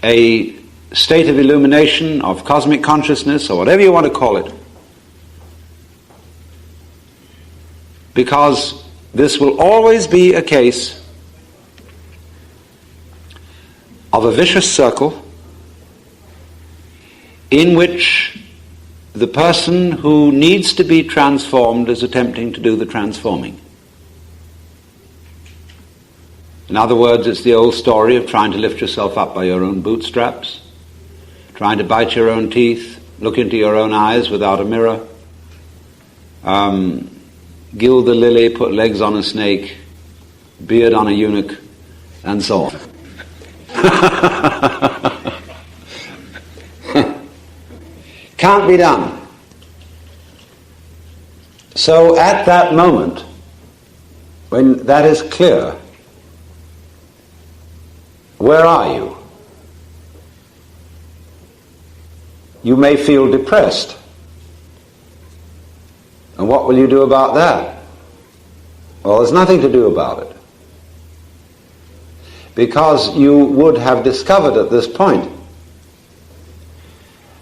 a state of illumination, of cosmic consciousness, or whatever you want to call it. Because this will always be a case of a vicious circle in which the person who needs to be transformed is attempting to do the transforming. In other words, it's the old story of trying to lift yourself up by your own bootstraps, trying to bite your own teeth, look into your own eyes without a mirror, gild the lily, put legs on a snake, beard on a eunuch, and so on. Can't be done. So at that moment, when that is clear, where are you? You may feel depressed. And what will you do about that? Well, there's nothing to do about it. Because you would have discovered at this point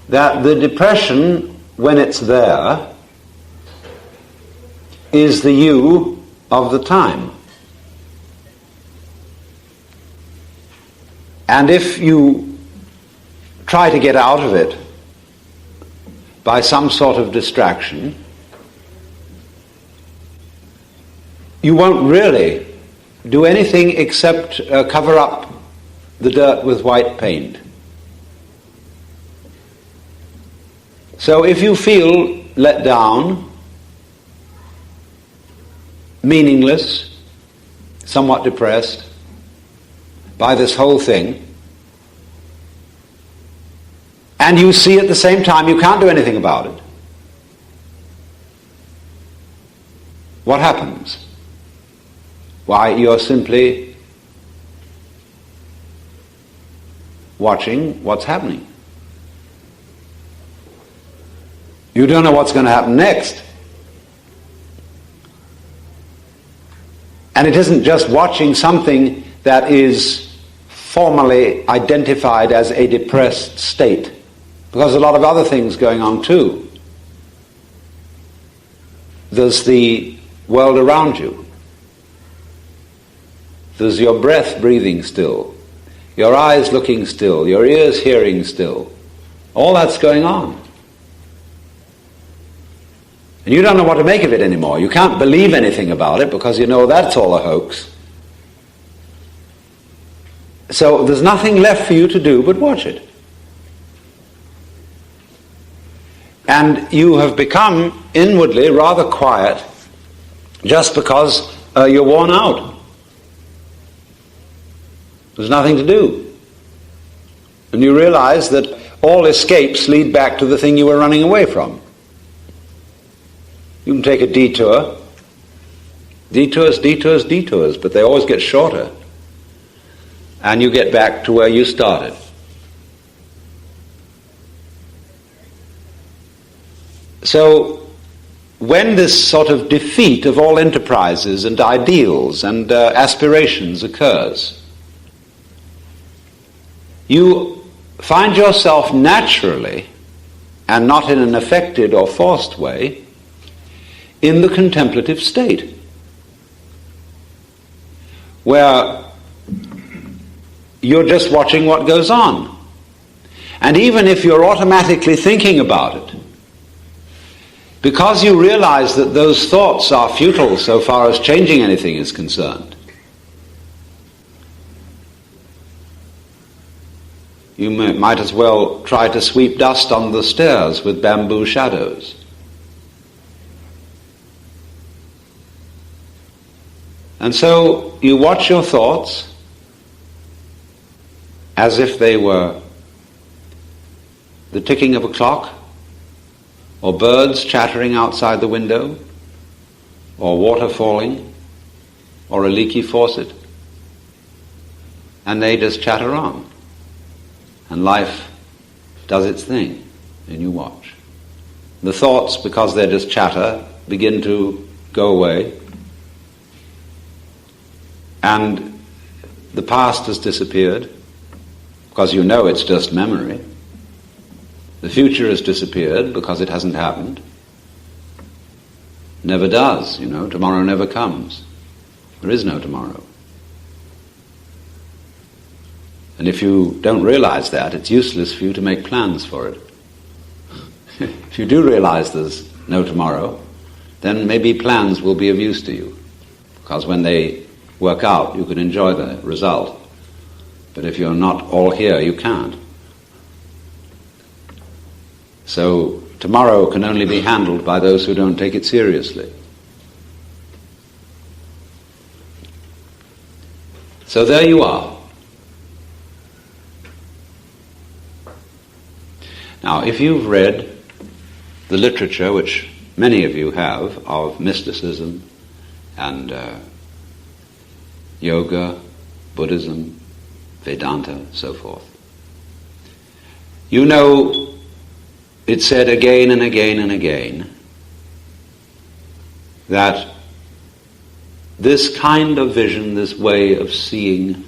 that the depression, when it's there, is the you of the time. And if you try to get out of it by some sort of distraction, you won't really do anything except cover up the dirt with white paint. So if you feel let down, meaningless, somewhat depressed by this whole thing, and you see at the same time you can't do anything about it, what happens? Why, you're simply watching what's happening. You don't know what's going to happen next. And it isn't just watching something that is formally identified as a depressed state, because there's a lot of other things going on too. there's the world around you. There's your breath breathing still, your eyes looking still, your ears hearing still. All that's going on. And you don't know what to make of it anymore. You can't believe anything about it because you know that's all a hoax. So there's nothing left for you to do but watch it. And you have become inwardly rather quiet just because you're worn out. There's nothing to do. And you realize that all escapes lead back to the thing you were running away from. You can take a detour. Detours, but they always get shorter. And you get back to where you started. So, when this sort of defeat of all enterprises and ideals and aspirations occurs, you find yourself naturally, and not in an affected or forced way, in the contemplative state, where you're just watching what goes on. And even if you're automatically thinking about it, because you realize that those thoughts are futile so far as changing anything is concerned, you might as well try to sweep dust on the stairs with bamboo shadows. And so you watch your thoughts as if they were the ticking of a clock, or birds chattering outside the window, or water falling, or a leaky faucet. And they just chatter on. And life does its thing, and you watch. The thoughts, because they're just chatter, begin to go away. And the past has disappeared, because you know it's just memory. The future has disappeared because it hasn't happened. Never does, tomorrow never comes. There is no tomorrow. And if you don't realize that, it's useless for you to make plans for it. If you do realize there's no tomorrow, then maybe plans will be of use to you. Because when they work out, you can enjoy the result. But if you're not all here, you can't. So tomorrow can only be handled by those who don't take it seriously. So there you are. Now, if you've read the literature, which many of you have, of mysticism and yoga, Buddhism, Vedanta, so forth, you know it's said again and again and again that this kind of vision, this way of seeing,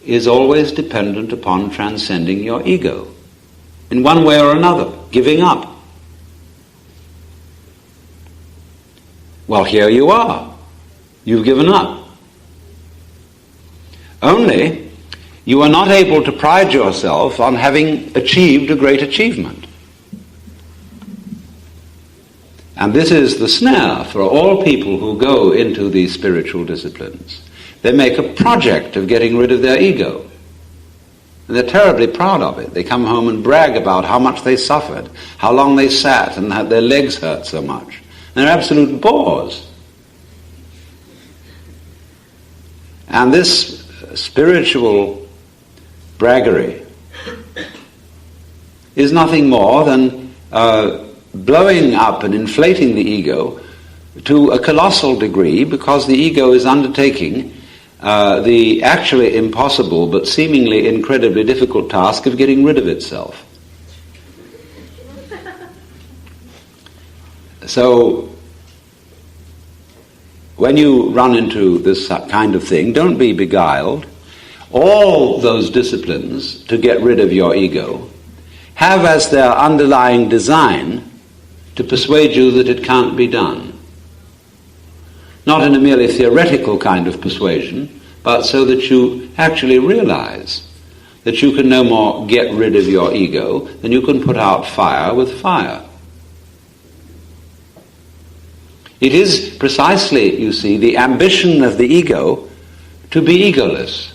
is always dependent upon transcending your ego in one way or another, giving up. Well, here you are. You've given up. Only you are not able to pride yourself on having achieved a great achievement. And this is the snare for all people who go into these spiritual disciplines. They make a project of getting rid of their ego. And they're terribly proud of it. They come home and brag about how much they suffered, how long they sat, and how their legs hurt so much. And they're absolute bores. And this spiritual braggery is nothing more than blowing up and inflating the ego to a colossal degree, because the ego is undertaking the actually impossible but seemingly incredibly difficult task of getting rid of itself. So when you run into this kind of thing, don't be beguiled. All those disciplines to get rid of your ego have as their underlying design to persuade you that it can't be done. not in a merely theoretical kind of persuasion, but so that you actually realize that you can no more get rid of your ego than you can put out fire with fire. It is precisely, you see, the ambition of the ego to be egoless.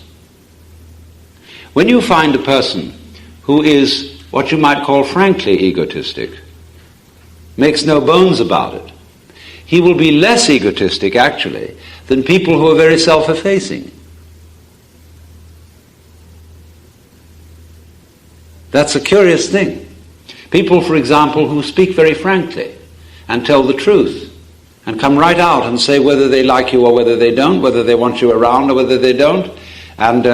When you find a person who is what you might call frankly egotistic, makes no bones about it, he will be less egotistic, actually, than people who are very self-effacing. That's a curious thing. People, for example, who speak very frankly and tell the truth and come right out and say whether they like you or whether they don't, whether they want you around or whether they don't. And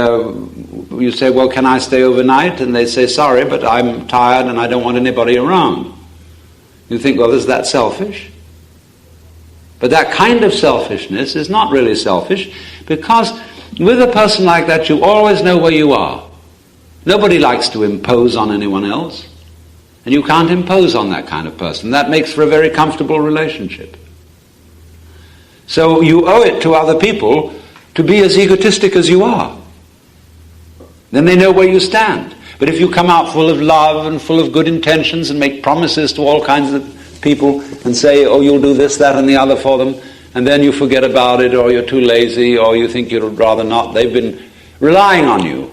you say, well, can I stay overnight? And they say, sorry, but I'm tired and I don't want anybody around. You think, well, is that selfish? But that kind of selfishness is not really selfish, because with a person like that, you always know where you are. Nobody likes to impose on anyone else, and you can't impose on that kind of person. That makes for a very comfortable relationship. So you owe it to other people to be as egotistic as you are. Then they know where you stand. But if you come out full of love and full of good intentions and make promises to all kinds of people and say, oh, you'll do this, that, and the other for them, and then you forget about it, or you're too lazy, or you think you'd rather not, they've been relying on you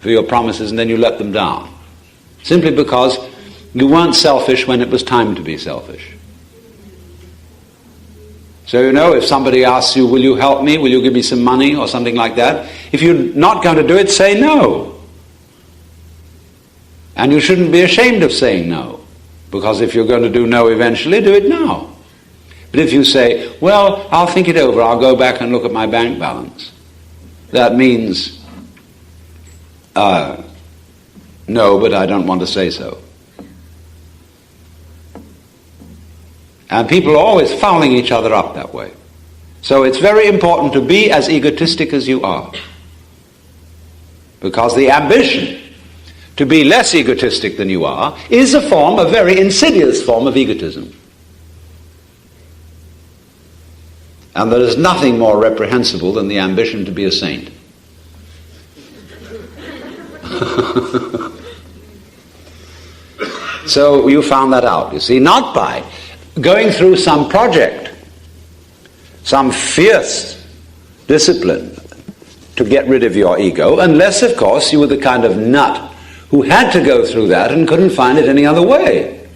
for your promises, and then you let them down. Simply because you weren't selfish when it was time to be selfish. So, if somebody asks you, will you help me, will you give me some money, or something like that, if you're not going to do it, say no. And you shouldn't be ashamed of saying no, because if you're going to do no eventually, do it now. But if you say, well, I'll think it over, I'll go back and look at my bank balance, that means, no, but I don't want to say so. And people are always fouling each other up that way. So it's very important to be as egotistic as you are. Because the ambition to be less egotistic than you are is a very insidious form of egotism. And there is nothing more reprehensible than the ambition to be a saint. So you found that out, you see, not by going through some project, some fierce discipline to get rid of your ego, unless, of course, you were the kind of nut who had to go through that and couldn't find it any other way.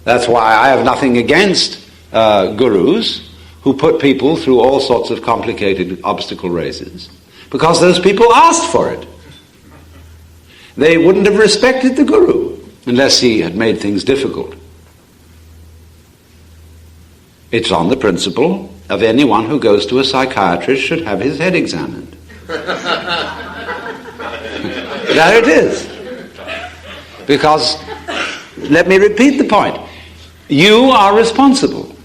That's why I have nothing against gurus who put people through all sorts of complicated obstacle races, because those people asked for it. They wouldn't have respected the guru unless he had made things difficult. It's on the principle of anyone who goes to a psychiatrist should have his head examined. There it is. Because, let me repeat the point, you are responsible.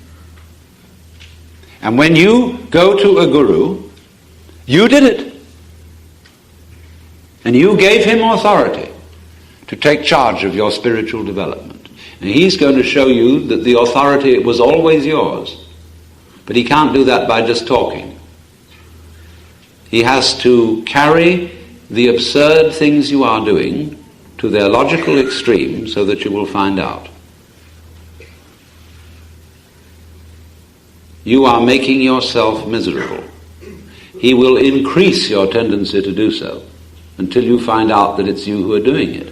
And when you go to a guru, you did it. And you gave him authority to take charge of your spiritual development. And he's going to show you that the authority was always yours. But he can't do that by just talking. He has to carry the absurd things you are doing to their logical extreme so that you will find out. You are making yourself miserable. He will increase your tendency to do so until you find out that it's you who are doing it.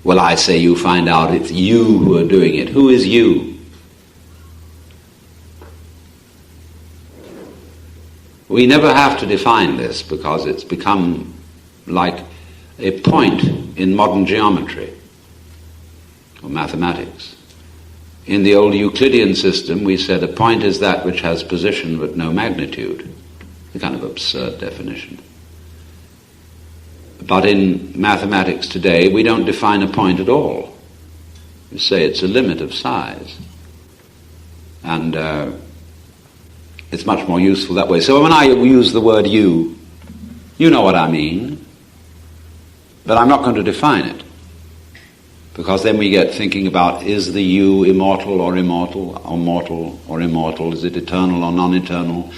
Well, I say you find out it's you who are doing it. Who is you? We never have to define this because it's become like a point in modern geometry or mathematics. In the old Euclidean system, we said a point is that which has position but no magnitude. A kind of absurd definition. But in mathematics today, we don't define a point at all. We say it's a limit of size. And it's much more useful that way. So when I use the word you, you know what I mean. But I'm not going to define it. Because then we get thinking about, is the you immortal or immortal, or mortal or immortal? Is it eternal or non-eternal?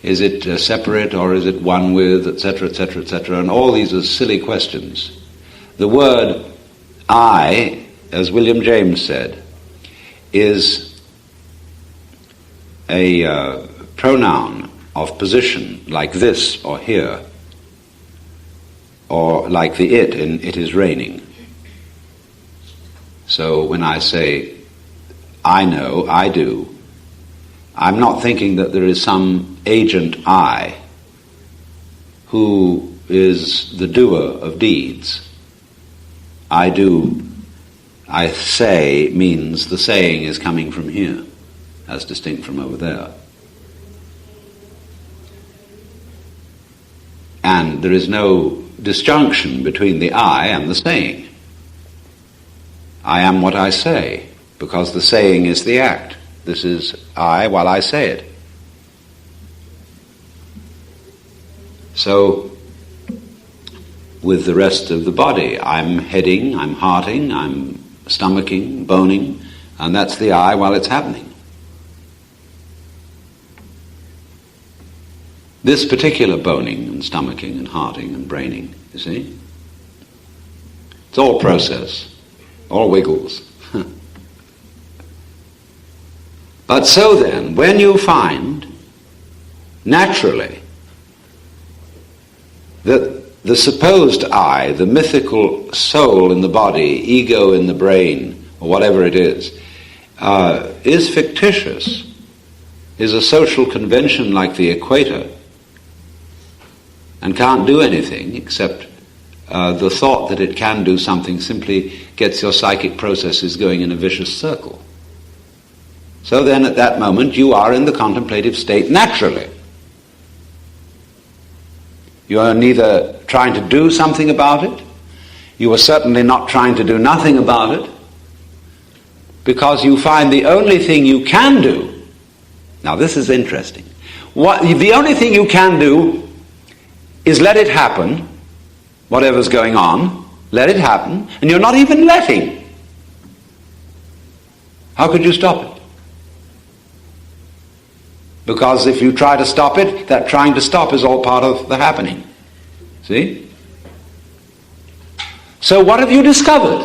Is it separate or is it one with, etc., etc., etc.? And all these are silly questions. The word I, as William James said, is a pronoun of position, like this or here, or like the it in It Is Raining. So when I say, I know, I do, I'm not thinking that there is some agent I who is the doer of deeds. I do, I say means the saying is coming from here, as distinct from over there. And there is no disjunction between the I and the saying. I am what I say, because the saying is the act. This is I while I say it. So, with the rest of the body, I'm heading, I'm hearting, I'm stomaching, boning, and that's the I while it's happening. This particular boning and stomaching and hearting and braining, you see, it's all process, all wiggles. But so then, when you find, naturally, that the supposed I, the mythical soul in the body, ego in the brain, or whatever it is fictitious, is a social convention like the equator, and can't do anything except the thought that it can do something simply gets your psychic processes going in a vicious circle. So then at that moment you are in the contemplative state naturally. You are neither trying to do something about it, you are certainly not trying to do nothing about it, because you find the only thing you can do, now this is interesting, the only thing you can do is let it happen, whatever's going on, let it happen, and you're not even letting. How could you stop it? Because if you try to stop it, that trying to stop is all part of the happening. See? So what have you discovered?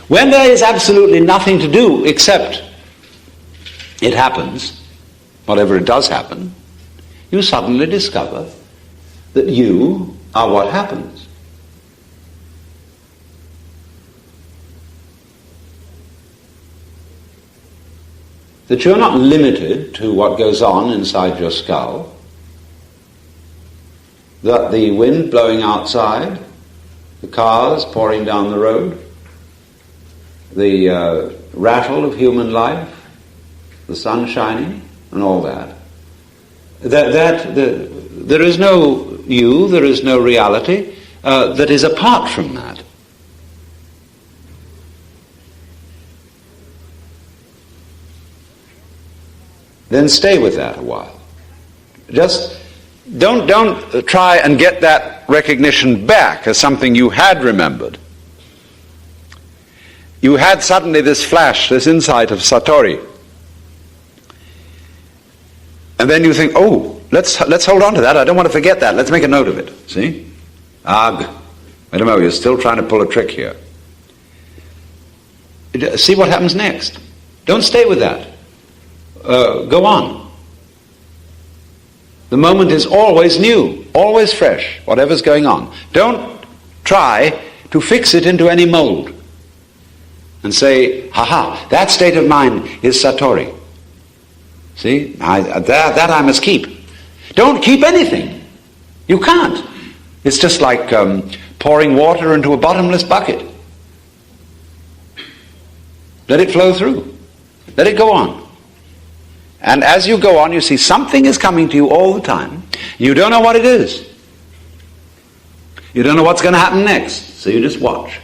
When there is absolutely nothing to do except it happens, whatever it does happen, you suddenly discover that you are what happens. That you're not limited to what goes on inside your skull, that the wind blowing outside, the cars pouring down the road, the rattle of human life, the sun shining, and all that, there is no you, there is no reality that is apart from that. Then stay with that a while. Just don't try and get that recognition back as something you had remembered. You had suddenly this flash, this insight of Satori. And then you think, oh, let's hold on to that. I don't want to forget that. Let's make a note of it. See? Wait a moment, you're still trying to pull a trick here. See what happens next. Don't stay with that. Go on. The moment is always new, always fresh, whatever's going on. Don't try to fix it into any mold and say, ha, that state of mind is Satori. See, that I must keep. Don't keep anything. You can't. It's just like pouring water into a bottomless bucket. Let it flow through. Let it go on. And as you go on, you see something is coming to you all the time. You don't know what it is. You don't know what's going to happen next, so you just watch.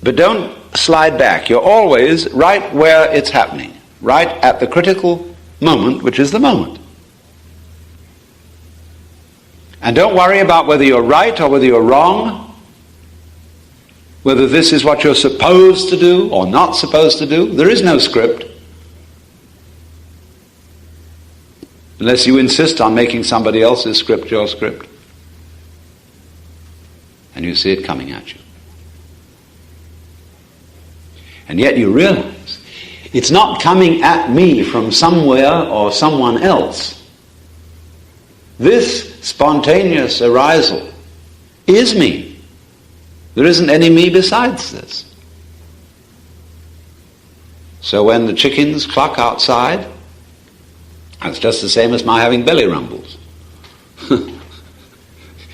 But don't slide back. You're always right where it's happening, right at the critical moment, which is the moment. And don't worry about whether you're right or whether you're wrong. whether this is what you're supposed to do or not supposed to do. There is no script. Unless you insist on making somebody else's script your script. And you see it coming at you. And yet you realize it's not coming at me from somewhere or someone else. This spontaneous arisal is me. There isn't any me besides this. So when the chickens cluck outside, that's just the same as my having belly rumbles.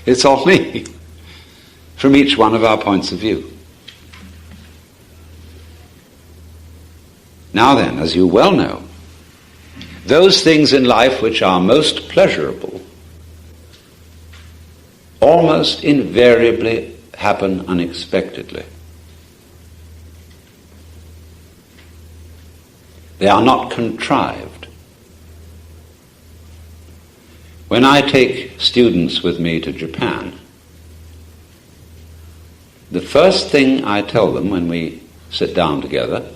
It's all me, from each one of our points of view. Now then, as you well know, those things in life which are most pleasurable almost invariably happen unexpectedly. They are not contrived. When I take students with me to Japan, the first thing I tell them when we sit down together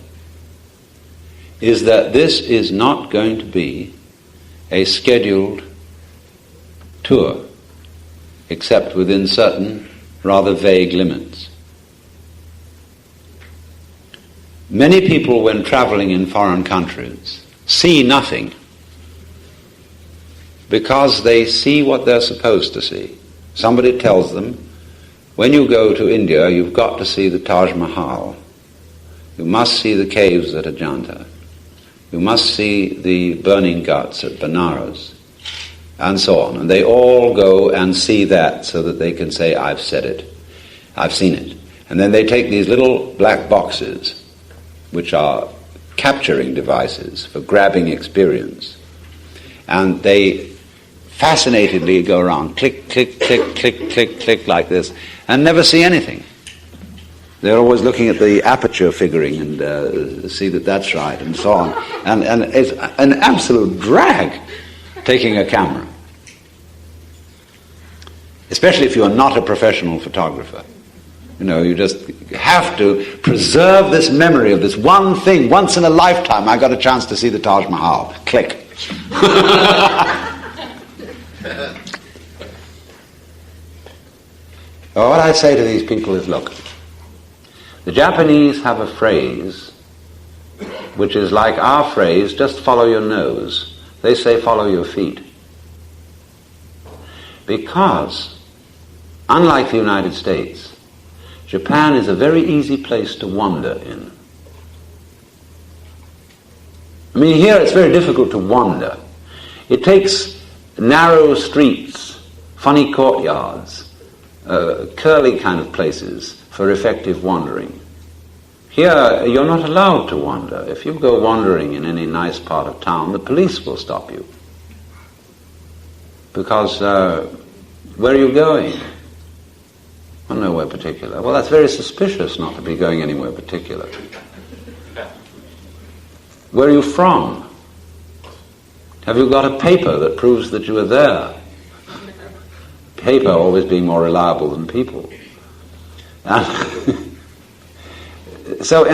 is that this is not going to be a scheduled tour, except within certain rather vague limits. Many people, when traveling in foreign countries, see nothing because they see what they're supposed to see. Somebody tells them, when you go to India, you've got to see the Taj Mahal. You must see the caves at Ajanta. You must see the burning ghats at Benares, and so on. And they all go and see that so that they can say, I've said it, I've seen it. And then they take these little black boxes, which are capturing devices for grabbing experience, and they fascinatedly go around, click, click, click, click, click, click, like this, and never see anything. They're always looking at the aperture figuring and see that that's right, and so on. And it's an absolute drag taking a camera, especially if you're not a professional photographer. You know, you just have to preserve this memory of this one thing. Once in a lifetime, I got a chance to see the Taj Mahal. Click. Well, what I say to these people is, look, the Japanese have a phrase which is like our phrase, just follow your nose. They say follow your feet. Because, unlike the United States, Japan is a very easy place to wander in. I mean, here it's very difficult to wander. It takes narrow streets, funny courtyards, curly kind of places for effective wandering. Here, you're not allowed to wander. If you go wandering in any nice part of town, the police will stop you. Because, where are you going? Well, nowhere particular. Well, that's very suspicious not to be going anywhere particular. Where are you from? Have you got a paper that proves that you are there? Paper always being more reliable than people. And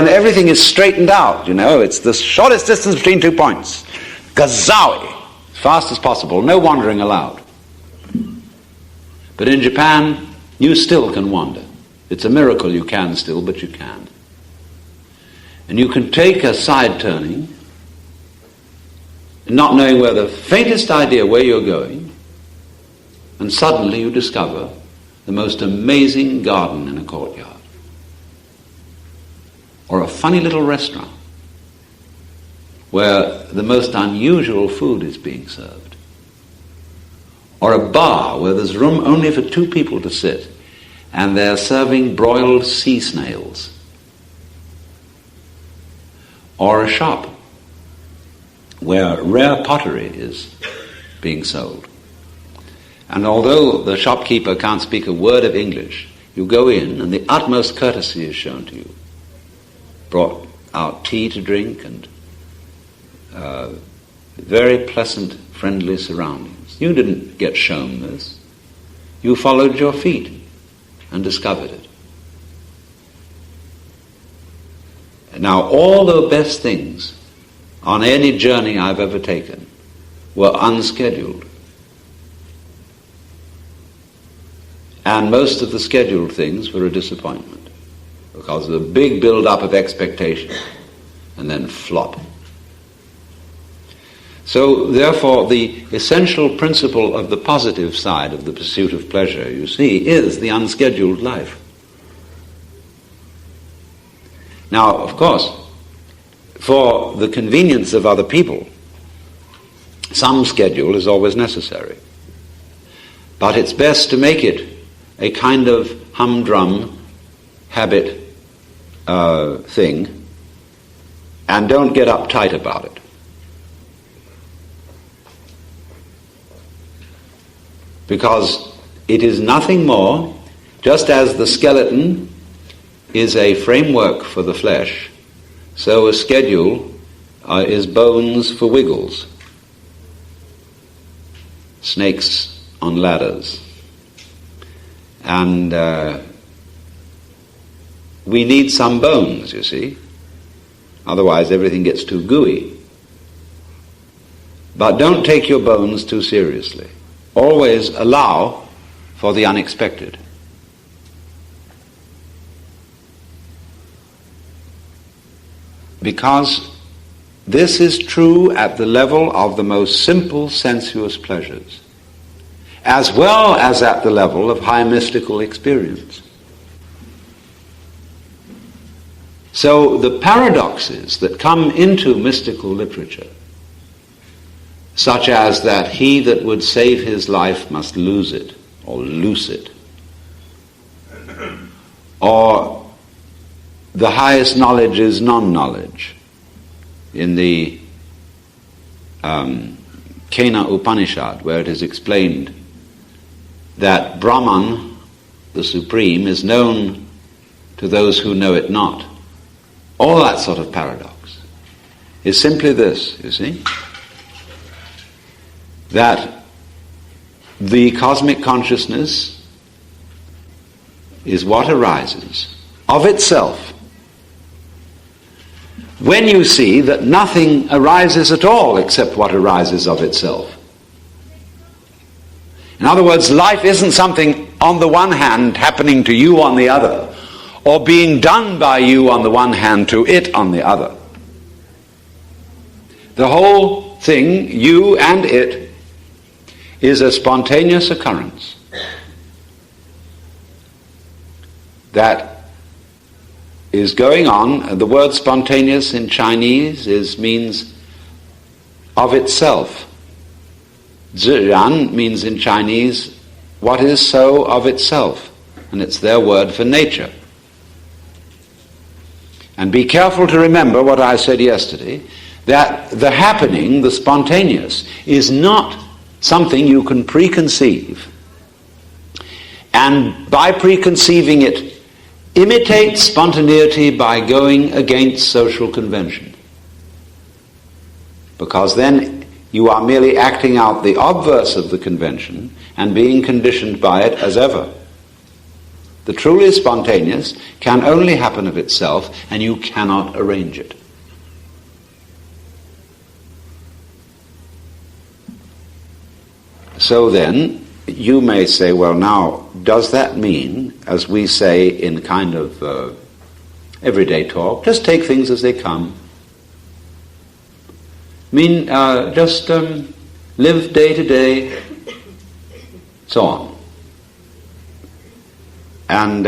everything is straightened out, you know. It's the shortest distance between 2 points. Gazawi, as fast as possible, no wandering allowed. But in Japan, you still can wander. It's a miracle you can still, but you can. And you can take a side turning, not knowing where the faintest idea where you're going, and suddenly you discover the most amazing garden in a courtyard. Or a funny little restaurant where the most unusual food is being served. Or a bar where there's room only for 2 people to sit and they're serving broiled sea snails. Or a shop where rare pottery is being sold. And although the shopkeeper can't speak a word of English, you go in and the utmost courtesy is shown to you. Brought out tea to drink and very pleasant, friendly surroundings. You didn't get shown this. You followed your feet and discovered it. Now, all the best things on any journey I've ever taken were unscheduled. And most of the scheduled things were a disappointment because of a big build-up of expectation and then flop. So, therefore, the essential principle of the positive side of the pursuit of pleasure, you see, is the unscheduled life. Now, of course, for the convenience of other people, some schedule is always necessary. But it's best to make it a kind of humdrum habit thing, and don't get uptight about it. Because it is nothing more, just as the skeleton is a framework for the flesh, so a schedule is bones for wiggles, snakes on ladders. And we need some bones, you see. Otherwise everything gets too gooey. But don't take your bones too seriously. Always allow for the unexpected. Because this is true at the level of the most simple sensuous pleasures, as well as at the level of high mystical experience. So the paradoxes that come into mystical literature, such as that he that would save his life must lose it, or loose it, or the highest knowledge is non-knowledge, in the Kena Upanishad, where it is explained that Brahman, the Supreme, is known to those who know it not. All that sort of paradox is simply this, you see, that the cosmic consciousness is what arises of itself when you see that nothing arises at all except what arises of itself. In other words, life isn't something on the one hand happening to you on the other, or being done by you on the one hand to it on the other. The whole thing, you and it, is a spontaneous occurrence that is going on. The word spontaneous in Chinese means of itself. Zhiran means in Chinese what is so of itself, and it's their word for nature. And be careful to remember what I said yesterday, that the happening, the spontaneous, is not something you can preconceive, and by preconceiving it, imitate spontaneity by going against social convention. Because then you are merely acting out the obverse of the convention and being conditioned by it as ever. The truly spontaneous can only happen of itself, and you cannot arrange it. So then, you may say, well now, does that mean, as we say in kind of everyday talk, just take things as they come? Just live day to day, so on. And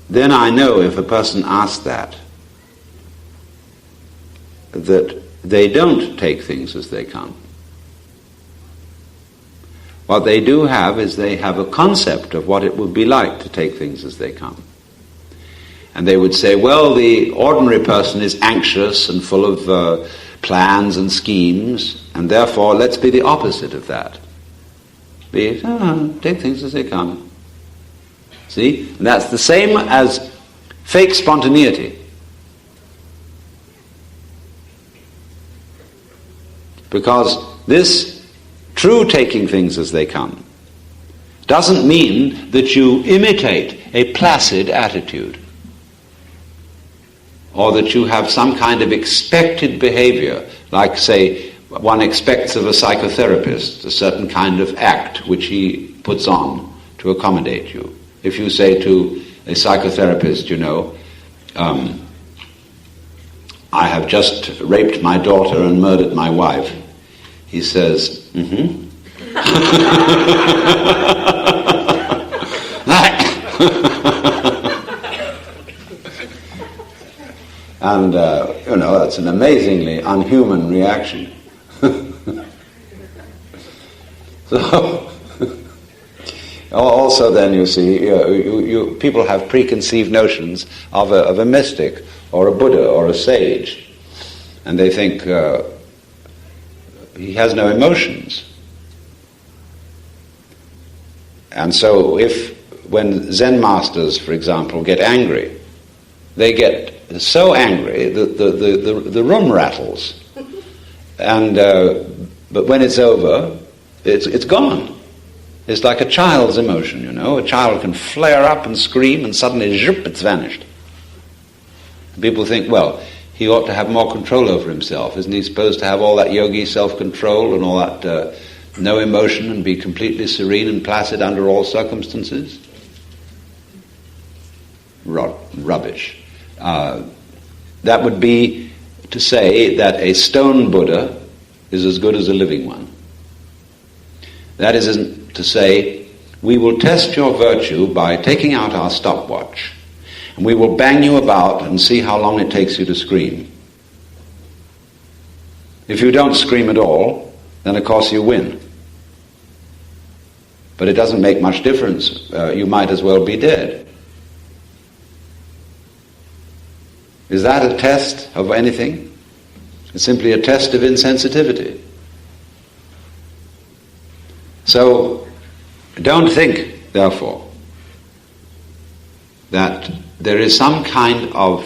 then I know if a person asks that they don't take things as they come. What they do have is they have a concept of what it would be like to take things as they come. And they would say, well, the ordinary person is anxious and full of plans and schemes, and therefore let's be the opposite of that. Take things as they come. See? And that's the same as fake spontaneity. Because this true taking things as they come doesn't mean that you imitate a placid attitude. or that you have some kind of expected behavior, like, say, one expects of a psychotherapist a certain kind of act which he puts on to accommodate you. If you say to a psychotherapist, I have just raped my daughter and murdered my wife, he says, mm-hmm. And, that's an amazingly unhuman reaction. So, also then you see, people have preconceived notions of a mystic, or a Buddha, or a sage, and they think he has no emotions. And so when Zen masters, for example, get angry, they get so angry that the room rattles. And but when it's over, it's gone. It's like a child's emotion, A child can flare up and scream, and suddenly, zhup, it's vanished. People think, well, he ought to have more control over himself. Isn't he supposed to have all that yogi self-control and all that no emotion, and be completely serene and placid under all circumstances? Rubbish. That would be to say that a stone Buddha is as good as a living one. That isn't to say, we will test your virtue by taking out our stopwatch, and we will bang you about and see how long it takes you to scream. If you don't scream at all, then of course you win. But it doesn't make much difference. You might as well be dead. Is that a test of anything? It's simply a test of insensitivity. So, don't think, therefore, that there is some kind of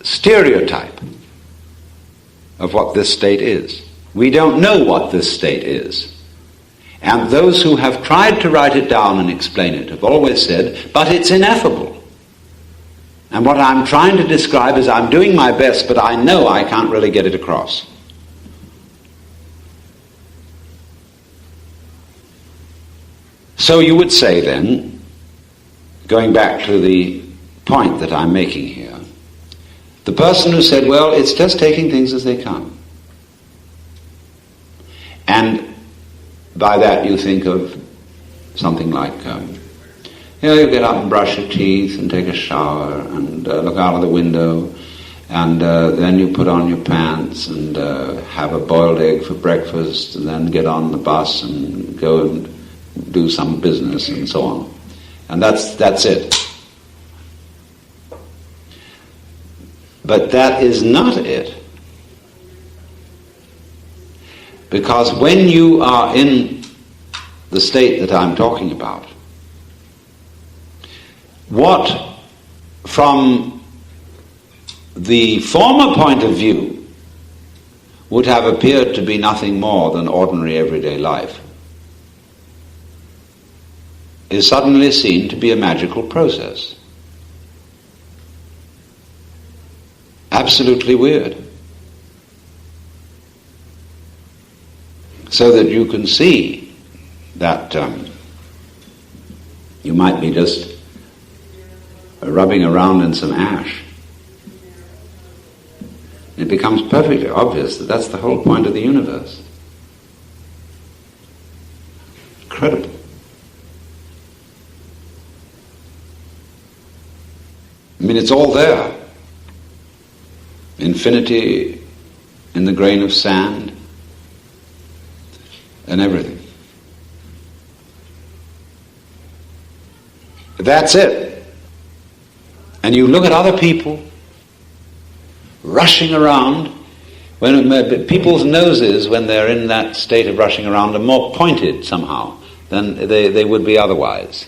stereotype of what this state is. We don't know what this state is. And those who have tried to write it down and explain it have always said, but it's ineffable. And what I'm trying to describe is I'm doing my best, but I know I can't really get it across. So you would say then, going back to the point that I'm making here, the person who said, well, it's just taking things as they come. And by that you think of something like, you get up and brush your teeth and take a shower and look out of the window, and then you put on your pants and have a boiled egg for breakfast, and then get on the bus and go and do some business and so on. And that's it. But that is not it. Because when you are in the state that I'm talking about, what, from the former point of view, would have appeared to be nothing more than ordinary everyday life, is suddenly seen to be a magical process. Absolutely weird. So that you can see that you might be just rubbing around in some ash. It becomes perfectly obvious that that's the whole point of the universe. Incredible. I mean, it's all there. Infinity in the grain of sand and everything. That's it. And you look at other people rushing around, when people's noses, when they're in that state of rushing around, are more pointed somehow than they would be otherwise.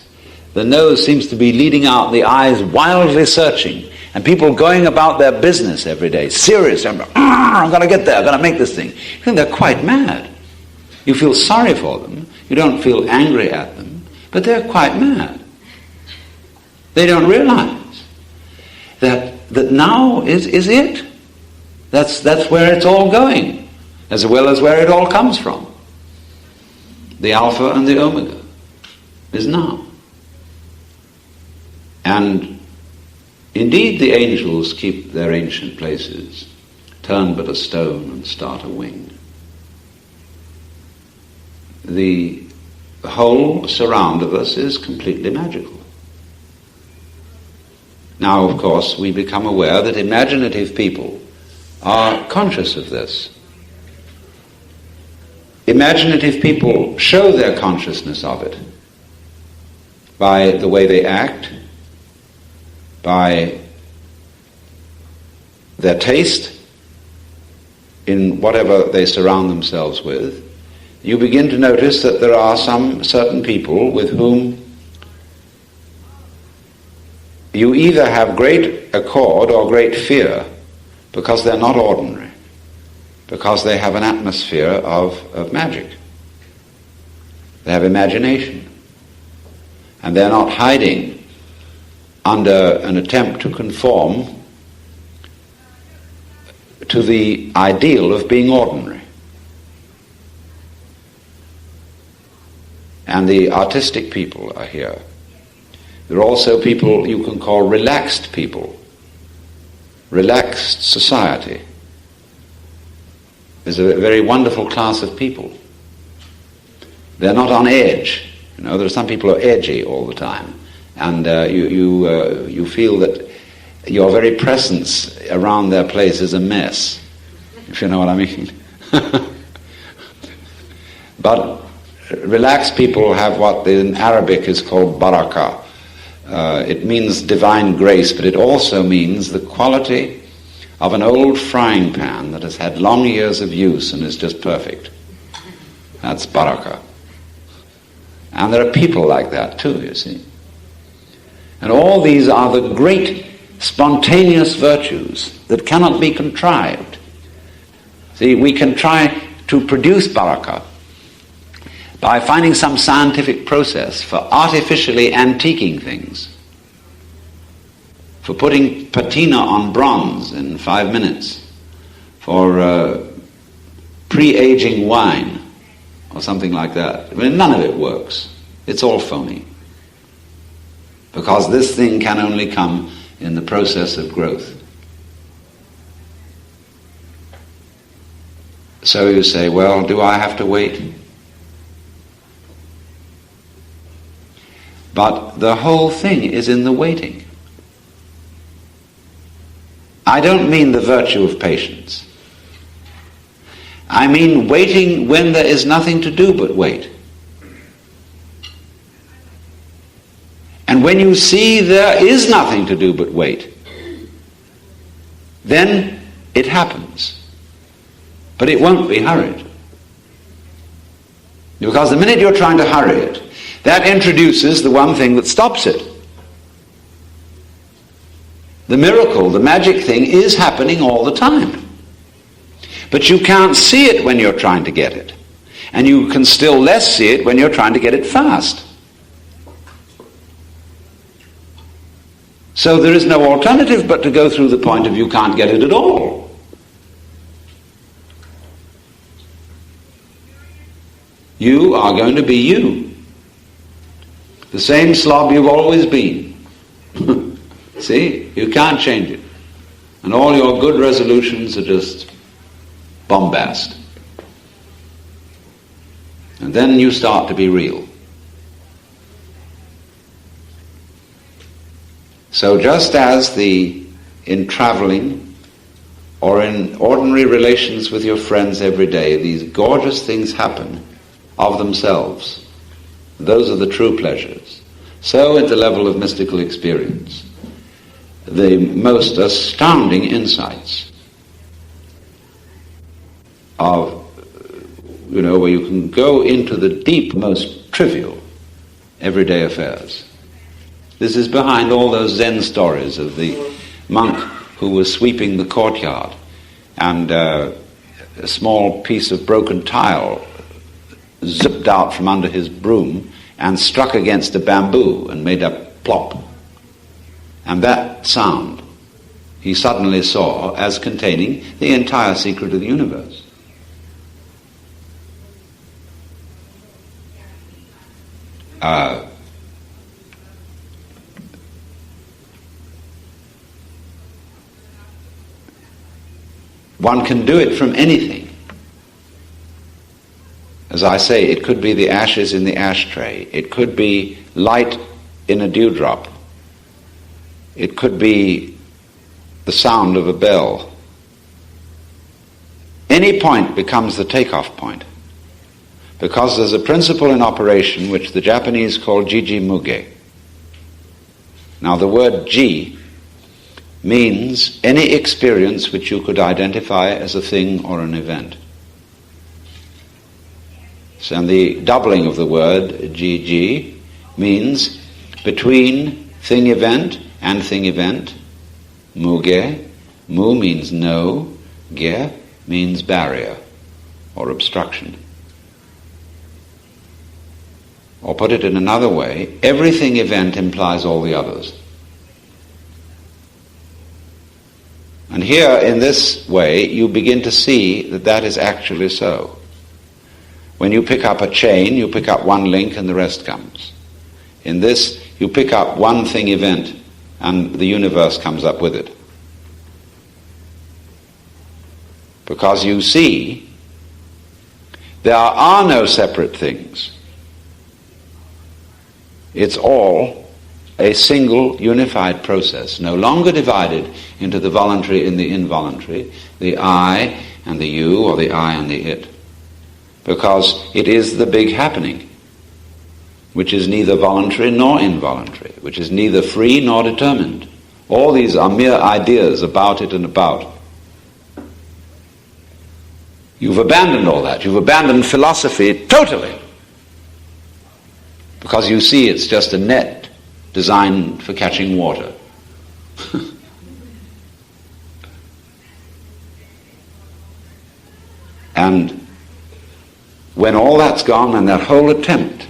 The nose seems to be leading out, the eyes wildly searching, and people going about their business every day, serious. I'm going to get there, I'm going to make this thing. You think they're quite mad. You feel sorry for them. You don't feel angry at them, but they're quite mad. They don't realize that that now is it. That's where it's all going, as well as where it all comes from. The Alpha and the Omega is now. And indeed the angels keep their ancient places, turn but a stone and start a wing. The whole surround of us is completely magical. Now, of course, we become aware that imaginative people are conscious of this. Imaginative people show their consciousness of it by the way they act, by their taste in whatever they surround themselves with. You begin to notice that there are some certain people with whom you either have great accord or great fear because they're not ordinary, because they have an atmosphere of magic. They have imagination. And they're not hiding under an attempt to conform to the ideal of being ordinary. And the artistic people are here. There are also people you can call relaxed people, relaxed society. There's a very wonderful class of people. They're not on edge. You know, there are some people who are edgy all the time, and you feel that your very presence around their place is a mess, if you know what I mean. But relaxed people have what in Arabic is called barakah. It means divine grace, but it also means the quality of an old frying pan that has had long years of use and is just perfect. That's barakah. And there are people like that too, you see. And all these are the great spontaneous virtues that cannot be contrived. See, we can try to produce barakah by finding some scientific process for artificially antiquing things, for putting patina on bronze in 5 minutes, for pre-aging wine, or something like that. I mean, none of it works. It's all phony. Because this thing can only come in the process of growth. So you say, well, do I have to wait? But the whole thing is in the waiting. I don't mean the virtue of patience. I mean waiting when there is nothing to do but wait. And when you see there is nothing to do but wait, then it happens. But it won't be hurried. Because the minute you're trying to hurry it, that introduces the one thing that stops it. The miracle, the magic thing is happening all the time. But you can't see it when you're trying to get it. And you can still less see it when you're trying to get it fast. So there is no alternative but to go through the point of you can't get it at all. You are going to be you. The same slob you've always been. See? You can't change it. And all your good resolutions are just bombast. And then you start to be real. So just as in traveling or in ordinary relations with your friends every day, these gorgeous things happen of themselves. Those are the true pleasures. So at the level of mystical experience, the most astounding insights of, where you can go into the deep, most trivial, everyday affairs. This is behind all those Zen stories of the monk who was sweeping the courtyard and a small piece of broken tile zipped out from under his broom and struck against a bamboo and made a plop. And that sound he suddenly saw as containing the entire secret of the universe. One can do it from anything. As I say, it could be the ashes in the ashtray. It could be light in a dewdrop. It could be the sound of a bell. Any point becomes the takeoff point, because there's a principle in operation which the Japanese call jiji muge. Now the word ji means any experience which you could identify as a thing or an event. So, and the doubling of the word jiji means between thing-event and thing-event. Muge, mu means no, ge means barrier or obstruction. Or put it in another way, everything event implies all the others. And here, in this way, you begin to see that that is actually so. When you pick up a chain, you pick up one link and the rest comes. In this, you pick up one thing event and the universe comes up with it. Because you see, there are no separate things. It's all a single unified process, no longer divided into the voluntary and the involuntary, the I and the you, or the I and the it. Because it is the big happening, which is neither voluntary nor involuntary, which is neither free nor determined. All these are mere ideas about it and about. You've abandoned all that. You've abandoned philosophy totally. Because you see it's just a net designed for catching water. And when all that's gone and that whole attempt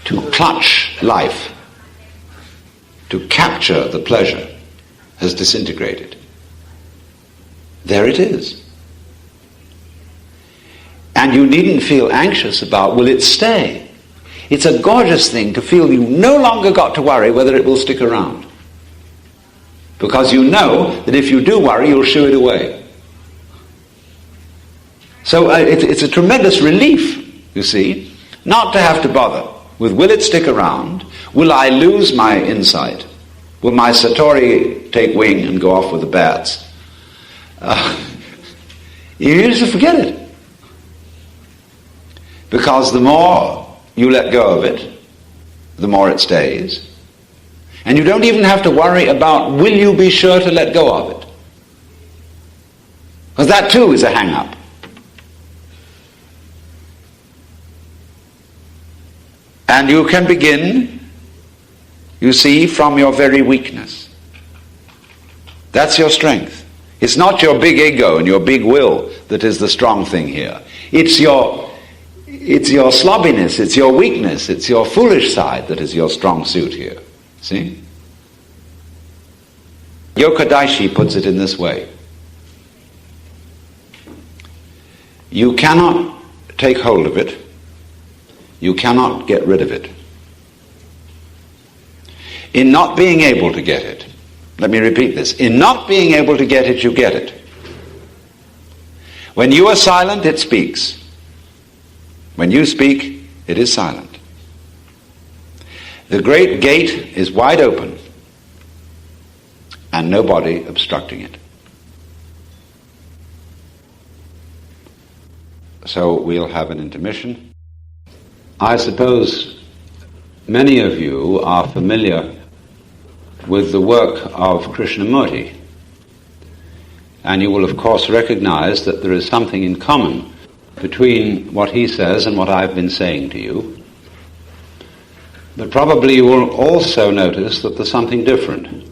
to clutch life, to capture the pleasure, has disintegrated, there it is. And you needn't feel anxious about, will it stay? It's a gorgeous thing to feel you no longer got to worry whether it will stick around. Because you know that if you do worry, you'll shoo it away. So it's a tremendous relief, you see, not to have to bother with, will it stick around? Will I lose my insight? Will my Satori take wing and go off with the bats? You just forget it. Because the more you let go of it, the more it stays. And you don't even have to worry about, will you be sure to let go of it? Because that too is a hang-up. And you can begin, you see, from your very weakness. That's your strength. It's not your big ego and your big will that is the strong thing here. It's your slobbiness, it's your weakness, it's your foolish side that is your strong suit here. See? Yokadaishi puts it in this way. You cannot take hold of it. You cannot get rid of it. In not being able to get it, let me repeat this, in not being able to get it, you get it. When you are silent, it speaks. When you speak, it is silent. The great gate is wide open and nobody obstructing it. So we'll have an intermission. I suppose many of you are familiar with the work of Krishnamurti, and you will of course recognize that there is something in common between what he says and what I've been saying to you. But probably you will also notice that there's something different,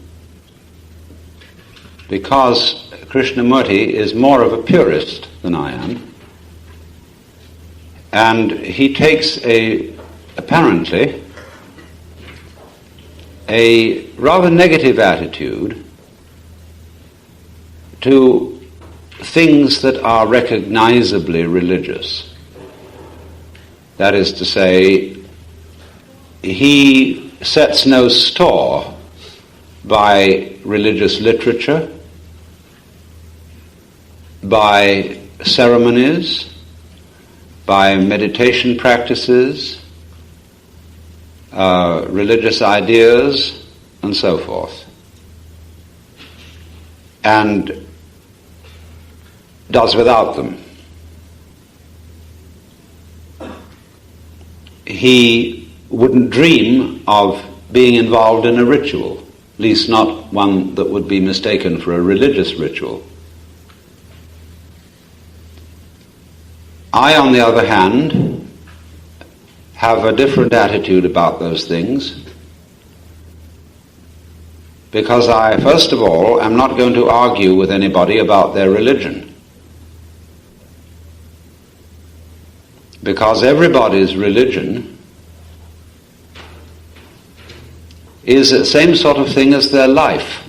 because Krishnamurti is more of a purist than I am. And he takes apparently a rather negative attitude to things that are recognizably religious. That is to say, he sets no store by religious literature, by ceremonies, by meditation practices, religious ideas, and so forth, and does without them. He wouldn't dream of being involved in a ritual, at least not one that would be mistaken for a religious ritual. I, on the other hand, have a different attitude about those things, because I, first of all, am not going to argue with anybody about their religion. Because everybody's religion is the same sort of thing as their life.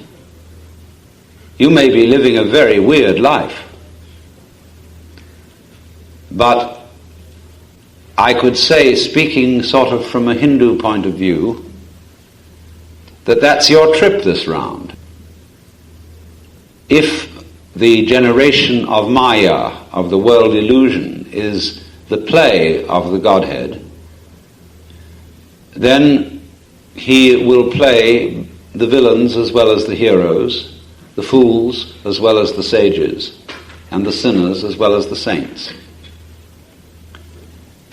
You may be living a very weird life, but I could say, speaking sort of from a Hindu point of view, that that's your trip this round. If the generation of Maya, of the world illusion, is the play of the Godhead, then he will play the villains as well as the heroes, the fools as well as the sages, and the sinners as well as the saints.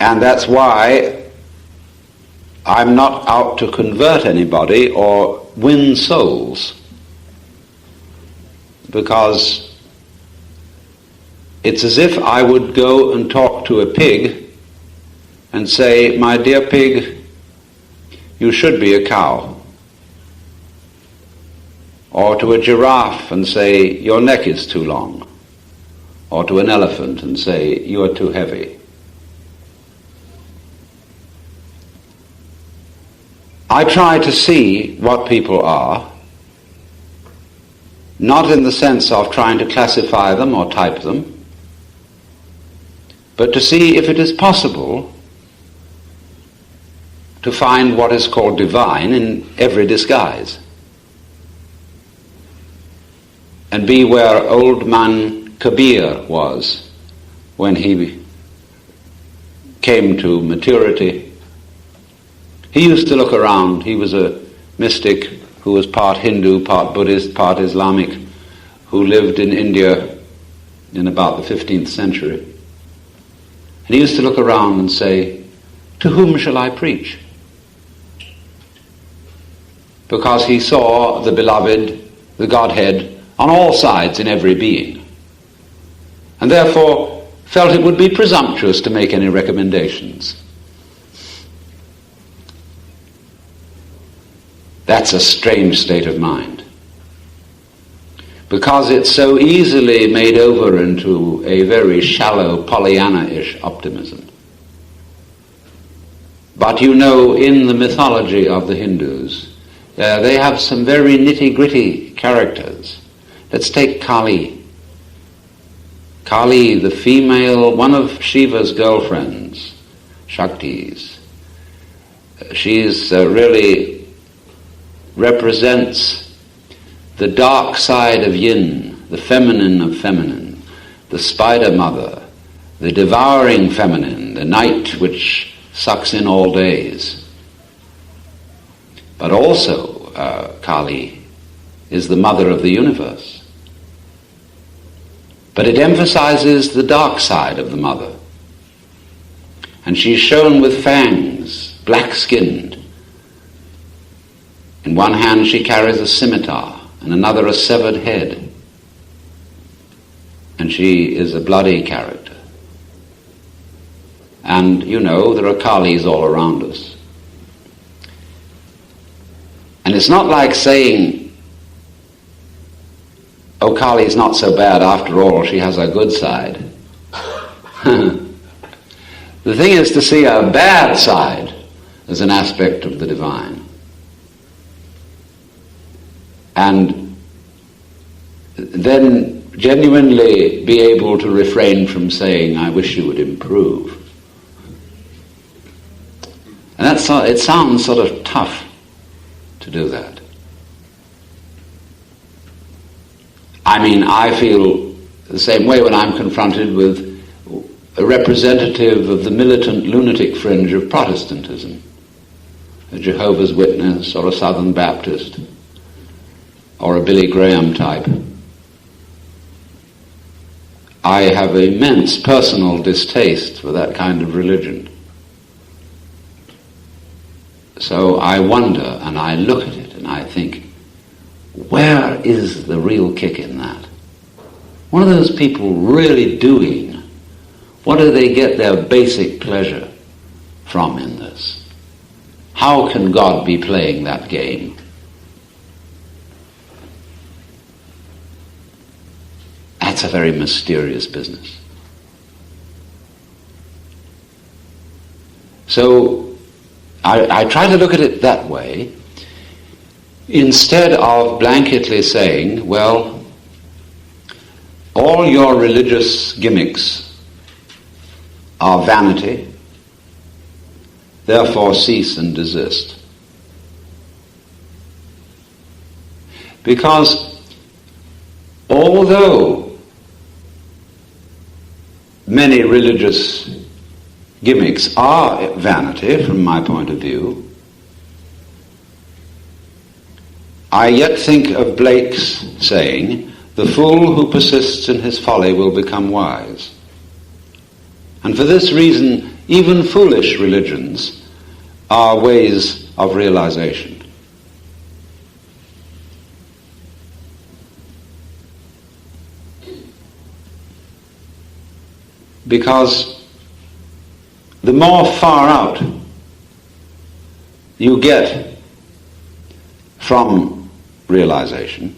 And that's why I'm not out to convert anybody or win souls, because it's as if I would go and talk to a pig and say, "My dear pig, you should be a cow." Or to a giraffe and say, "Your neck is too long." Or to an elephant and say, "You are too heavy." I try to see what people are, not in the sense of trying to classify them or type them, but to see if it is possible to find what is called divine in every disguise, and be where old man Kabir was when he came to maturity. He used to look around. He was a mystic who was part Hindu, part Buddhist, part Islamic, who lived in India in about the 15th century. And he used to look around and say, "To whom shall I preach?" Because he saw the beloved, the Godhead, on all sides in every being, and therefore felt it would be presumptuous to make any recommendations. That's a strange state of mind, because it's so easily made over into a very shallow Pollyanna-ish optimism. But you know, in the mythology of the Hindus, they have some very nitty-gritty characters. Let's take Kali. Kali, the female, one of Shiva's girlfriends, Shaktis. She's really represents the dark side of yin, the feminine of feminine, the spider mother, the devouring feminine, the night which sucks in all days. But also Kali is the mother of the universe. But it emphasizes the dark side of the mother. And she's shown with fangs, black-skinned. In one hand she carries a scimitar, and another a severed head. And she is a bloody character. And, you know, there are Kalis all around us. And it's not like saying, "Oh, Kali's not so bad after all, she has a good side." The thing is to see a bad side as an aspect of the divine. And then genuinely be able to refrain from saying, I wish you would improve. And it sounds sort of tough to do that. I mean, I feel the same way when I'm confronted with a representative of the militant lunatic fringe of Protestantism, a Jehovah's Witness or a Southern Baptist or a Billy Graham type. I have immense personal distaste for that kind of religion. So I wonder and I look at it and I think, where is the real kick in that? What are those people really doing? What do they get their basic pleasure from in this? How can God be playing that game? That's a very mysterious business. So I try to look at it that way, instead of blanketly saying, well, all your religious gimmicks are vanity, therefore cease and desist. Because although many religious gimmicks are vanity from my point of view, I yet think of Blake's saying, the fool who persists in his folly will become wise. And for this reason, even foolish religions are ways of realization. Because the more far out you get from realization,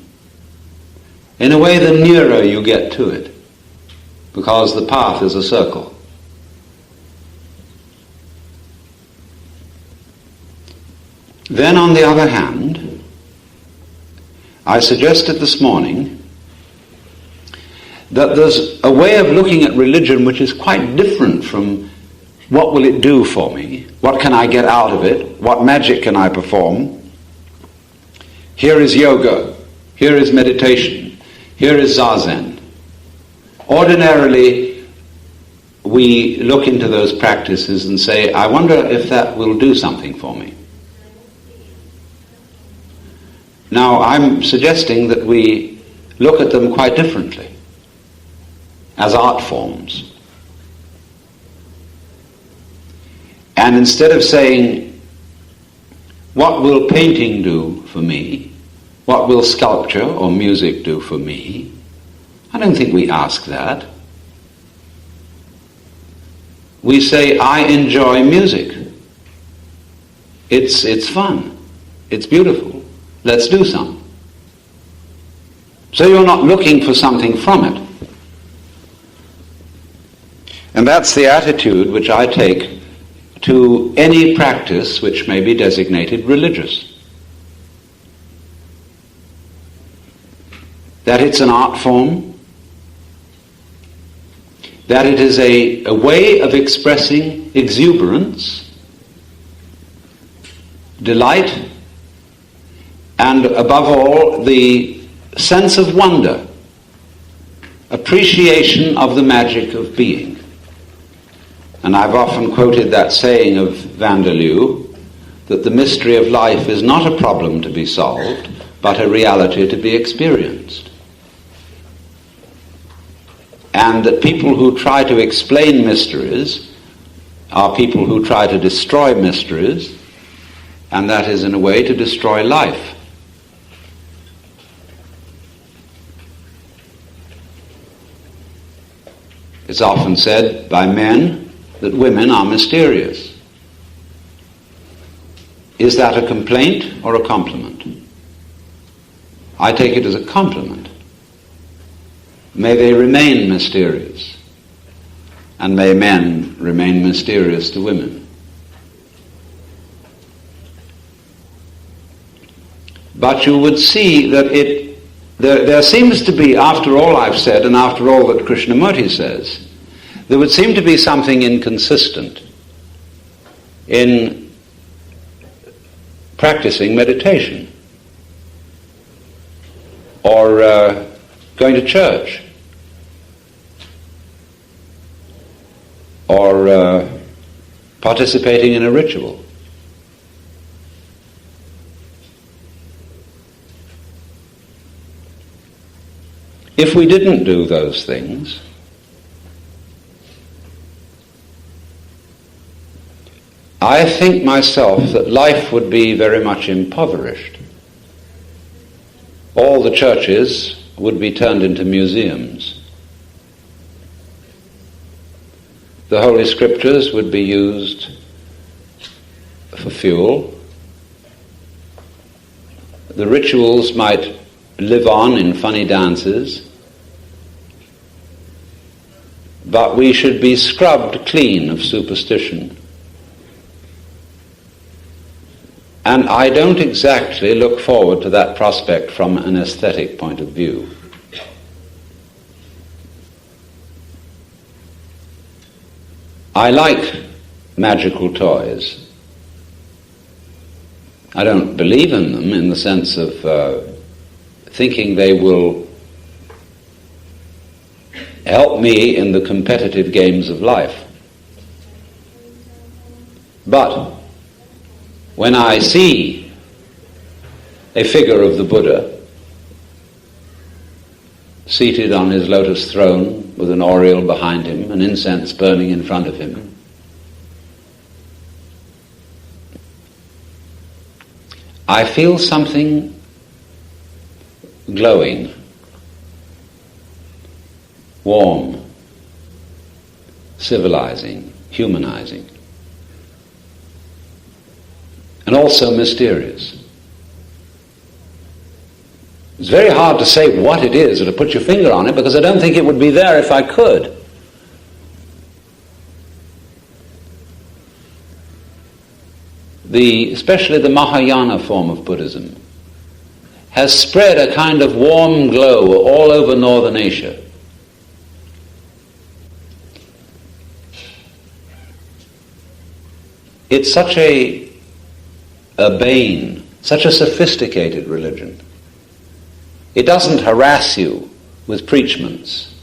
in a way the nearer you get to it, because the path is a circle. Then, on the other hand, I suggested this morning that there's a way of looking at religion which is quite different from what will it do for me, what can I get out of it, what magic can I perform. Here is yoga, here is meditation, here is zazen. Ordinarily, we look into those practices and say, I wonder if that will do something for me. Now, I'm suggesting that we look at them quite differently, as art forms. And instead of saying, what will painting do for me? What will sculpture or music do for me? I don't think we ask that. We say, I enjoy music. It's fun. It's beautiful. Let's do some. So you're not looking for something from it. And that's the attitude which I take to any practice which may be designated religious. That it's an art form, that it is a way of expressing exuberance, delight, and above all, the sense of wonder, appreciation of the magic of being. And I've often quoted that saying of Vanderloo, that the mystery of life is not a problem to be solved, but a reality to be experienced. And that people who try to explain mysteries are people who try to destroy mysteries, and that is in a way to destroy life. It's often said by men that women are mysterious. Is that a complaint or a compliment? I take it as a compliment. May they remain mysterious, and may men remain mysterious to women. But you would see that it there seems to be, after all I've said and after all that Krishnamurti says, there would seem to be something inconsistent in practicing meditation or going to church or participating in a ritual. If we didn't do those things, I think myself that life would be very much impoverished. All the churches would be turned into museums. The Holy Scriptures would be used for fuel. The rituals might live on in funny dances, but we should be scrubbed clean of superstition. And I don't exactly look forward to that prospect from an aesthetic point of view. I like magical toys. I don't believe in them in the sense of thinking they will help me in the competitive games of life. But when I see a figure of the Buddha seated on his lotus throne with an aureole behind him, an incense burning in front of him, I feel something glowing, warm, civilizing, humanizing, and also mysterious. It's very hard to say what it is or to put your finger on it, because I don't think it would be there if I could. Especially the Mahayana form of Buddhism has spread a kind of warm glow all over northern Asia. It's such a urbane, such a sophisticated religion. It doesn't harass you with preachments.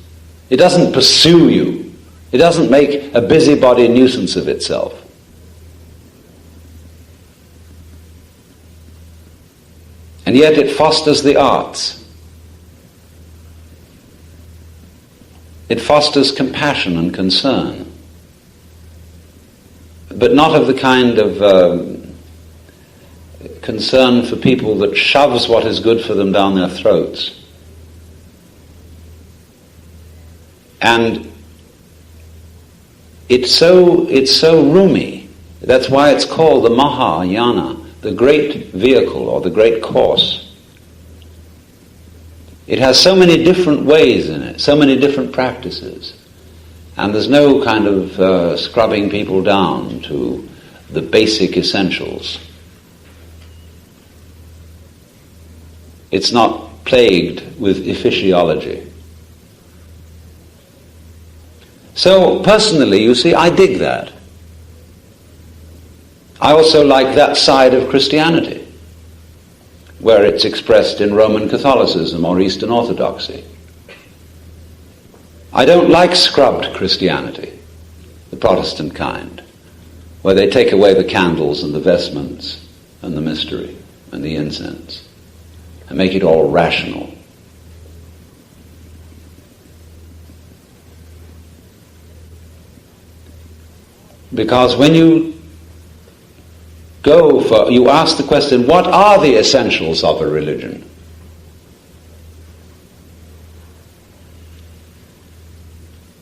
It doesn't pursue you. It doesn't make a busybody nuisance of itself. And yet it fosters the arts. It fosters compassion and concern, but not of the kind of concern for people that shoves what is good for them down their throats. And it's so roomy. That's why it's called the Mahayana, the great vehicle or the great course. It has so many different ways in it, so many different practices, and there's no kind of scrubbing people down to the basic essentials. It's not plagued with ephesiology. So personally, you see, I dig that. I also like that side of Christianity, where it's expressed in Roman Catholicism or Eastern Orthodoxy. I don't like scrubbed Christianity, the Protestant kind, where they take away the candles and the vestments and the mystery and the incense and make it all rational. Because when you you ask the question, what are the essentials of a religion?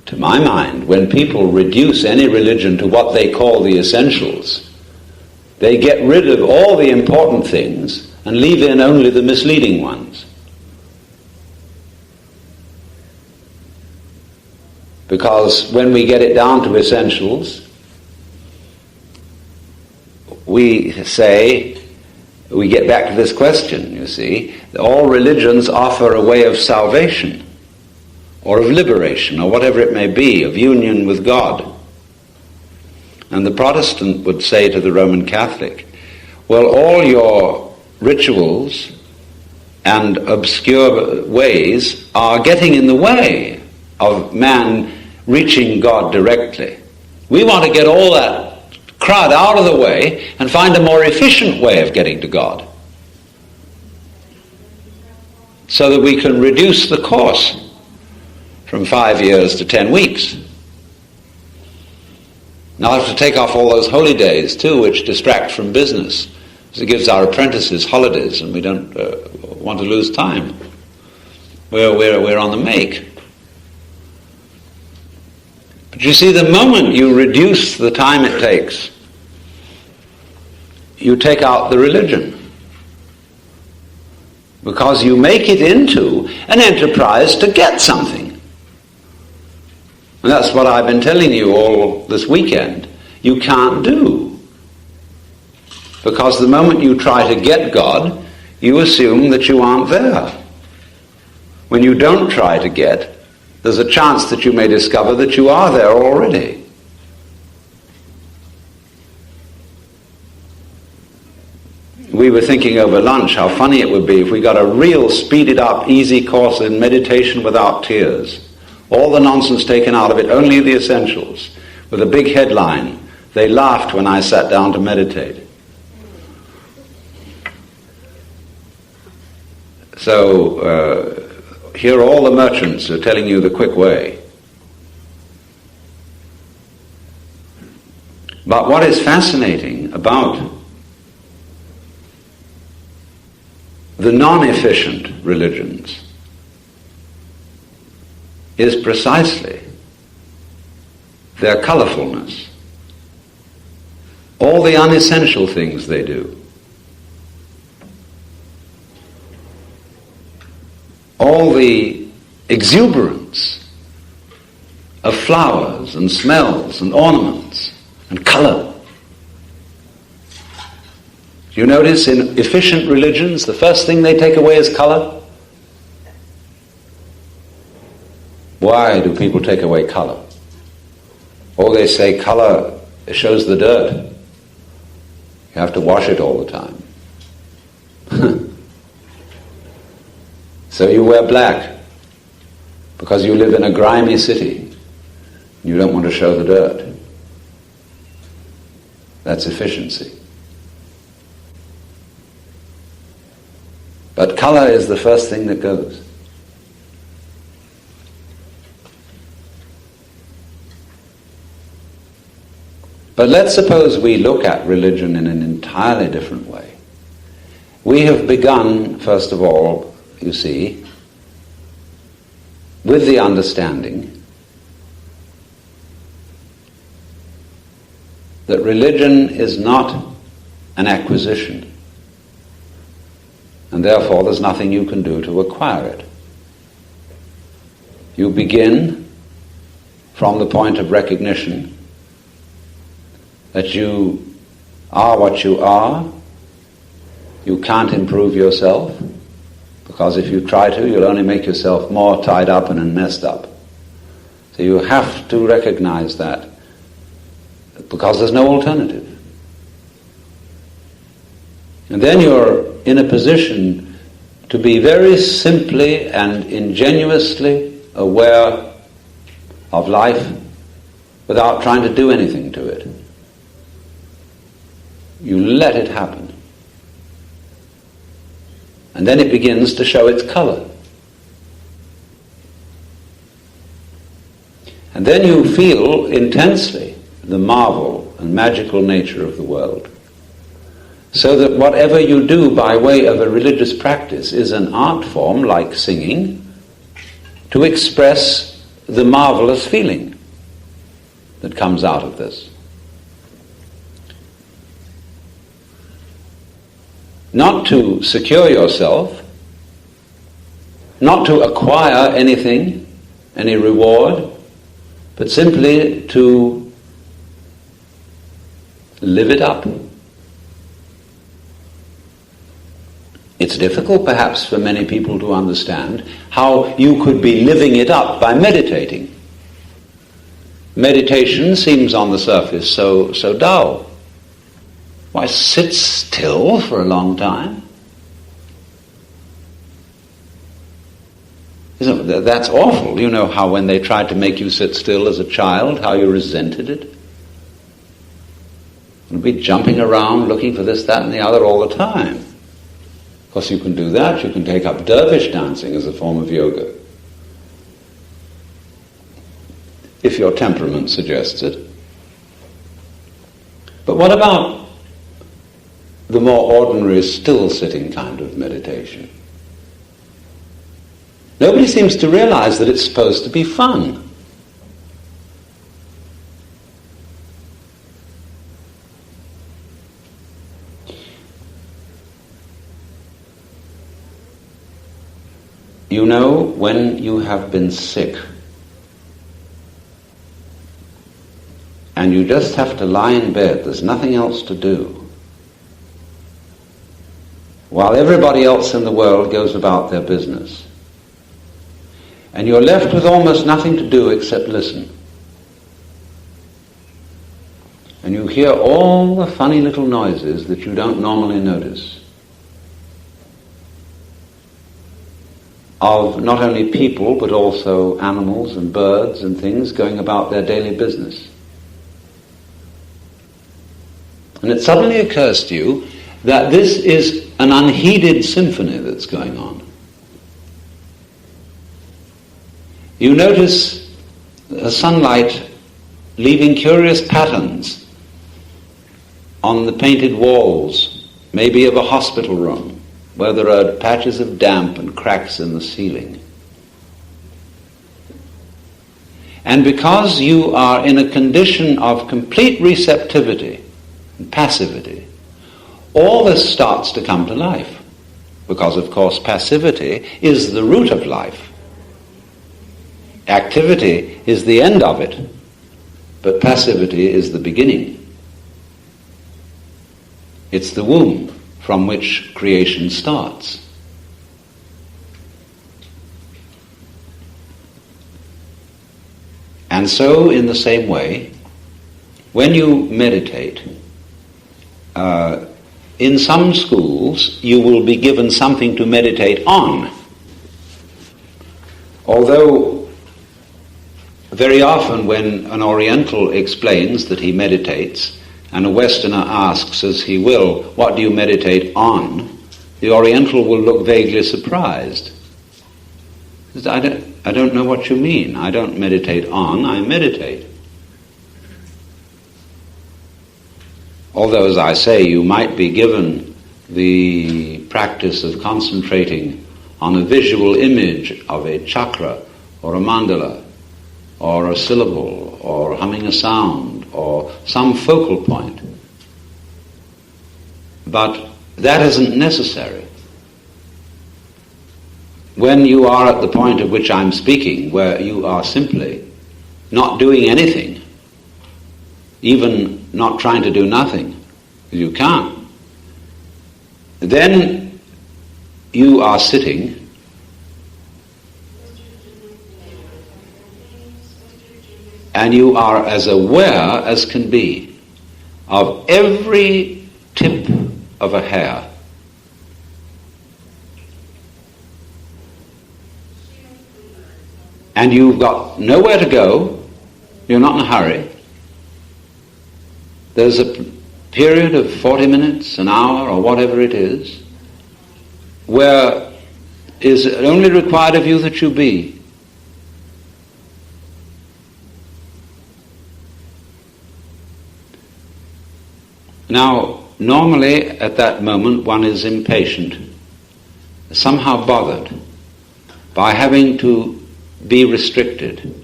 To my mind, when people reduce any religion to what they call the essentials, they get rid of all the important things and leave in only the misleading ones. Because when we get it down to essentials, we say we get back to this question, you see. All religions offer a way of salvation, or of liberation, or whatever it may be, of union with God. And the Protestant would say to the Roman Catholic, well, all your rituals and obscure ways are getting in the way of man reaching God directly. We want to get all that crowd out of the way and find a more efficient way of getting to God, so that we can reduce the course from 5 years to 10 weeks. Now I have to take off all those holy days too, which distract from business, because it gives our apprentices holidays, and we don't want to lose time. We're on the make. But you see, the moment you reduce the time it takes, you take out the religion, because you make it into an enterprise to get something. And that's what I've been telling you all this weekend. You can't do. Because the moment you try to get God, you assume that you aren't there. When you don't try to get, there's a chance that you may discover that you are there already. We were thinking over lunch how funny it would be if we got a real speeded up, easy course in meditation without tears. All the nonsense taken out of it, only the essentials, with a big headline, "They laughed when I sat down to meditate." So here all the merchants are telling you the quick way. But what is fascinating about the non-efficient religions is precisely their colorfulness. All the unessential things they do. All the exuberance of flowers and smells and ornaments and color. You notice in efficient religions, the first thing they take away is color. Why do people take away color? Or they say color shows the dirt. You have to wash it all the time. So you wear black because you live in a grimy city. You don't want to show the dirt. That's efficiency. But color is the first thing that goes. But let's suppose we look at religion in an entirely different way. We have begun, first of all, you see, with the understanding that religion is not an acquisition, and therefore there's nothing you can do to acquire it. You begin from the point of recognition that you are what you are. You can't improve yourself, because if you try to, you'll only make yourself more tied up and messed up. So you have to recognize that, because there's no alternative. And then you're in a position to be very simply and ingenuously aware of life without trying to do anything to it. You let it happen. And then it begins to show its color. And then you feel intensely the marvel and magical nature of the world. So that whatever you do by way of a religious practice is an art form, like singing, to express the marvelous feeling that comes out of this. Not to secure yourself, not to acquire anything, any reward, but simply to live it up. It's difficult perhaps for many people to understand how you could be living it up by meditating. Meditation seems on the surface so dull. Why sit still for a long time? That's awful. You know how when they tried to make you sit still as a child, how you resented it? You'd be jumping around looking for this, that and the other all the time. Of course you can do that. You can take up dervish dancing as a form of yoga, if your temperament suggests it. But what about the more ordinary still-sitting kind of meditation? Nobody seems to realize that it's supposed to be fun. You know, when you have been sick and you just have to lie in bed, there's nothing else to do, while everybody else in the world goes about their business, and you're left with almost nothing to do except listen. And you hear all the funny little noises that you don't normally notice, of not only people but also animals and birds and things going about their daily business. And it suddenly occurs to you that this is an unheeded symphony that's going on. You notice the sunlight leaving curious patterns on the painted walls, maybe of a hospital room, where there are patches of damp and cracks in the ceiling. And because you are in a condition of complete receptivity and passivity, all this starts to come to life. Because, of course, passivity is the root of life. Activity is the end of it, but passivity is the beginning. It's the womb from which creation starts. And so, in the same way, when you meditate, in some schools you will be given something to meditate on. Although very often when an Oriental explains that he meditates, and a Westerner asks, as he will, what do you meditate on? The Oriental will look vaguely surprised. He says, I don't know what you mean. I don't meditate on, I meditate. Although, as I say, you might be given the practice of concentrating on a visual image of a chakra, or a mandala, or a syllable, or humming a sound, or some focal point. But that isn't necessary. When you are at the point at which I'm speaking, where you are simply not doing anything, even not trying to do nothing, you can't, then you are sitting and you are as aware as can be of every tip of a hair. And you've got nowhere to go, you're not in a hurry. There's a period of 40 minutes, an hour, or whatever it is, where is only required of you that you be. Now, normally at that moment one is impatient, somehow bothered by having to be restricted.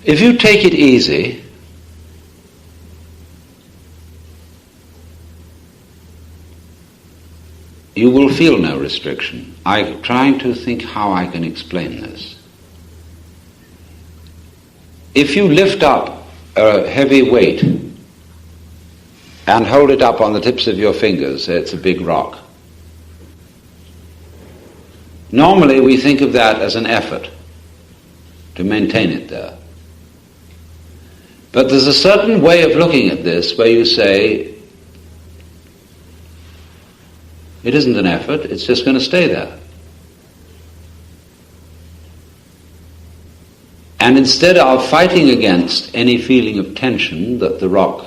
If you take it easy, you will feel no restriction. I'm trying to think how I can explain this. If you lift up a heavy weight and hold it up on the tips of your fingers. It's a big rock. Normally we think of that as an effort to maintain it there. But there's a certain way of looking at this where you say, it isn't an effort, it's just going to stay there. And instead of fighting against any feeling of tension that the rock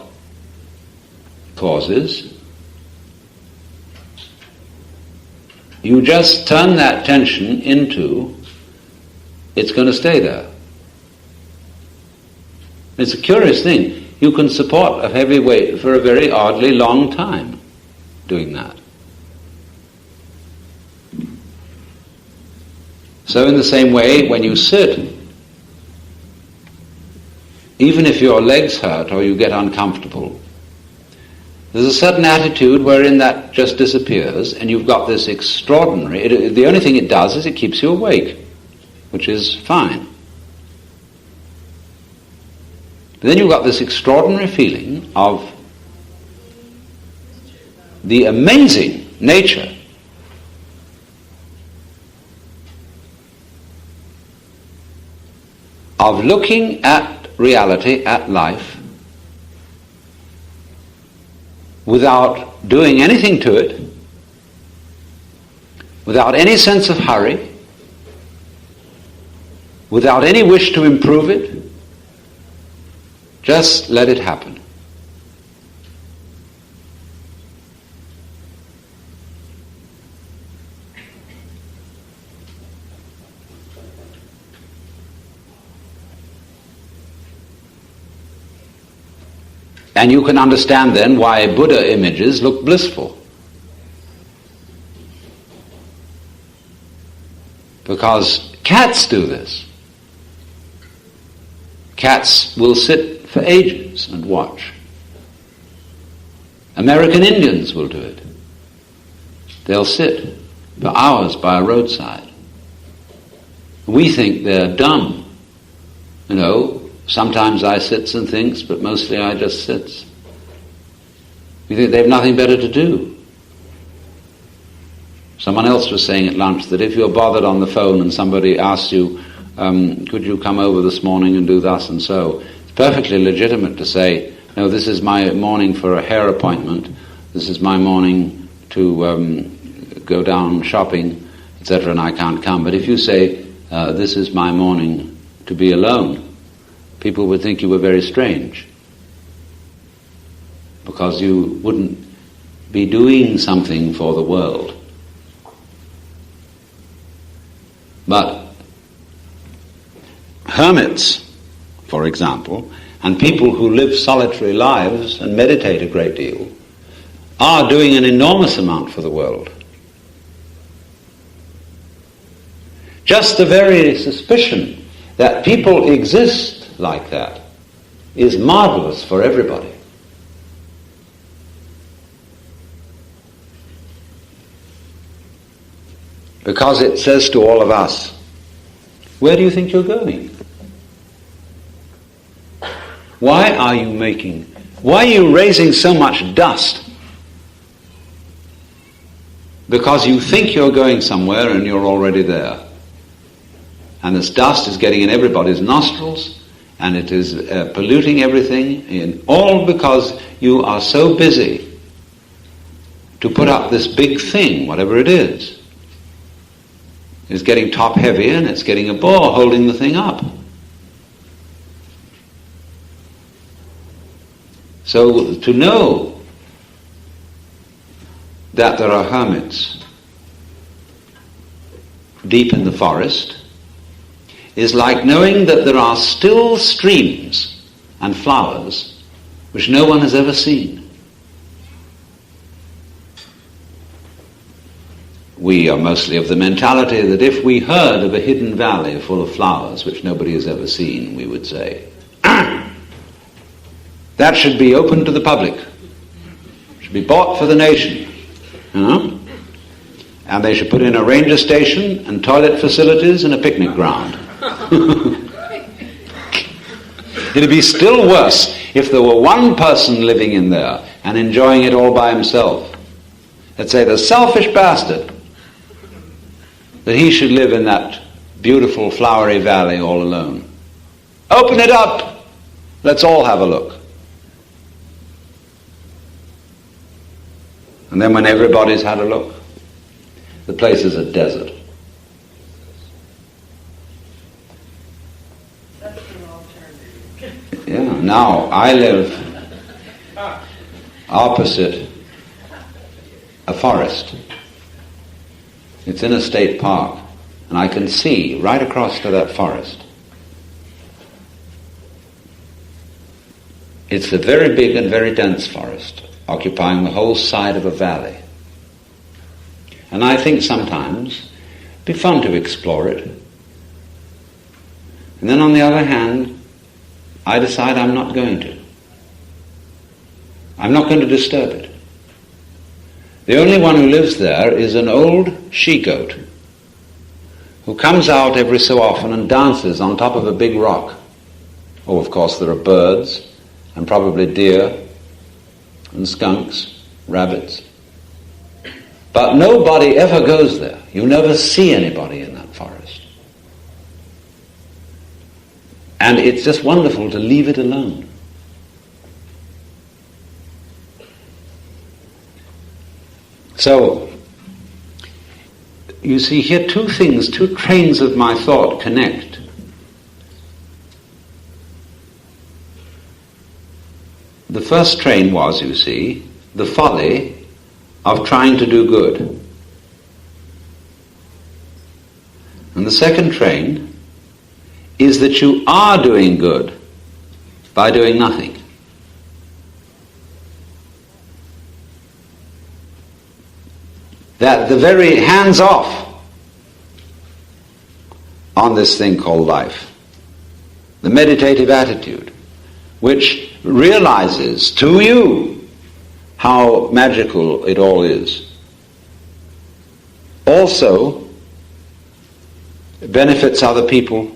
causes, you just turn that tension into, it's going to stay there. It's a curious thing. You can support a heavy weight for a very oddly long time doing that. So in the same way, when you sit, even if your legs hurt or you get uncomfortable, there's a certain attitude wherein that just disappears, and you've got this extraordinary, the only thing it does is it keeps you awake, which is fine. But then you've got this extraordinary feeling of the amazing nature of looking at reality, at life, without doing anything to it, without any sense of hurry, without any wish to improve it. Just let it happen. And you can understand then why Buddha images look blissful. Because cats do this. Cats will sit for ages and watch. American Indians will do it. They'll sit for hours by a roadside. We think they're dumb. You know, sometimes I sits and thinks, but mostly I just sits. We think they have nothing better to do. Someone else was saying at lunch that if you're bothered on the phone and somebody asks you, could you come over this morning and do thus and so, it's perfectly legitimate to say, no, this is my morning for a hair appointment, this is my morning to go down shopping, etc., and I can't come. But if you say, this is my morning to be alone, people would think you were very strange, because you wouldn't be doing something for the world. But hermits, for example, and people who live solitary lives and meditate a great deal, are doing an enormous amount for the world. Just the very suspicion that people exist like that is marvelous for everybody. Because it says to all of us, where do you think you're going? Why are you raising so much dust? Because you think you're going somewhere and you're already there. And this dust is getting in everybody's nostrils, and it is polluting everything, all because you are so busy to put up this big thing, whatever it is. It's getting top heavy and it's getting a bore holding the thing up. So to know that there are hermits deep in the forest is like knowing that there are still streams and flowers which no one has ever seen. We are mostly of the mentality that if we heard of a hidden valley full of flowers which nobody has ever seen, we would say, that should be open to the public, should be bought for the nation, you know? And they should put in a ranger station and toilet facilities and a picnic ground. It'd be still worse if there were one person living in there and enjoying it all by himself. Let's say the selfish bastard, that he should live in that beautiful flowery valley all alone. Open it up! Let's all have a look. And then when everybody's had a look, the place is a desert. That's an alternative. Yeah, now I live opposite a forest. It's in a state park, and I can see right across to that forest. It's a very big and very dense forest, occupying the whole side of a valley. And I think sometimes it'd be fun to explore it. And then on the other hand, I decide I'm not going to. I'm not going to disturb it. The only one who lives there is an old she-goat who comes out every so often and dances on top of a big rock. Oh, of course there are birds, and probably deer, and skunks, rabbits. But nobody ever goes there. You never see anybody in that forest. And it's just wonderful to leave it alone. So, you see here two things, two trains of my thought connect. The first train was, you see, the folly of trying to do good. And the second train is that you are doing good by doing nothing. That the very hands off on this thing called life, the meditative attitude, which realizes to you how magical it all is, also benefits other people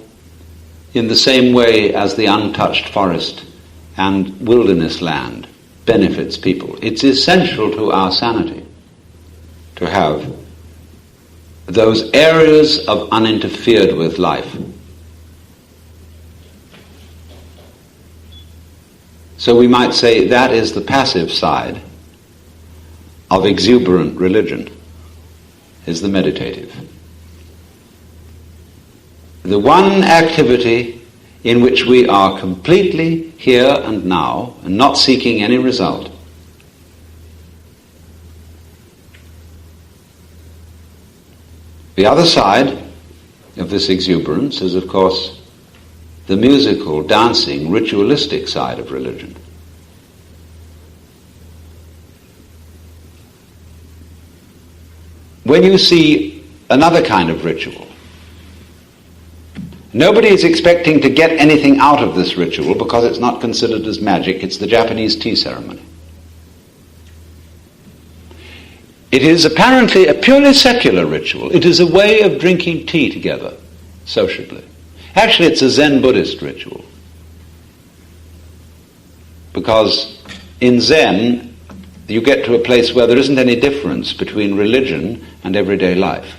in the same way as the untouched forest and wilderness land benefits people. It's essential to our sanity to have those areas of uninterfered with life. So we might say that is the passive side of exuberant religion, is the meditative. The one activity in which we are completely here and now and not seeking any result. The other side of this exuberance is, of course, the musical, dancing, ritualistic side of religion. When you see another kind of ritual, nobody is expecting to get anything out of this ritual because it's not considered as magic. It's the Japanese tea ceremony. It is apparently a purely secular ritual. It is a way of drinking tea together, sociably. Actually, it's a Zen Buddhist ritual. Because in Zen, you get to a place where there isn't any difference between religion and everyday life.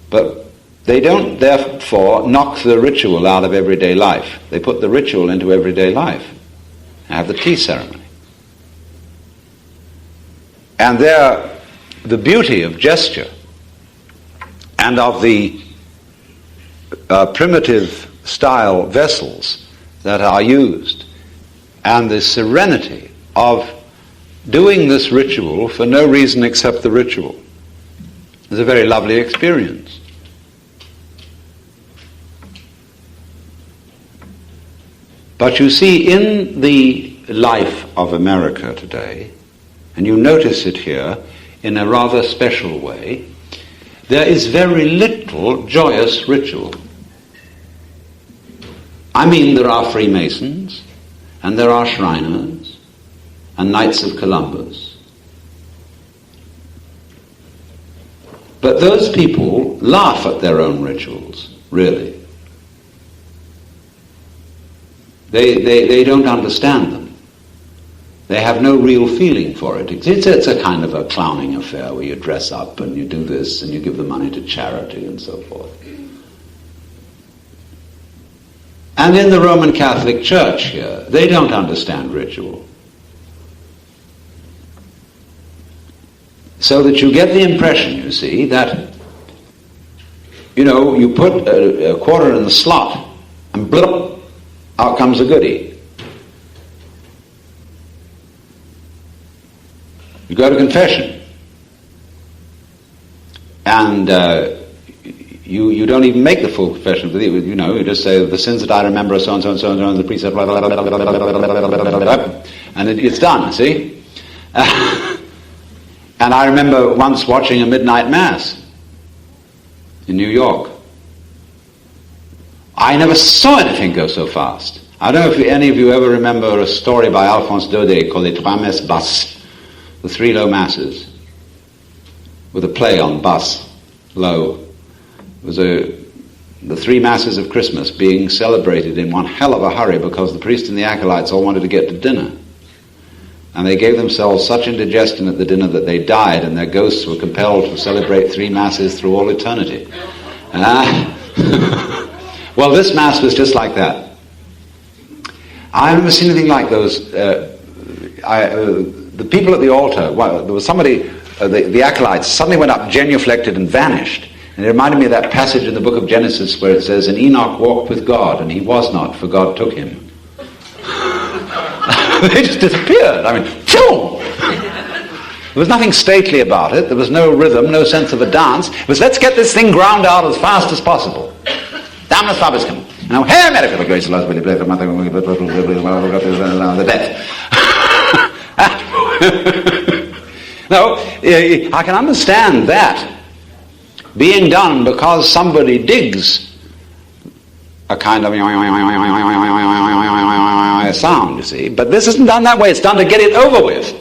But they don't, therefore, knock the ritual out of everyday life. They put the ritual into everyday life and have the tea ceremony. And there, the beauty of gesture and of the primitive style vessels that are used and the serenity of doing this ritual for no reason except the ritual is a very lovely experience. But you see, in the life of America today, and you notice it here in a rather special way, there is very little joyous ritual. I mean, there are Freemasons, and there are Shriners, and Knights of Columbus. But those people laugh at their own rituals, really. They don't understand them. They have no real feeling for it. It's a kind of a clowning affair where you dress up and you do this and you give the money to charity and so forth. And in the Roman Catholic Church here, they don't understand ritual. So that you get the impression, you see, that, you put a quarter in the slot and blip, out comes a goodie. You go to confession and you don't even make the full confession. You just say, the sins that I remember are so and so and so and so, and the priest said, blah, blah, blah, blah, blah, blah, blah, blah, blah, blah, and it's done, see? And I remember once watching a midnight mass in New York. I never saw anything go so fast. I don't know if any of you ever remember a story by Alphonse Daudet called Les Trois Messes Basses, the three low masses, with a play on bass, low. It was the three masses of Christmas being celebrated in one hell of a hurry because the priest and the acolytes all wanted to get to dinner. And they gave themselves such indigestion at the dinner that they died, and their ghosts were compelled to celebrate three masses through all eternity. Well, this mass was just like that. I've never seen anything like those. The people at the altar, there was somebody, the acolytes, suddenly went up genuflected and vanished. And it reminded me of that passage in the book of Genesis where it says, and Enoch walked with God, and he was not, for God took him. They just disappeared. I mean, phew! There was nothing stately about it. There was no rhythm, no sense of a dance. It was, let's get this thing ground out as fast as possible. Damnus Fabiscum. Now, hey, America, the grace of Lord, the death. No, I can understand that being done because somebody digs a kind of sound, you see. But this isn't done that way. It's done to get it over with.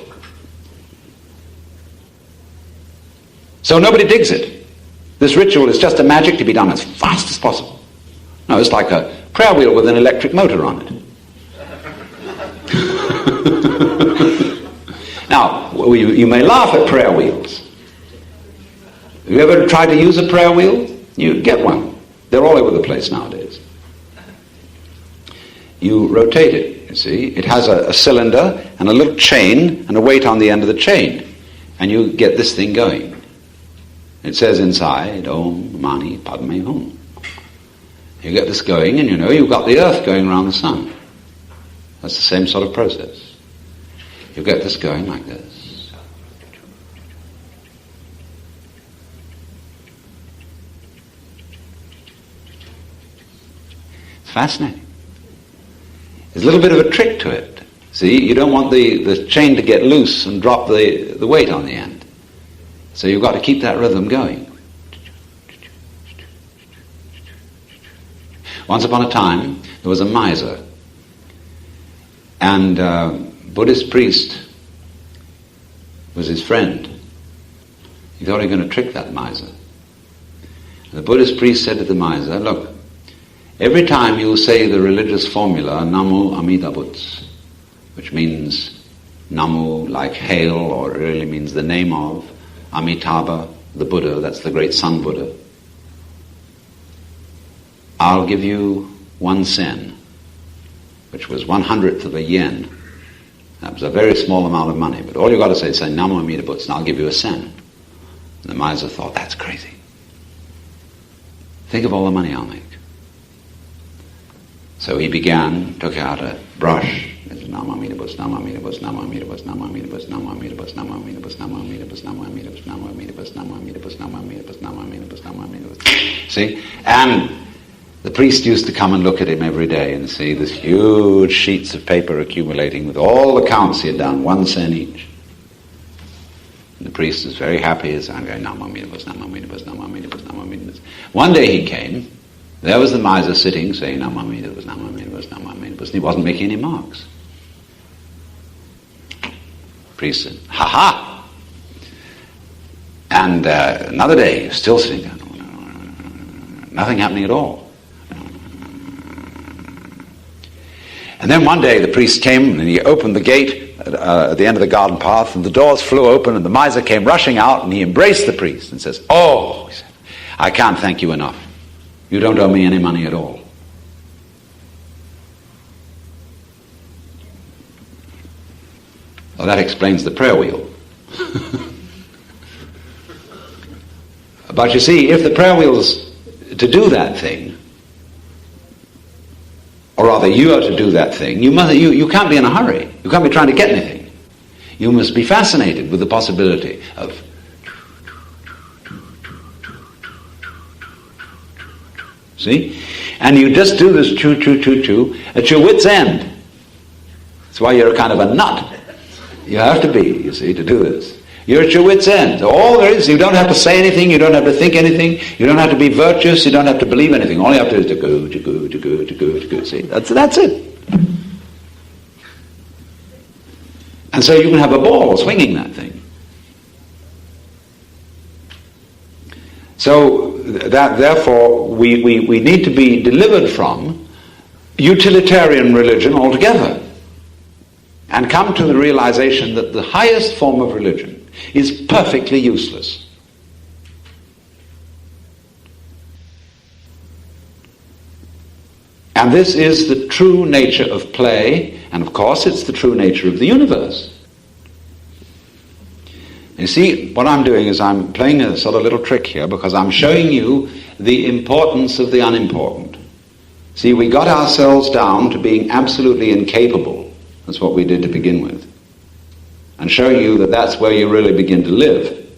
So nobody digs it. This ritual is just a magic to be done as fast as possible. No, it's like a prayer wheel with an electric motor on it. Now, you may laugh at prayer wheels. Have you ever tried to use a prayer wheel? You get one. They're all over the place nowadays. You rotate it, you see. It has a cylinder and a little chain and a weight on the end of the chain. And you get this thing going. It says inside, Om Mani Padme Hum. You get this going and you've got the earth going around the sun. That's the same sort of process. You get this going like this. It's fascinating. There's a little bit of a trick to it. See, you don't want the chain to get loose and drop the weight on the end. So you've got to keep that rhythm going. Once upon a time, there was a miser. And a Buddhist priest was his friend. He thought he was going to trick that miser. And the Buddhist priest said to the miser, look, every time you say the religious formula, Namo Amida Butsu, which means Namo like hail, or it really means the name of, Amitabha, the Buddha, that's the great Sun Buddha, I'll give you 1 sen, which was 1/100th of a yen. That was a very small amount of money, but all you got to say is say Namo Amida Butsu, and I'll give you a sen. And the miser thought, that's crazy. Think of all the money I'll make. So he began, took out a brush. Namo Amida Butsu, Namo Amida Butsu, Namo Amida Butsu, Namo Amida Butsu, Namo Amida Butsu, Namo Amida Butsu, Namo Amida Butsu, Namo Amida Butsu, Namo Amida Butsu, Namo Amida Butsu, Namo Amida Butsu, Namo Amida Butsu, Namo Amida Butsu. See? And the priest used to come and look at him every day and see this huge sheets of paper accumulating with all the counts he had done, 1 sen each. And the priest was very happy as I'm going, Namo Amida Butsu, Namo Amida Butsu, Namo Amida Butsu, Namo Amida Butsu. One day he came, there was the miser sitting saying Namo Amida Butsu, Namo Amida Butsu, Namo Amida Butsu, and he wasn't making any marks. The priest said, ha ha! And another day, still sitting there, nothing happening at all. And then one day the priest came and he opened the gate at the end of the garden path, and the doors flew open, and the miser came rushing out, and he embraced the priest and says, "Oh," he said, "I can't thank you enough. You don't owe me any money at all." Well, that explains the prayer wheel. But you see, if the prayer wheel's to do that thing, or rather you are to do that thing, you can't be in a hurry. You can't be trying to get anything. You must be fascinated with the possibility of see? And you just do this choo at your wit's end. That's why you're kind of a nut. You have to be, you see, to do this. You're at your wit's end. All there is, you don't have to say anything, you don't have to think anything, you don't have to be virtuous, you don't have to believe anything. All you have to do is to go. See, that's it. And so you can have a ball swinging that thing. So that therefore we need to be delivered from utilitarian religion altogether and come to the realization that the highest form of religion is perfectly useless. And this is the true nature of play, and of course it's the true nature of the universe. You see, what I'm doing is I'm playing a sort of little trick here because I'm showing you the importance of the unimportant. See, we got ourselves down to being absolutely incapable. That's what we did to begin with. And show you that that's where you really begin to live.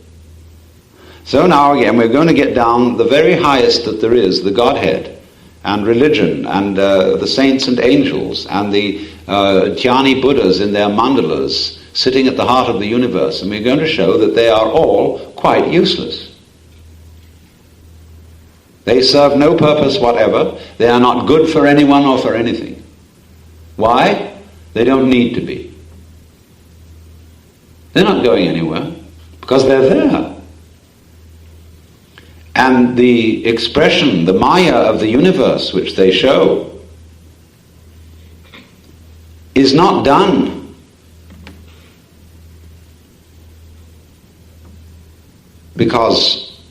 So now again, we're going to get down the very highest that there is, the Godhead, and religion, and the saints and angels, and the Dhyani Buddhas in their mandalas, sitting at the heart of the universe, and we're going to show that they are all quite useless. They serve no purpose whatever. They are not good for anyone or for anything. Why? They don't need to be. They're not going anywhere because they're there. And the expression, the maya of the universe which they show is not done because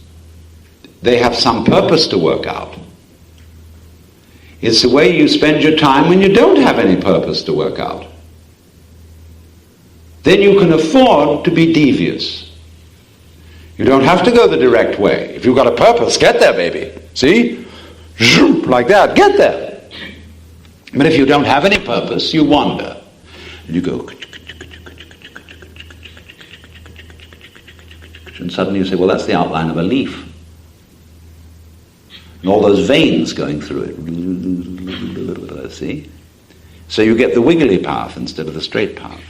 they have some purpose to work out. It's the way you spend your time when you don't have any purpose to work out. Then you can afford to be devious. You don't have to go the direct way. If you've got a purpose, get there, baby. See? Like that, get there. But if you don't have any purpose, you wander. And you go... And suddenly you say, well, that's the outline of a leaf. And all those veins going through it. See? So you get the wiggly path instead of the straight path.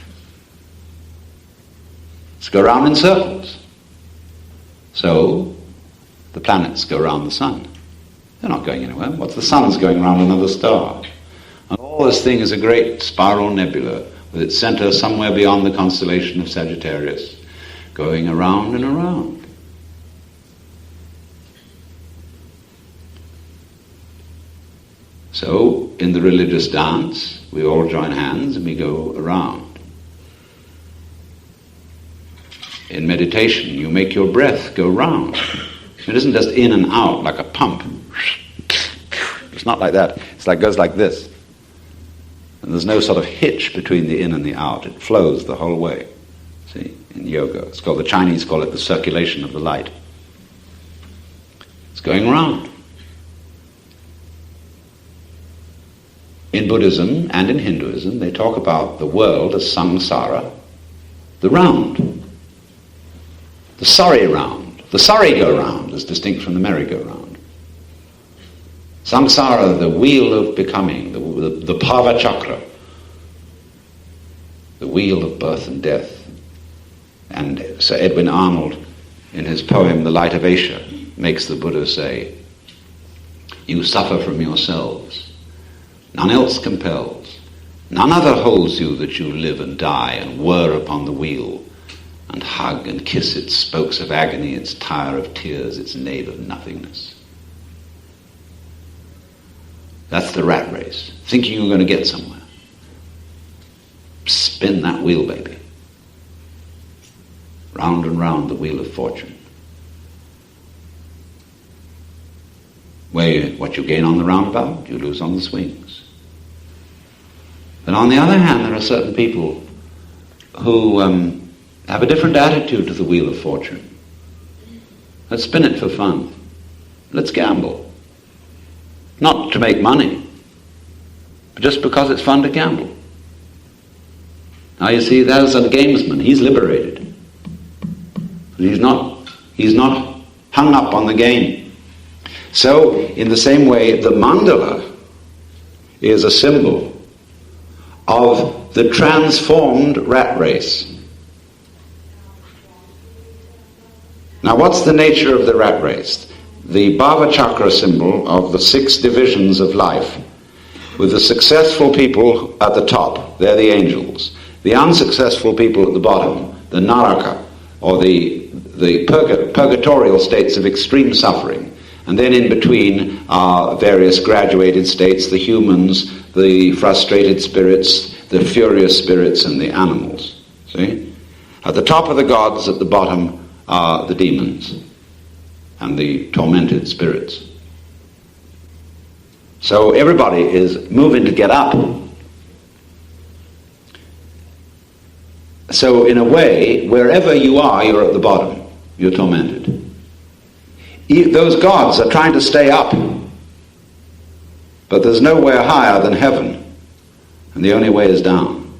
Let's go around in circles. So the planets go around the sun. They're not going anywhere. What's the sun's going around another star? And all this thing is a great spiral nebula with its center somewhere beyond the constellation of Sagittarius, going around and around. So in the religious dance, we all join hands and we go around. In meditation, you make your breath go round. It isn't just in and out like a pump. It's not like that. It's like goes like this. And there's no sort of hitch between the in and the out. It flows the whole way. See, in yoga. It's called, the Chinese call it the circulation of the light. It's going round. In Buddhism and in Hinduism, they talk about the world as samsara, the round. The sorry round. The sorry go round is distinct from the merry-go-round. Samsara, the wheel of becoming, the Bhava Chakra, the wheel of birth and death. And Sir Edwin Arnold, in his poem The Light of Asia, makes the Buddha say, you suffer from yourselves. None else compels. None other holds you that you live and die and whir upon the wheel and hug and kiss its spokes of agony, its tire of tears, its nave of nothingness. That's the rat race, thinking you're going to get somewhere. Spin that that wheel, baby. Round and round the wheel of fortune. What you gain on the roundabout, you lose on the swings. But on the other hand, there are certain people who have a different attitude to the wheel of fortune. Let's spin it for fun. Let's gamble. Not to make money, but just because it's fun to gamble. Now you see, there's a gamesman. He's liberated. He's not hung up on the game. So, in the same way, the mandala is a symbol of the transformed rat race. Now, what's the nature of the rat race? The Bhava Chakra symbol of the 6 divisions of life, with the successful people at the top, they're the angels. The unsuccessful people at the bottom, the naraka, or the purgatorial states of extreme suffering. And then in between are various graduated states, the humans, the frustrated spirits, the furious spirits, and the animals. See? At the top are the gods, at the bottom are the demons and the tormented spirits. So everybody is moving to get up. So in a way, wherever you are, you're at the bottom. You're tormented. Those gods are trying to stay up. But there's nowhere higher than heaven. And the only way is down.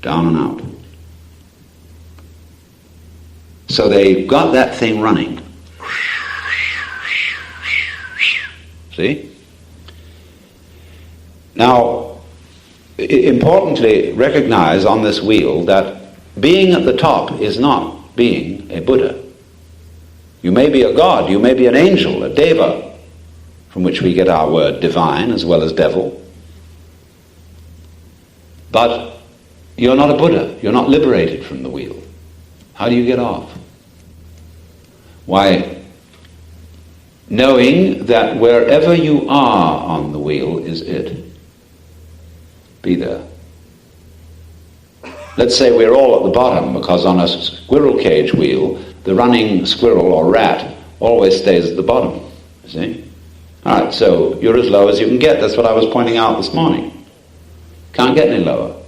Down and out. So they've got that thing running. See? Now, importantly, recognize on this wheel that being at the top is not being a Buddha. You may be a god, you may be an angel, a deva, from which we get our word divine as well as devil. But you're not a Buddha, you're not liberated from the wheel. How do you get off? Why, knowing that wherever you are on the wheel is it. Be there. Let's say we're all at the bottom, because on a squirrel cage wheel, the running squirrel or rat always stays at the bottom. You see? All right, so you're as low as you can get. That's what I was pointing out this morning. Can't get any lower.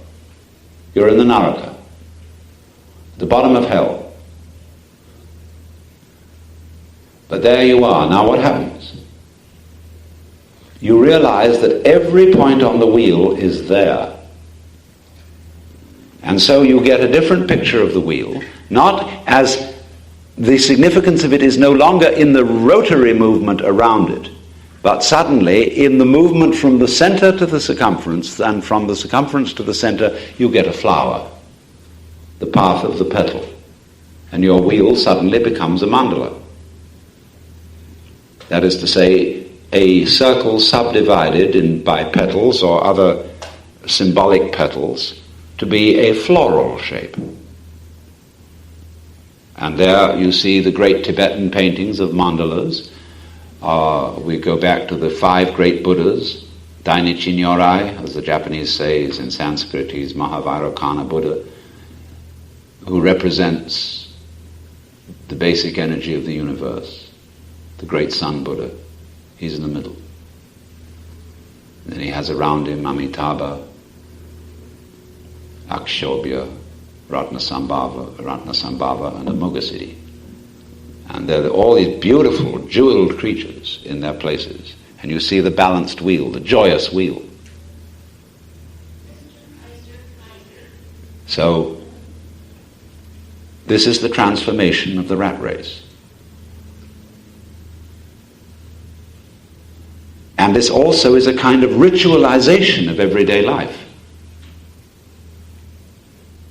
You're in the Naraka, the bottom of hell. But there you are. Now what happens? You realize that every point on the wheel is there. And so you get a different picture of the wheel, not as the significance of it is no longer in the rotary movement around it, but suddenly in the movement from the center to the circumference, and from the circumference to the center you get a flower, the path of the petal, and your wheel suddenly becomes a mandala. That is to say, a circle subdivided by petals or other symbolic petals to be a floral shape. And there you see the great Tibetan paintings of mandalas. We go back to the 5 great Buddhas. Dainichi Nyorai, as the Japanese say, is in Sanskrit, he's Mahavairocana Buddha, who represents the basic energy of the universe. The great Sun Buddha, he's in the middle. And then he has around him Amitabha, Akshobhya, Ratnasambhava, and Amoghasiddhi. And they're all these beautiful, jeweled creatures in their places. And you see the balanced wheel, the joyous wheel. So, this is the transformation of the rat race. And this also is a kind of ritualization of everyday life.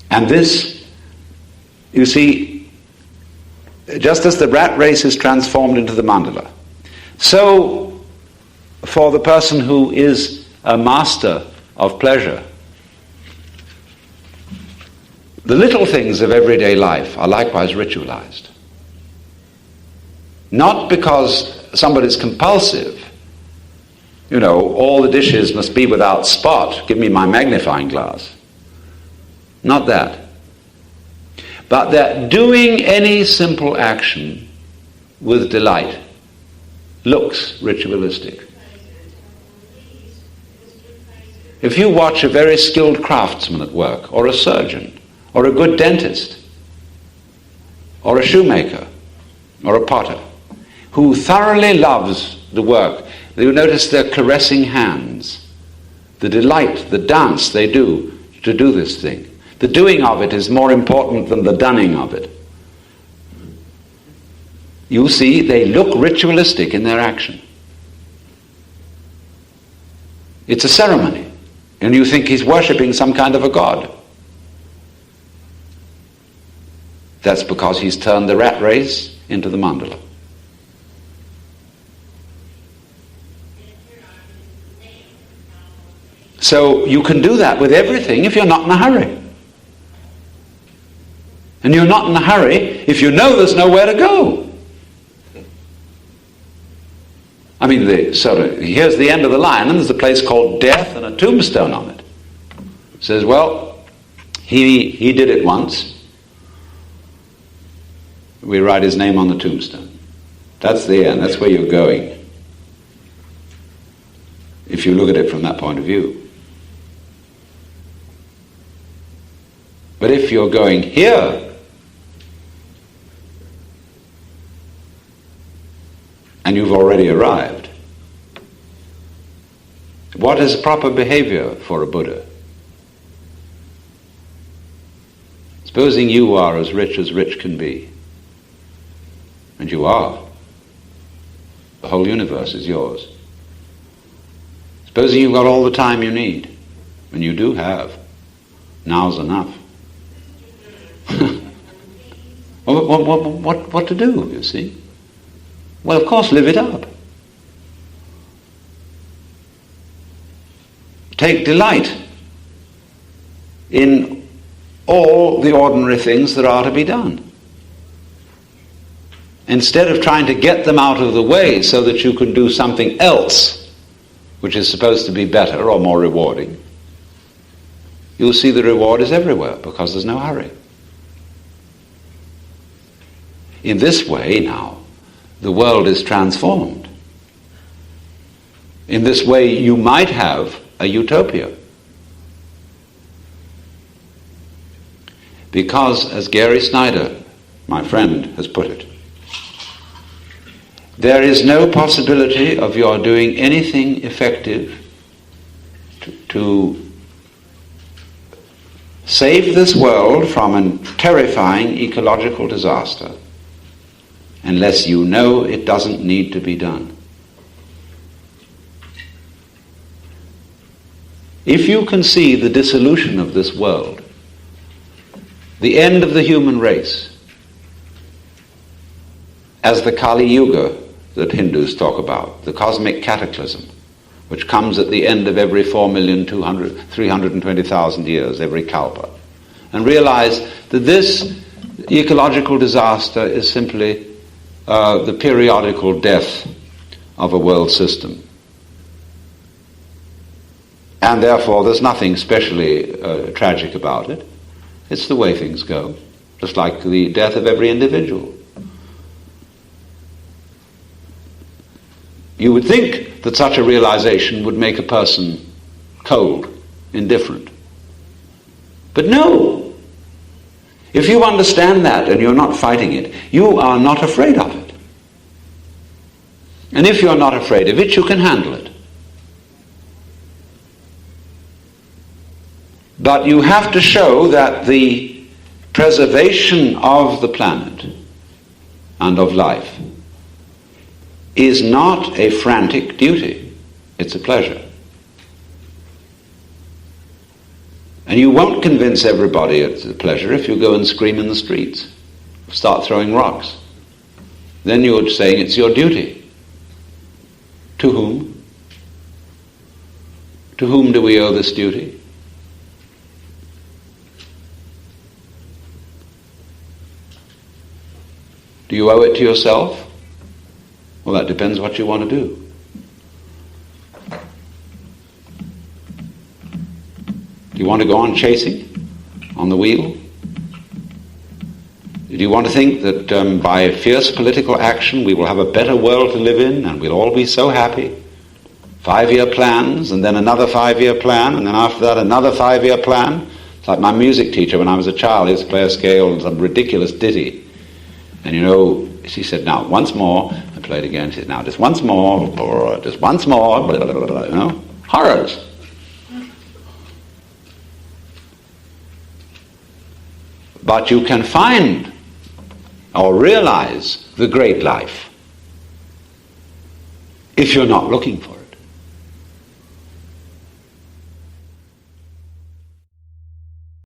And this, you see, just as the rat race is transformed into the mandala, so for the person who is a master of pleasure, the little things of everyday life are likewise ritualized. Not because somebody's compulsive. You know, all the dishes must be without spot. Give me my magnifying glass. Not that. But that doing any simple action with delight looks ritualistic. If you watch a very skilled craftsman at work, or a surgeon, or a good dentist, or a shoemaker, or a potter, who thoroughly loves the work, you notice their caressing hands, the delight, the dance they do to do this thing. The doing of it is more important than the dunning of it. You see, they look ritualistic in their action. It's a ceremony, and you think he's worshipping some kind of a god. That's because he's turned the rat race into the mandala. So you can do that with everything if you're not in a hurry. And you're not in a hurry if you know there's nowhere to go. I mean, here's the end of the line, and there's a place called death and a tombstone on it. It says, well, he did it once. We write his name on the tombstone. That's the end. That's where you're going, if you look at it from that point of view. But if you're going here, and you've already arrived, what is proper behavior for a Buddha? Supposing you are as rich can be, and you are. The whole universe is yours. Supposing you've got all the time you need, and you do have. Now's enough. What to do, you see? Well, of course, live it up. Take delight in all the ordinary things that are to be done. Instead of trying to get them out of the way so that you can do something else, which is supposed to be better or more rewarding, you'll see the reward is everywhere because there's no hurry. In this way now, the world is transformed. In this way, you might have a utopia. Because, as Gary Snyder, my friend, has put it, there is no possibility of your doing anything effective to save this world from a terrifying ecological disaster unless you know it doesn't need to be done. If you can see the dissolution of this world, the end of the human race, as the Kali Yuga that Hindus talk about, the cosmic cataclysm, which comes at the end of every 4,320,000 years, every kalpa, and realize that this ecological disaster is simply the periodical death of a world system. And therefore there's nothing specially tragic about it. It's the way things go, just like the death of every individual. You would think that such a realization would make a person cold, indifferent. But no! If you understand that and you're not fighting it, you are not afraid of it. And if you're not afraid of it, you can handle it. But you have to show that the preservation of the planet and of life is not a frantic duty. It's a pleasure. And you won't convince everybody it's a pleasure if you go and scream in the streets, start throwing rocks. Then you're saying it's your duty. To whom? To whom do we owe this duty? Do you owe it to yourself? Well, that depends what you want to do. Do you want to go on chasing? on the wheel? Do you want to think that by fierce political action we will have a better world to live in and we'll all be so happy? 5-year plans, and then another 5-year plan, and then after that another 5-year plan. It's like my music teacher when I was a child. He used to play a scale and some ridiculous ditty. And she said, now, once more. I played again. She said, now, just once more, or just once more, blah, blah, blah, blah, horrors. But you can find or realize the great life if you're not looking for it.